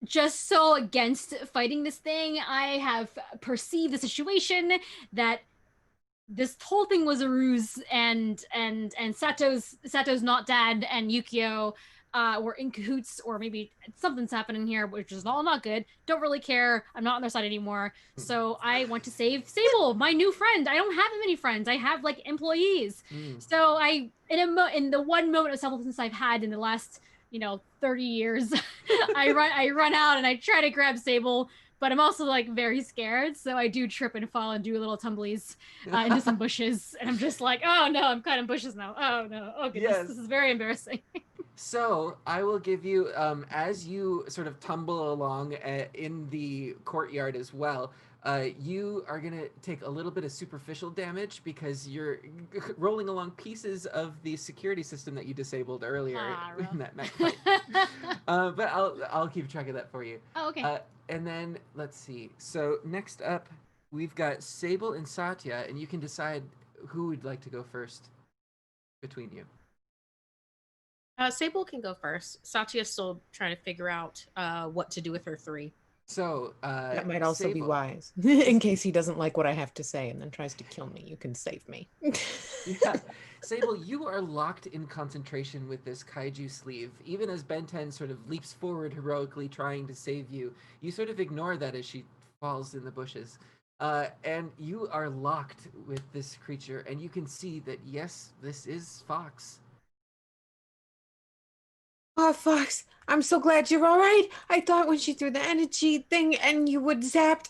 just so against fighting this thing. I have perceived the situation that this whole thing was a ruse, and Sato's not dad and Yukio were in cahoots, or maybe something's happening here, which is all not good. Don't really care. I'm not on their side anymore. So I want to save Sable, my new friend. I don't have many friends. I have like employees. So I, in the one moment of selflessness I've had in the last 30 years, I run out and I try to grab Sable, but I'm also like very scared, so I do trip and fall and do little tumblies into some bushes, and I'm just like, oh no, I'm caught in bushes now. Oh no, oh goodness, Yes. This is very embarrassing. So I will give you, as you sort of tumble along in the courtyard as well, you are going to take a little bit of superficial damage because you're rolling along pieces of the security system that you disabled earlier in that mech fight. But I'll keep track of that for you. Oh, okay. And then let's see. So next up, we've got Sable and Satya, and you can decide who would like to go first between you. Sable can go first. Satya's still trying to figure out what to do with her 3. So that might also be Sable. wise in case he doesn't like what I have to say and then tries to kill me. You can save me. Yeah, Sable, you are locked in concentration with this kaiju sleeve. Even as Ben 10 sort of leaps forward heroically trying to save you, you sort of ignore that as she falls in the bushes. And you are locked with this creature, and you can see that, yes, this is Fox. Oh, Fox, I'm so glad you're all right. I thought when she threw the energy thing and you would zapped,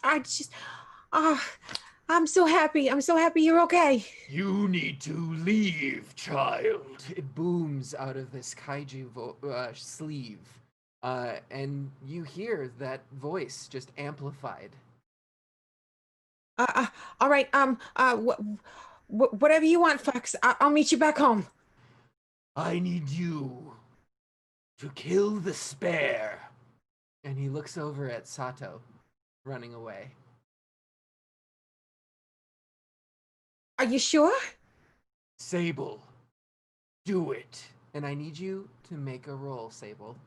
I'm so happy. I'm so happy you're okay. You need to leave, child. It booms out of this kaiju sleeve. And you hear that voice just amplified. All right. Whatever you want, Fox. I'll meet you back home. I need you to kill the spare. And he looks over at Sato, running away. Are you sure? Sable, do it. And I need you to make a roll, Sable.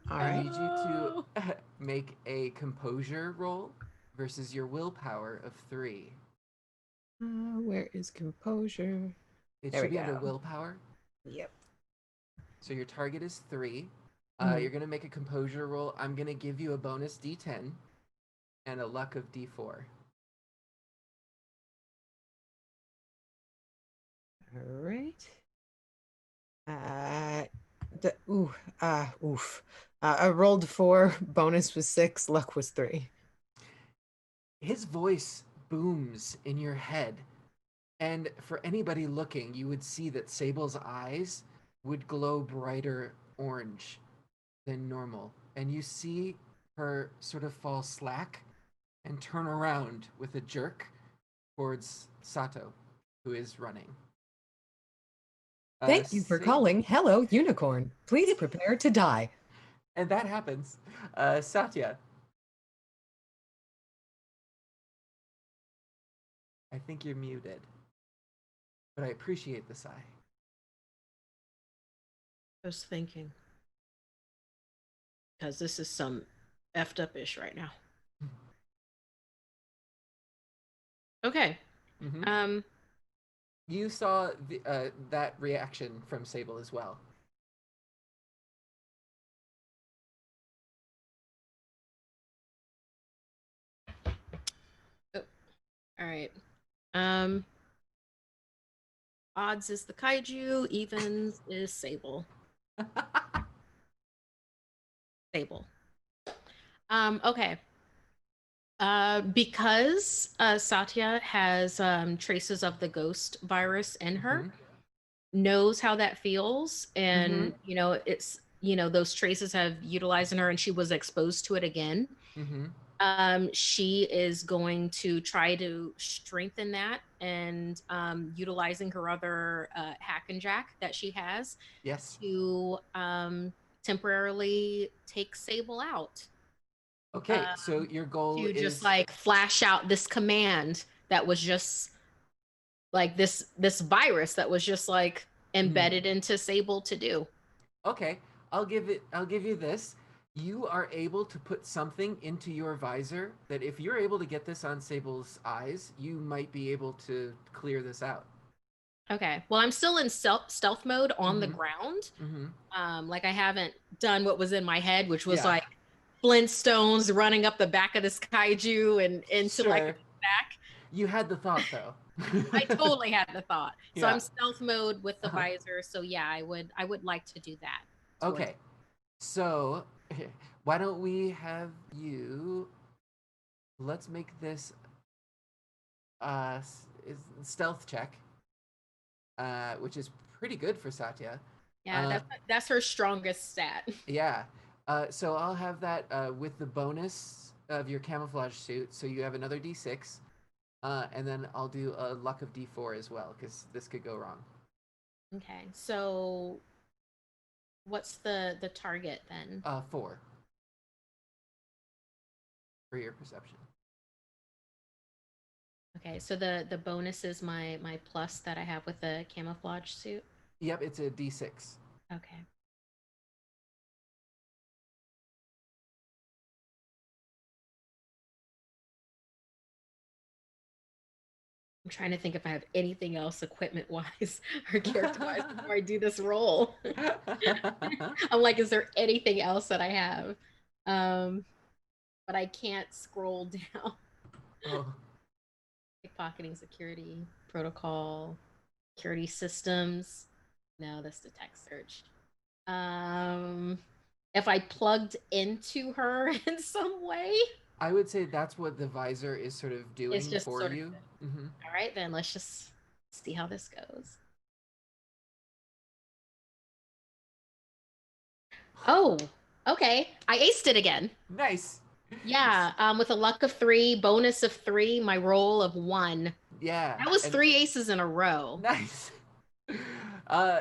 All I right. need you to make a composure roll versus your willpower of 3. Where is composure? It There should we be under go. willpower. Yep. So your target is 3. Mhm. You're going to make a composure roll. I'm going to give you a bonus D10. and a luck of d4. All right. Oof. I rolled 4. Bonus was 6. Luck was 3. His voice booms in your head, and for anybody looking, you would see that Sable's eyes would glow brighter orange than normal, and you see her sort of fall slack and turn around with a jerk towards Sato, who is running. Thank you for calling Hello Unicorn. Please prepare to die. And that happens. Satya. I think you're muted. But I appreciate the sigh. I was thinking. Because this is some effed up ish right now. Okay. Mm-hmm. You saw that reaction from Sable as well. Oh, all right. Odds is the kaiju, evens is Sable. Sable. Okay. Because Satya has traces of the ghost virus in her, knows how that feels, and you know, it's, you know, those traces have utilized in her and she was exposed to it again. She is going to try to strengthen that and utilizing her other hack and jack that she has to temporarily take Sable out. Okay, so your goal to is just like flash out this command that was just like this virus that was just like embedded into Sable to do. Okay, I'll give you this. You are able to put something into your visor that if you're able to get this on Sable's eyes, you might be able to clear this out. Okay. Well, I'm still in stealth mode on the ground. Like I haven't done what was in my head, which was like Flintstones running up the back of this kaiju and into like the back. You had the thought though. I totally had the thought. So I'm stealth mode with the visor. So yeah, I would like to do that. Okay. So why don't we have you, let's make this stealth check, which is pretty good for Satya. Yeah, that's her strongest stat. Yeah. So I'll have that with the bonus of your camouflage suit. So you have another d6. And then I'll do a luck of d4 as well, because this could go wrong. Okay. So what's the target then? 4. For your perception. Okay, so the bonus is my plus that I have with the camouflage suit? Yep, it's a d6. Okay. I'm trying to think if I have anything else equipment-wise or character-wise before I do this roll. I'm like, is there anything else that I have? But I can't scroll down. Pickpocketing, security, protocol, security systems. No, that's the tech search. If I plugged into her in some way, I would say that's what the visor is sort of doing for you. All right, then let's just see how this goes. Oh, okay. I aced it again. Nice. Yeah, with a luck of 3, bonus of 3, my roll of 1. Yeah. That was 3 aces in a row. Nice.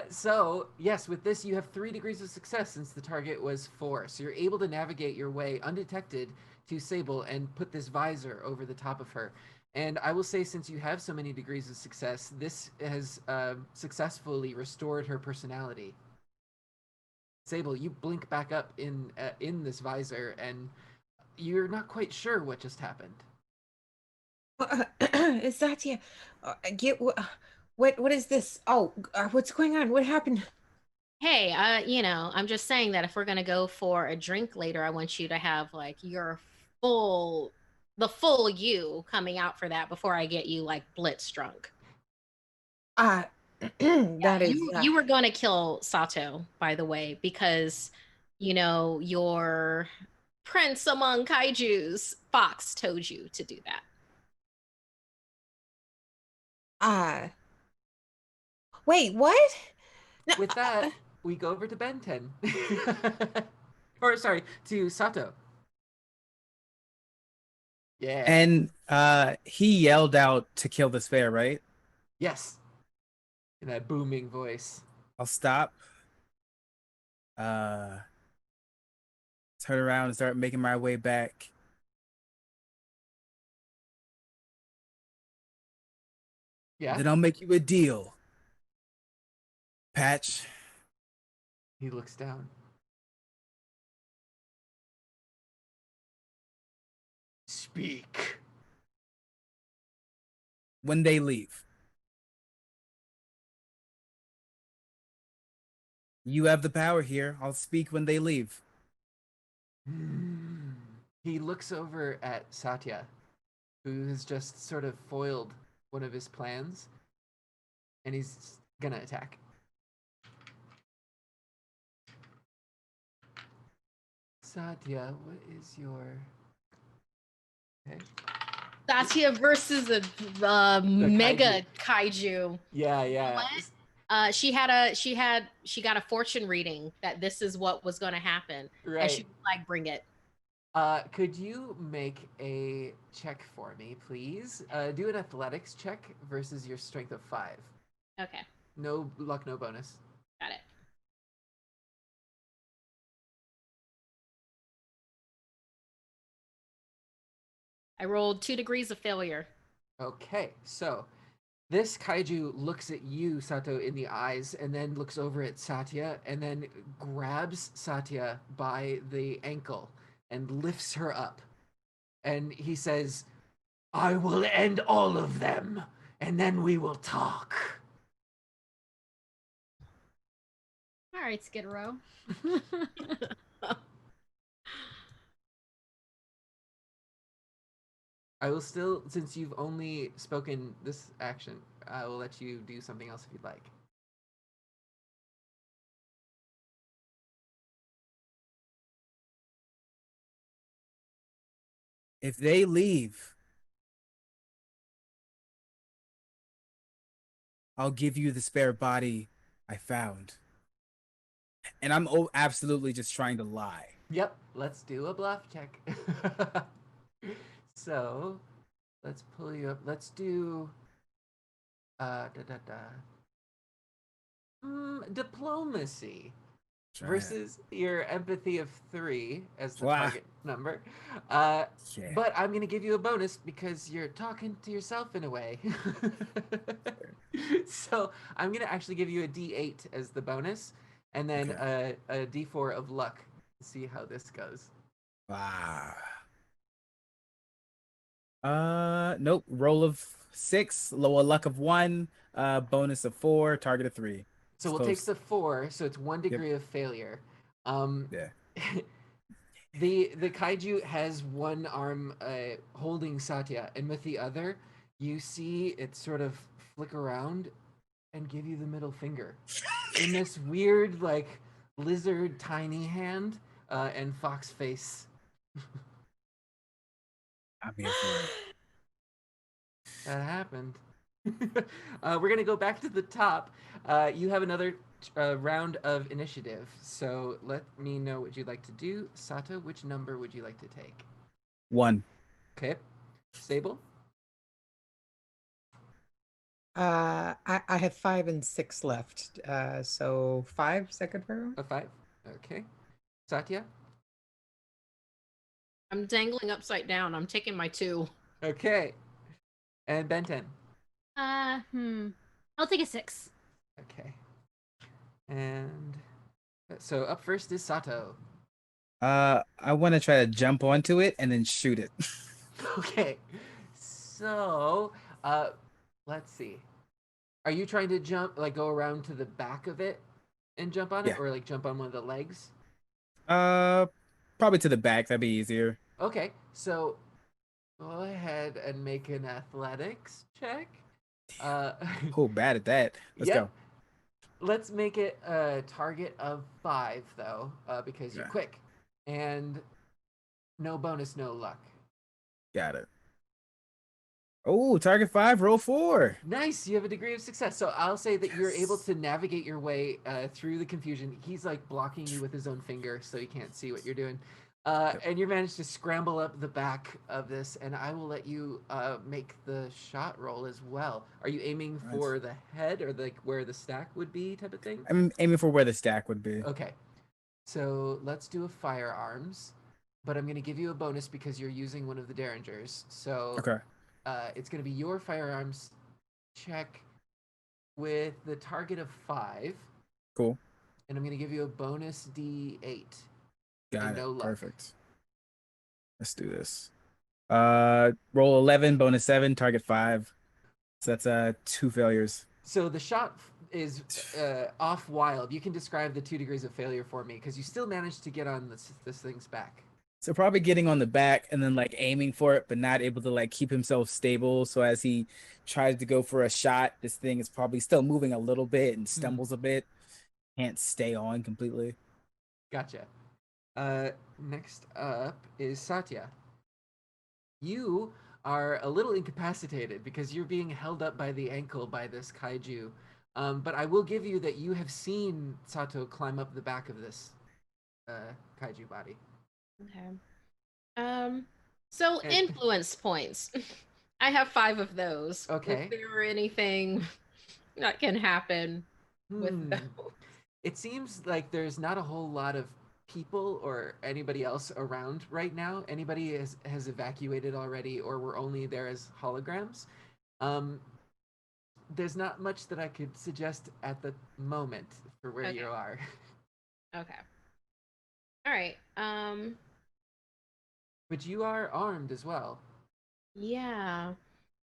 So yes, with this you have 3 degrees of success since the target was 4. So you're able to navigate your way undetected to Sable and put this visor over the top of her. And I will say, since you have so many degrees of success, this has successfully restored her personality. Sable, you blink back up in this visor, and you're not quite sure what just happened. Is that you? What is this? Oh, what's going on? What happened? Hey, you know, I'm just saying that if we're gonna go for a drink later, I want you to have like your full the full you coming out for that before I get you like blitz drunk. That is You were going to kill Sato, by the way, because your prince among kaijus, Fox, told you to do that. wait, what? No, With that, we go over to Ben 10. Or sorry, to Sato. Yeah. And he yelled out to kill the spare, right? Yes. In that booming voice. I'll stop. Turn around and start making my way back. Yeah. Then I'll make you a deal. Patch. He looks down. Speak. When they leave. You have the power here. I'll speak when they leave. He looks over at Satya, who has just sort of foiled one of his plans, and he's gonna attack. Satya, what is your... Okay. Satya versus a mega kaiju. Yeah. She got a fortune reading that this is what was going to happen, Right. and she was like, "Bring it." Could you make a check for me, please? Do an athletics check versus your strength of 5. Okay, No luck, no bonus. got it. I rolled 2 degrees of failure. Okay, so this kaiju looks at you, Sato, in the eyes, and then looks over at Satya, and then grabs Satya by the ankle and lifts her up. And he says, I will end all of them, and then we will talk. All right, Skid Row. I will still, since you've only spoken this action, I will let you do something else if you'd like. If they leave, I'll give you the spare body I found. And I'm absolutely just trying to lie. Yep, let's do a bluff check. So, let's pull you up. Let's do diplomacy versus your empathy of 3 as the target number. But I'm gonna give you a bonus because you're talking to yourself in a way. So I'm gonna actually give you a D8 as the bonus, and then a D4 of luck. See how this goes. Nope. Roll of 6, lower luck of 1, bonus of 4, target of 3. So we'll take the 4, so it's 1 degree of failure. Yeah. The kaiju has one arm holding Satya, and with the other, you see it sort of flick around and give you the middle finger in this weird, like, lizard tiny hand and fox face. I'm here for it. That happened. We're gonna go back to the top. You have another round of initiative, so let me know what you'd like to do. Sato, which number would you like to take? 1. Okay. Sable? I have 5 and 6 left. So 5, second row. A 5. Okay. Satya? I'm dangling upside down. I'm taking my 2. Okay. And Benten? I'll take a 6. Okay. And so up first is Sato. I want to try to jump onto it and then shoot it. Okay. So, let's see. Are you trying to jump, like go around to the back of it and jump on it, or like jump on one of the legs? Probably to the back. That'd be easier. Okay. So Go ahead and make an athletics check. Uh, Oh, bad at that. Let's yep. go. Let's make it a target of 5, though, because you're Yeah, quick. And no bonus, no luck. got it. Oh, target 5, roll 4. Nice, you have a degree of success. So I'll say that you're able Yes. to navigate your way through the confusion. He's like blocking you with his own finger, so he can't see what you're doing. Yep. And you managed to scramble up the back of this, and I will let you make the shot roll as well. Are you aiming Right. for the head or like where the stack would be, type of thing? I'm aiming for where the stack would be. Okay, so let's do a firearms, but I'm going to give you a bonus because you're using one of the derringers. So Okay, it's going to be your firearms check with the target of 5, cool. and I'm going to give you a bonus D8 Got and it. no luck. Perfect. Let's do this. Roll 11, bonus 7, target 5. So that's 2 failures. So the shot is off wild. You can describe the 2 degrees of failure for me because you still managed to get on this thing's back. So probably getting on the back and then like aiming for it, but not able to like keep himself stable. So as he tries to go for a shot, this thing is probably still moving a little bit and stumbles a bit. Can't stay on completely. Gotcha. Next up is Satya. You are a little incapacitated because you're being held up by the ankle by this kaiju. But I will give you that you have seen Sato climb up the back of this kaiju body. Okay. So And, influence points. I have 5 of those. Okay. Is there anything that can happen with those? It seems like there's not a whole lot of people or anybody else around right now. Anybody has evacuated already, or we're only there as holograms. Um, there's not much that I could suggest at the moment for where Okay. you are. Okay. All right. But you are armed as well. Yeah.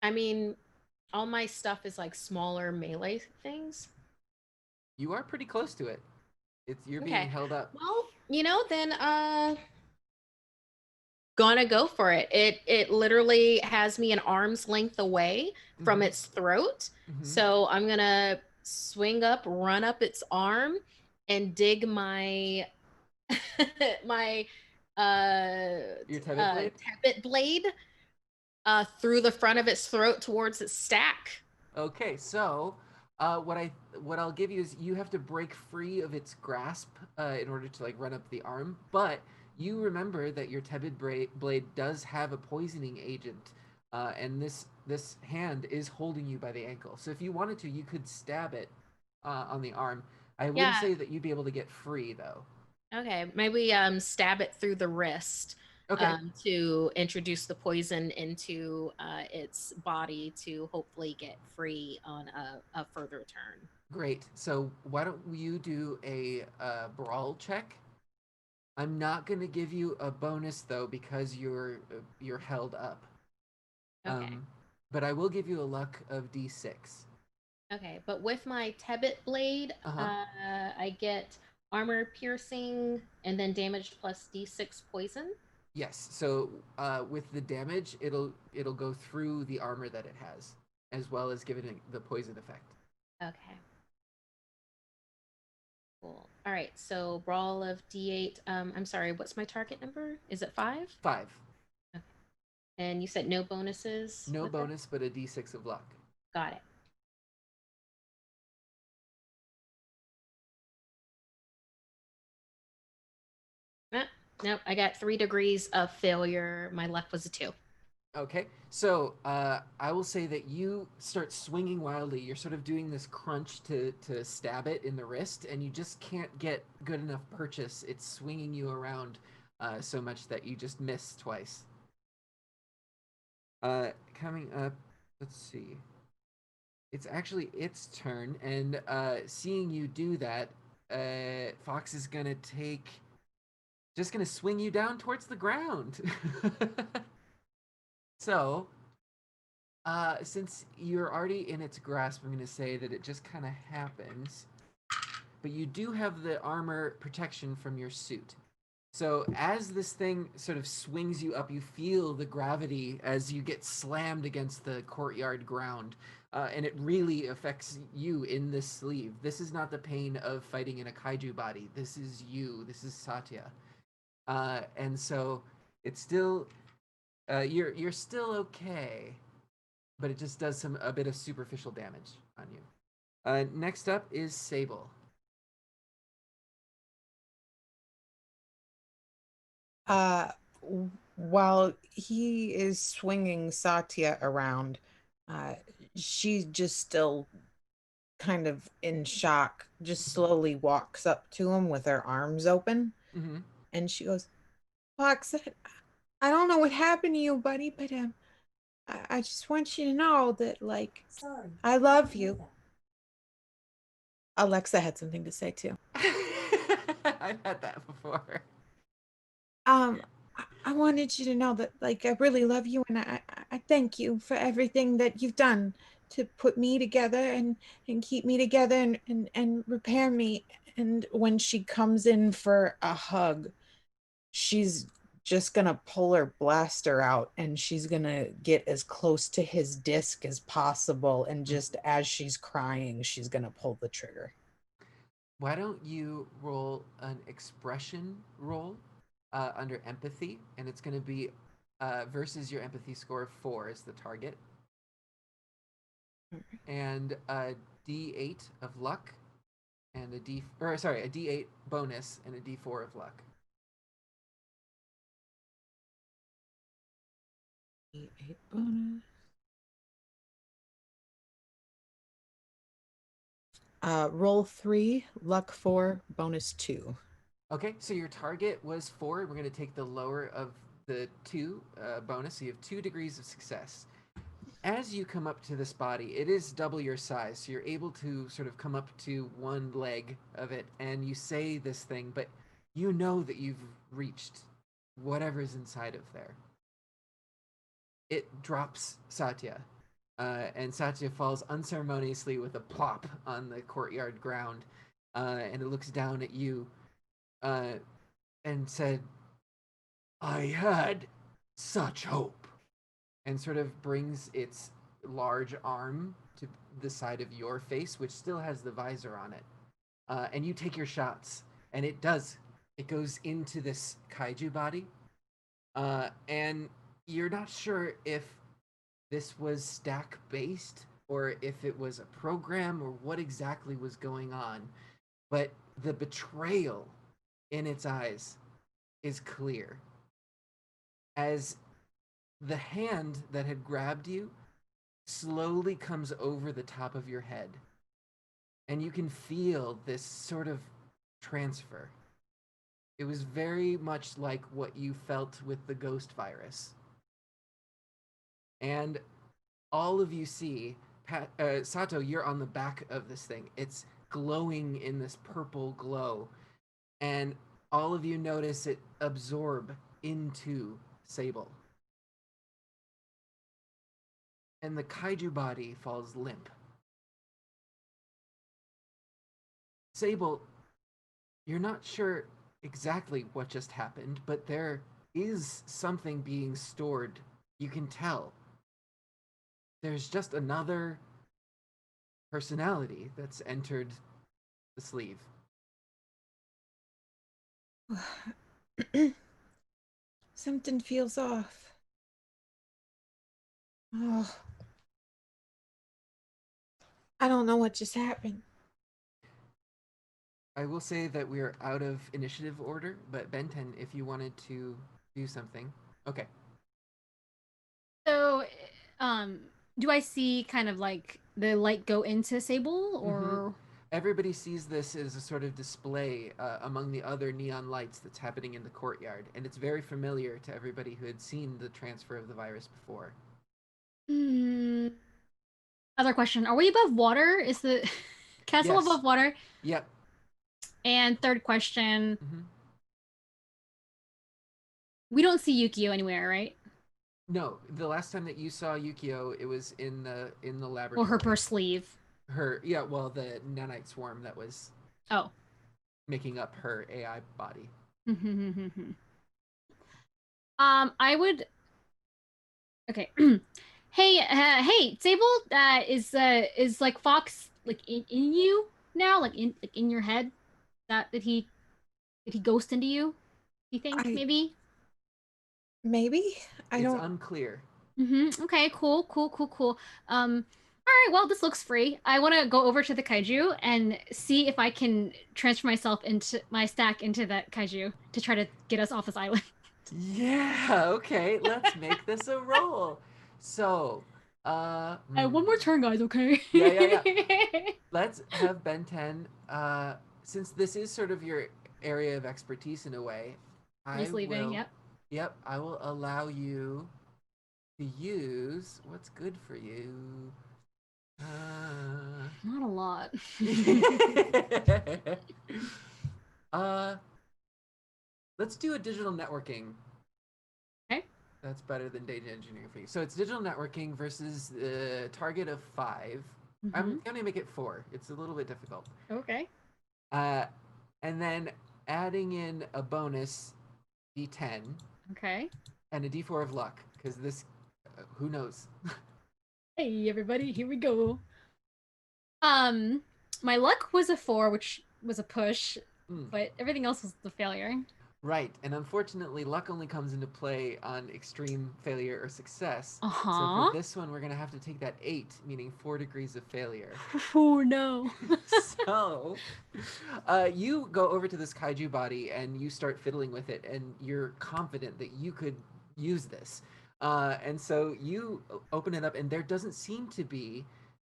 I mean, all my stuff is like smaller melee things. You are pretty close to it. You're being Okay. held up. Well, then gonna go for it. It literally has me an arm's length away from its throat. So I'm gonna swing up, run up its arm, and dig my my Your tebbit blade? tebbit blade through the front of its throat towards its stack. Okay, so what I'll give you is you have to break free of its grasp in order to like run up the arm. But you remember that your tebbit blade does have a poisoning agent, and this hand is holding you by the ankle. So if you wanted to, you could stab it on the arm. I wouldn't Yeah. say that you'd be able to get free though. Okay, maybe stab it through the wrist. Okay. To introduce the poison into its body to hopefully get free on a further turn. Great. So why don't you do a brawl check? I'm not going to give you a bonus though because you're held up. Okay. But I will give you a luck of D6. Okay, but with my tebbit blade, I get armor piercing and then damage plus D6 poison. Yes. So with the damage, it'll go through the armor that it has, as well as giving it the poison effect. Okay. Cool. All right. So brawl of D8. I'm sorry. What's my target number? Is it 5? 5. Okay. And you said no bonuses. No with it? bonus, but a D6 of luck. Got it. Nope. I got 3 degrees of failure. My luck was a 2. Okay, so I will say that you start swinging wildly. You're sort of doing this crunch to stab it in the wrist, and you just can't get good enough purchase. It's swinging you around so much that you just miss twice. Coming up, let's see. It's actually its turn, and seeing you do that, Fox is gonna just gonna swing you down towards the ground. So, since you're already in its grasp, I'm going to say that it just kind of happens. But you do have the armor protection from your suit. So as this thing sort of swings you up, you feel the gravity as you get slammed against the courtyard ground. And it really affects you in this sleeve. This is not the pain of fighting in a kaiju body. This is you. This is Satya. And so it's still you're still okay, but it just does a bit of superficial damage on you. Next up is Sable. While he is swinging Satya around, uh, she just still kind of in shock, just slowly walks up to him with her arms open, Mm-hmm. and she goes, Fox, I don't know what happened to you, buddy, but I just want you to know that, like, Sorry. I love you. Alexa had something to say too. I've had that before. I wanted you to know that, like, I really love you, and I thank you for everything that you've done to put me together and keep me together and repair me. And when she comes in for a hug, she's just gonna pull her blaster out and she's gonna get as close to his disc as possible. And just as she's crying, she's gonna pull the trigger. Why don't you roll an expression roll under empathy, and it's going to be versus your empathy score of 4 is the target, and a D8 of luck, and a D8 bonus and a D4 of luck. D8 bonus. Roll 3, luck 4, bonus 2. Okay, so your target was 4. We're going to take the lower of the 2 bonus, so you have 2 degrees of success. As you come up to this body, it is double your size, so you're able to sort of come up to one leg of it, and you say this thing, but you know that you've reached whatever's inside of there. It drops Satya, and Satya falls unceremoniously with a plop on the courtyard ground, and it looks down at you and said, I had such hope, and sort of brings its large arm to the side of your face, which still has the visor on it. And you take your shots, and it goes into this kaiju body. And you're not sure if this was stack based or if it was a program or what exactly was going on. But the betrayal in its eyes is clear. As the hand that had grabbed you slowly comes over the top of your head, and you can feel this sort of transfer. It was very much like what you felt with the ghost virus. And all of you see, Sato, you're on the back of this thing. It's glowing in this purple glow. And all of you notice it absorb into Sable. And the kaiju body falls limp. Sable, you're not sure exactly what just happened, but there is something being stored. You can tell. There's just another personality that's entered the sleeve. Something feels off. Oh, I don't know what just happened. I will say that we're out of initiative order, but Benten, if you wanted to do something. Okay. So, do I see kind of like the light go into Sable, or Everybody sees this as a sort of display among the other neon lights that's happening in the courtyard, and it's very familiar to everybody who had seen the transfer of the virus before. Other question: are we above water? Is the castle Yes. above water? Yep. And third question: we don't see Yukio anywhere, right? No, the last time that you saw Yukio, it was in the laboratory. Or her sleeve. The nanite swarm that was Oh, making up her AI body. I would. Okay. Hey, Sable. Is like Fox like in you now, like in your head? That did he ghost into you? You think I maybe? maybe I It's don't. unclear. Okay. Cool. All right. Well, this looks free. I want to go over to the kaiju and see if I can transfer myself into my stack into that kaiju to try to get us off this island. Yeah, okay, let's make this a roll. So, One more turn, guys. Okay. yeah. Let's have Ben 10. Since this is sort of your area of expertise in a way, I Just leaving. will, Yep. yep, I will allow you to use what's good for you. Not a lot. Uh, let's do a digital networking. Okay. That's better than data engineering for you. So it's digital networking versus the target of 5. I'm gonna make it 4. It's a little bit difficult. Okay. And then adding in a bonus D10 Okay. and a D4 of luck because this, who knows? Hey, everybody. Here we go. My luck was a 4, which was a push, but everything else was the failure. Right, and unfortunately, luck only comes into play on extreme failure or success. So for this one, we're gonna have to take that 8, meaning 4 degrees of failure. Oh no. So, you go over to this kaiju body and you start fiddling with it, and you're confident that you could use this. And so you open it up, and there doesn't seem to be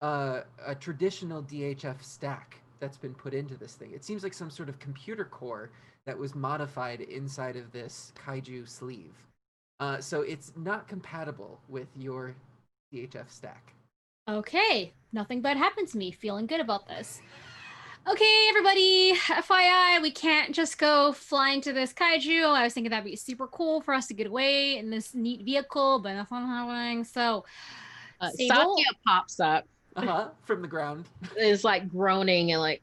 a traditional DHF stack that's been put into this thing. It seems like some sort of computer core that was modified inside of this kaiju sleeve. So it's not compatible with your DHF stack. Okay, nothing bad happened to me. Feeling good about this. Okay, everybody, FYI, we can't just go flying to this kaiju. I was thinking that'd be super cool for us to get away in this neat vehicle, but that's not happening. So, Sable, Satya pops up, From the ground. is like groaning and like,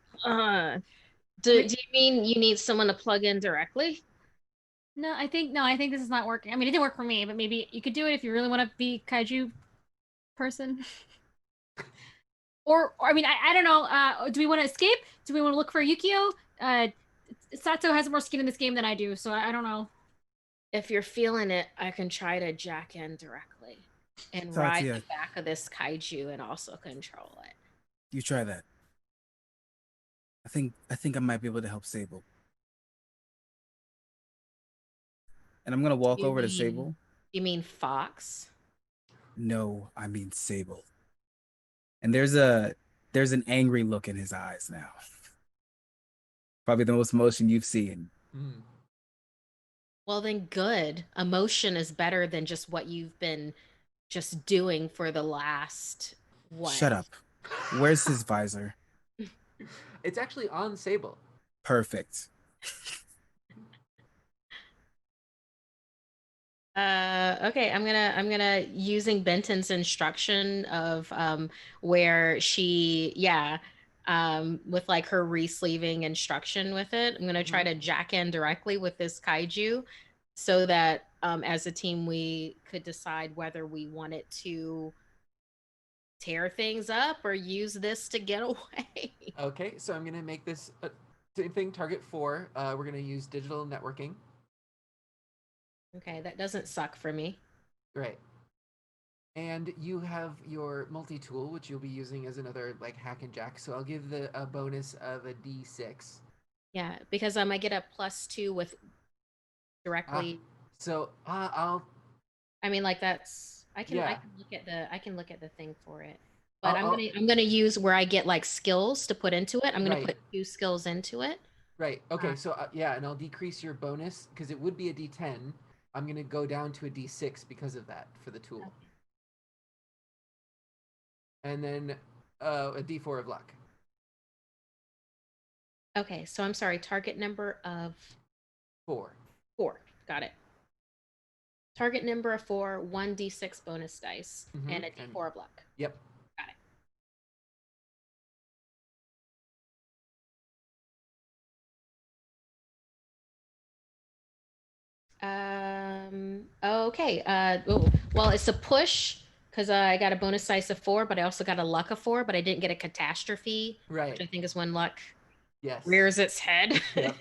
do you mean you need someone to plug in directly? No, I think this is not working. I mean, it didn't work for me, but maybe you could do it if you really want to be kaiju person. or I mean, I don't know. Do we want to escape? Do we want to look for Yukio? Sato has more skin in this game than I do, so I don't know. If you're feeling it, I can try to jack in directly and ride the back of this kaiju and also control it. You try that. I think I might be able to help Sable. And I'm gonna walk over to Sable. You mean Fox? No, I mean Sable. And there's an angry look in his eyes now. Probably the most emotion you've seen. Well, then good. Emotion is better than just what you've been just doing for the last what? Shut up. Where's his visor? It's actually on Sable. Perfect. Okay, I'm gonna using Benton's instruction of where she with like her resleeving instruction with it. I'm gonna try to jack in directly with this kaiju so that as a team we could decide whether we wanted to tear things up or use this to get away. Okay, so I'm gonna make this same thing, target 4. We're gonna use digital networking. Okay, that doesn't suck for me. Right. And you have your multi-tool, which you'll be using as another like hack and jack. So I'll give a bonus of a D6. Yeah, because I might get a +2 with directly. So I'll. I mean, like that's I can look at the thing for it, but I'm gonna use where I get like skills to put into it. I'm gonna put 2 skills into it. Right. Okay. So and I'll decrease your bonus because it would be a D10. I'm going to go down to a D6 because of that for the tool. Okay. And then a D4 of luck. Okay, so I'm sorry, target number of 4. 4. Got it. Target number of 4, 1d6 bonus dice, and a D4 of luck. Yep. Got it. Okay. Well, it's a push because I got a bonus dice of 4, but I also got a luck of 4, but I didn't get a catastrophe, Right. which I think is when luck Yes. rears its head. Yep.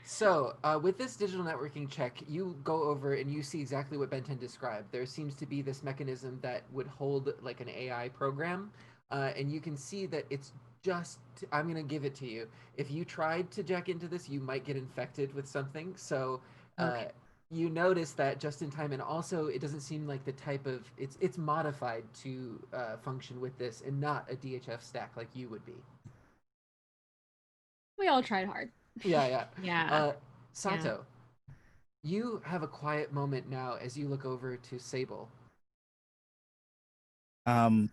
So, with this digital networking check, you go over and you see exactly what Ben 10 described. There seems to be this mechanism that would hold like an AI program, and you can see that it's just. I'm gonna give it to you. If you tried to jack into this, you might get infected with something. So, Okay. you notice that just in time, and also it doesn't seem like the type of it's modified to function with this, and not a DHF stack like you would be. We all tried hard. Yeah, yeah. Yeah. Sato, you have a quiet moment now as you look over to Sable. And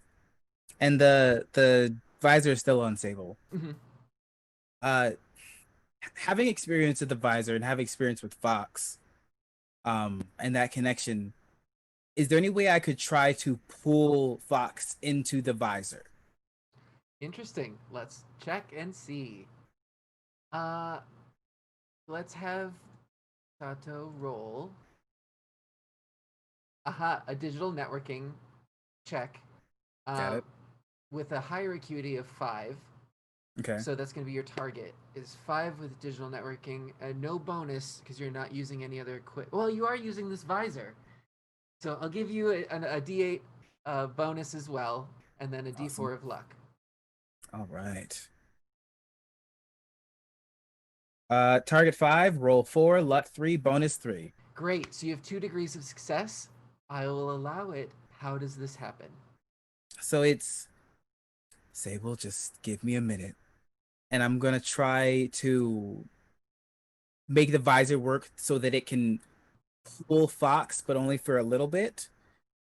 the visor is still on Sable. Mhm. Uh, having experience with the visor and having experience with Fox, and that connection, is there any way I could try to pull Fox into the visor? Interesting. Let's check and see. Uh, let's have Sato roll. Aha, a digital networking check. Got it. With a higher acuity of 5. Okay. So that's going to be your target. Is 5 with digital networking. No bonus because you're not using any other Well, you are using this visor. So I'll give you a D8 bonus as well, and then a Awesome. D4 of luck. All right. Target 5, roll 4, luck 3, bonus 3. Great. So you have 2 degrees of success. I will allow it. How does this happen? So it's Sable, just give me a minute. And I'm gonna try to make the visor work so that it can pull Fox, but only for a little bit.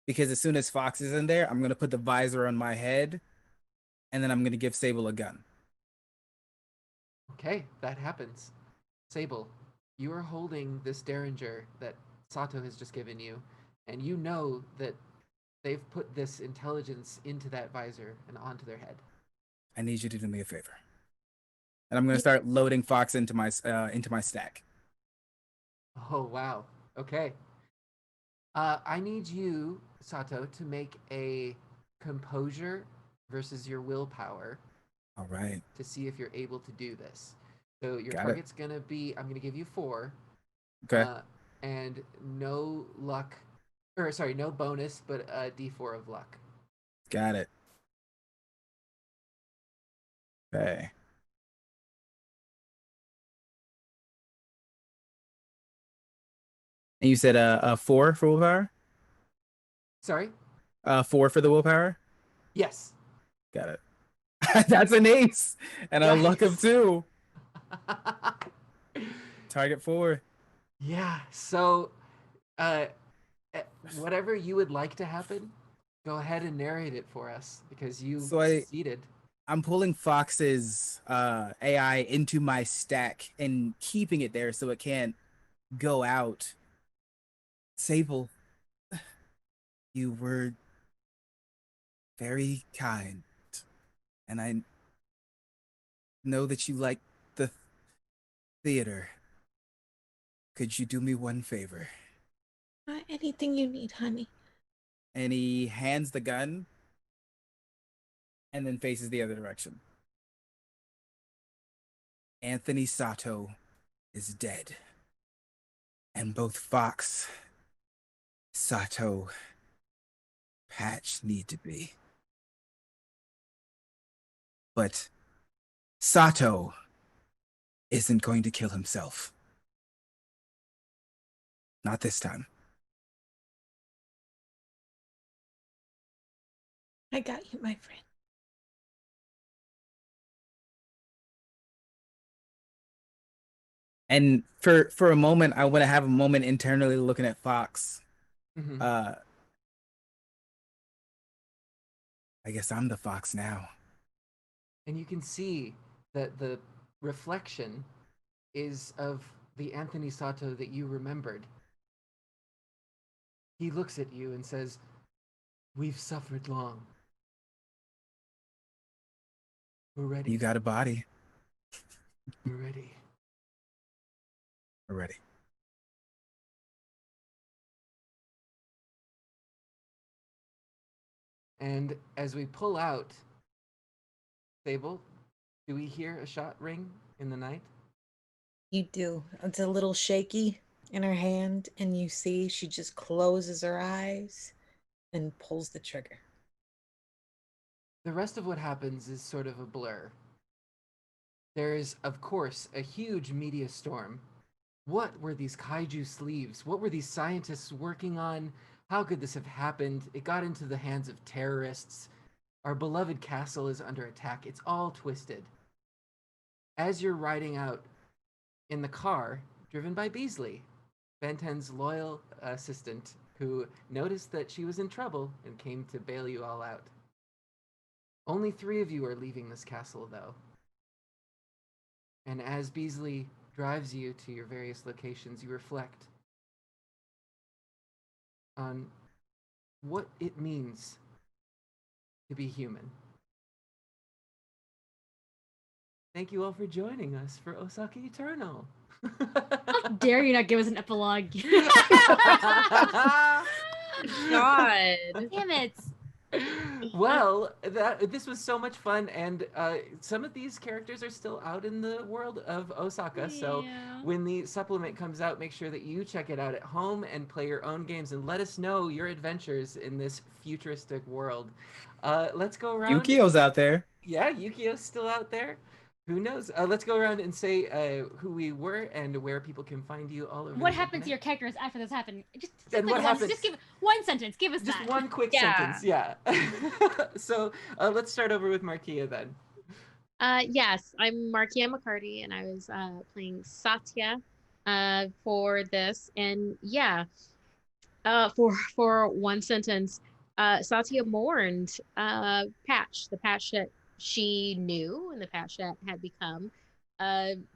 Because as soon as Fox is in there, I'm gonna put the visor on my head, and then I'm gonna give Sable a gun. Okay, that happens. Sable, you are holding this Derringer that Sato has just given you, and you know that they've put this intelligence into that visor and onto their head. I need you to do me a favor. And I'm gonna start loading Fox into my stack. Oh, wow. Okay. I need you, Sato, to make a composure versus your willpower All right. to see if you're able to do this. So your Got it. target's going to be, I'm going to give you 4. Okay. And no luck, or sorry, no bonus, but a D4 of luck. Got it. Okay. And you said a 4 for willpower? Sorry? 4 for the willpower? Yes. Got it. That's an ace. And a luck of Yes. 2. Target 4. Yeah. So, whatever you would like to happen, go ahead and narrate it for us because you succeeded. I'm pulling Fox's AI into my stack and keeping it there so it can't go out. Sable, you were very kind, and I know that you like the theater. Could you do me one favor? Anything you need, honey. And he hands the gun and then faces the other direction. Anthony Sato is dead. And both Fox, Sato, Patch need to be. But Sato isn't going to kill himself. Not this time. I got you, my friend. And for a moment, I want to have a moment internally looking at Fox. Mm-hmm. I guess I'm the Fox now. And you can see that the reflection is of the Anthony Sato that you remembered. He looks at you and says, "We've suffered long. We're ready. You got a body. We're ready." We're ready. And as we pull out, Sable, do we hear a shot ring in the night? You do. It's a little shaky in her hand, and you see she just closes her eyes and pulls the trigger. The rest of what happens is sort of a blur. There is, of course, a huge media storm. What were these kaiju sleeves? What were these scientists working on? How could this have happened? It got into the hands of terrorists. Our beloved castle is under attack. It's all twisted. As you're riding out in the car, driven by Beasley, Ben 10's loyal assistant, who noticed that she was in trouble and came to bail you all out. Only 3 of you are leaving this castle, though. And as Beasley drives you to your various locations, you reflect on what it means to be human. Thank you all for joining us for Osaka Eternal. How dare you not give us an epilogue? God. Damn it. Well, this was so much fun, and some of these characters are still out in the world of Osaka. So Yeah. when the supplement comes out, make sure that you check it out at home and play your own games, and let us know your adventures in this futuristic world. Let's go around. Yukio's out there. Yeah, Yukio's still out there. Who knows? Let's go around and say who we were and where people can find you all over. What the happened to your internet. characters after this happened? Just And like what happens? just give one sentence. Give us Just that. one quick Yeah. sentence, yeah. So let's start over with Markia then. Yes, I'm Markia McCarty, and I was playing Satya for this. And yeah, for one sentence, Satya mourned Patch, the Patch that she knew and the Patch that had become.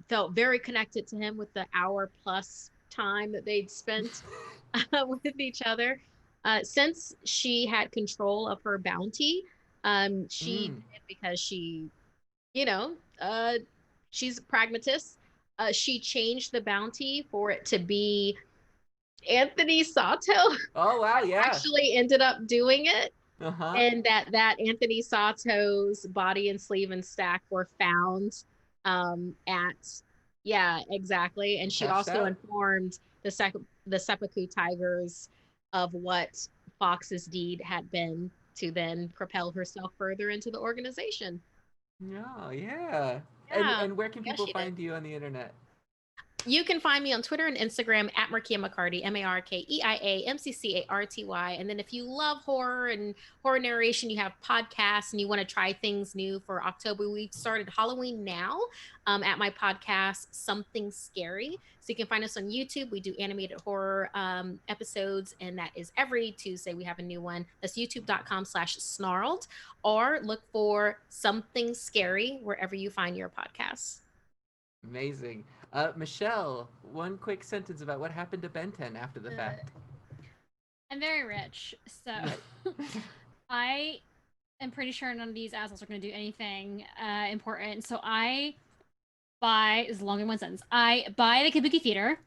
Felt very connected to him with the hour plus time that they'd spent with each other. Since she had control of her bounty, she did it because she, you know, she's a pragmatist. She changed the bounty for it to be Anthony Sato. Oh wow, yeah. Actually ended up doing it. Uh-huh. And that Anthony Sato's body and sleeve and stack were found at, yeah, exactly. And she Cashed also out. informed the seppuku tigers of what Fox's deed had been to then propel herself further into the organization. Oh, yeah. Yeah. And where can Yeah, people she did. find you on the internet? You can find me on Twitter and Instagram at Markia McCarty, MarkeiaMcCarty. And then if you love horror and horror narration, you have podcasts and you want to try things new for October, we've started Halloween now at my podcast, Something Scary. So you can find us on YouTube. We do animated horror episodes, and that is every Tuesday. We have a new one. That's youtube.com/snarled, or look for Something Scary wherever you find your podcasts. Amazing. Michelle, one quick sentence about what happened to Ben 10 after the fact. I'm very rich, so I am pretty sure none of these assholes are going to do anything important. So I buy, this is longer than one sentence, I buy the Kabuki Theater.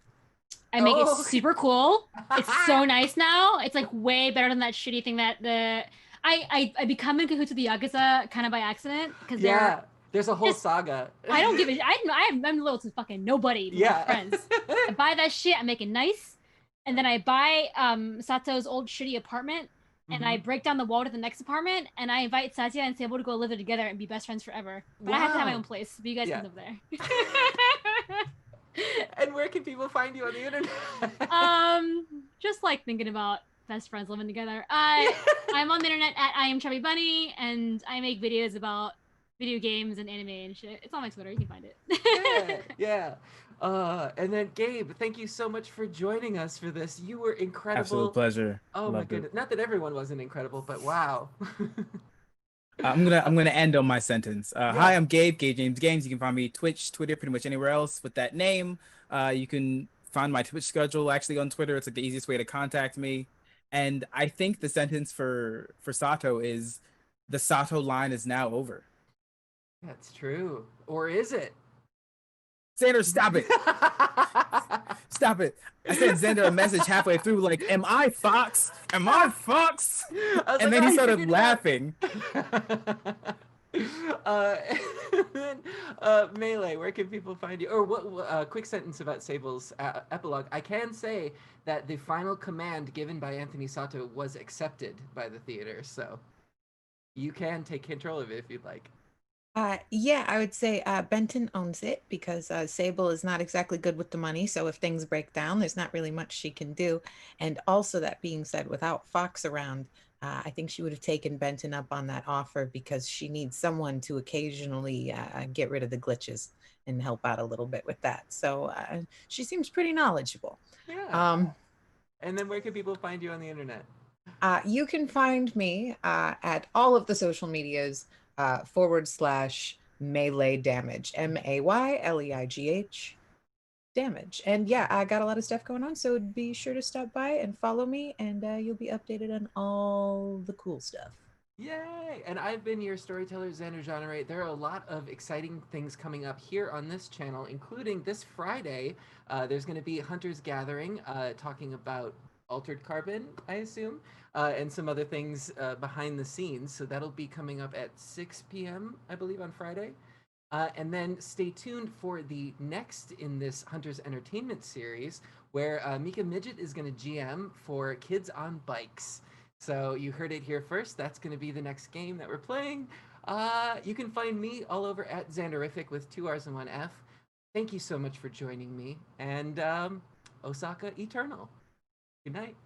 I make it super cool. It's so nice now. It's like way better than that shitty thing that I become in cahoots with the Yakuza kind of by accident because Yeah, there's a whole saga. I don't give a I'm loyal to fucking nobody. Yeah. My friends. I buy that shit. I make it nice, and then I buy Sato's old shitty apartment, and I break down the wall to the next apartment, and I invite Satya and Sable to go live there together and be best friends forever. But I have to have my Wow. own place, but you guys Yeah. can live there. And where can people find you on the internet? Just like thinking about best friends living together. I'm on the internet at I am Chubby Bunny, and I make videos about video games and anime and shit. It's on my Twitter. You can find it. Yeah. And then Gabe, thank you so much for joining us for this. You were incredible. Absolute pleasure. Oh my Loved it. goodness. Not that everyone wasn't incredible, but wow. I'm gonna end on my sentence. Hi, I'm Gabe James Games. You can find me Twitch, Twitter, pretty much anywhere else with that name. You can find my Twitch schedule actually on Twitter. It's like the easiest way to contact me. And I think the sentence for Sato is, the Sato line is now over. That's true. Or is it? Xander, stop it. Stop it. I sent Xander a message halfway through, like, am I Fox? Am I Fox? I was And like, then "Oh, he he started figured it out." laughing. And then, Melee, where can people find you? Or what? Quick sentence about Sable's epilogue. I can say that the final command given by Anthony Sato was accepted by the theater, so you can take control of it if you'd like. Yeah, I would say Benton owns it because Sable is not exactly good with the money. So if things break down, there's not really much she can do. And also, that being said, without Fox around, I think she would have taken Benton up on that offer because she needs someone to occasionally get rid of the glitches and help out a little bit with that. So she seems pretty knowledgeable. Yeah. And then where can people find you on the internet? You can find me at all of the social medias / melee damage, MAYLEIGH damage. And yeah, I got a lot of stuff going on, so be sure to stop by and follow me, and you'll be updated on all the cool stuff. Yay! And I've been your storyteller, Xander Genre. There are a lot of exciting things coming up here on this channel, including this Friday. There's going to be Hunter's Gathering, talking about Altered Carbon, I assume, and some other things behind the scenes. So that'll be coming up at 6 p.m., I believe, on Friday. And then stay tuned for the next in this Hunter's Entertainment series, where Mika Midget is going to GM for Kids on Bikes. So you heard it here first. That's going to be the next game that we're playing. You can find me all over at Xanderific with 2 R's and 1 F. Thank you so much for joining me. And Osaka Eternal. Good night.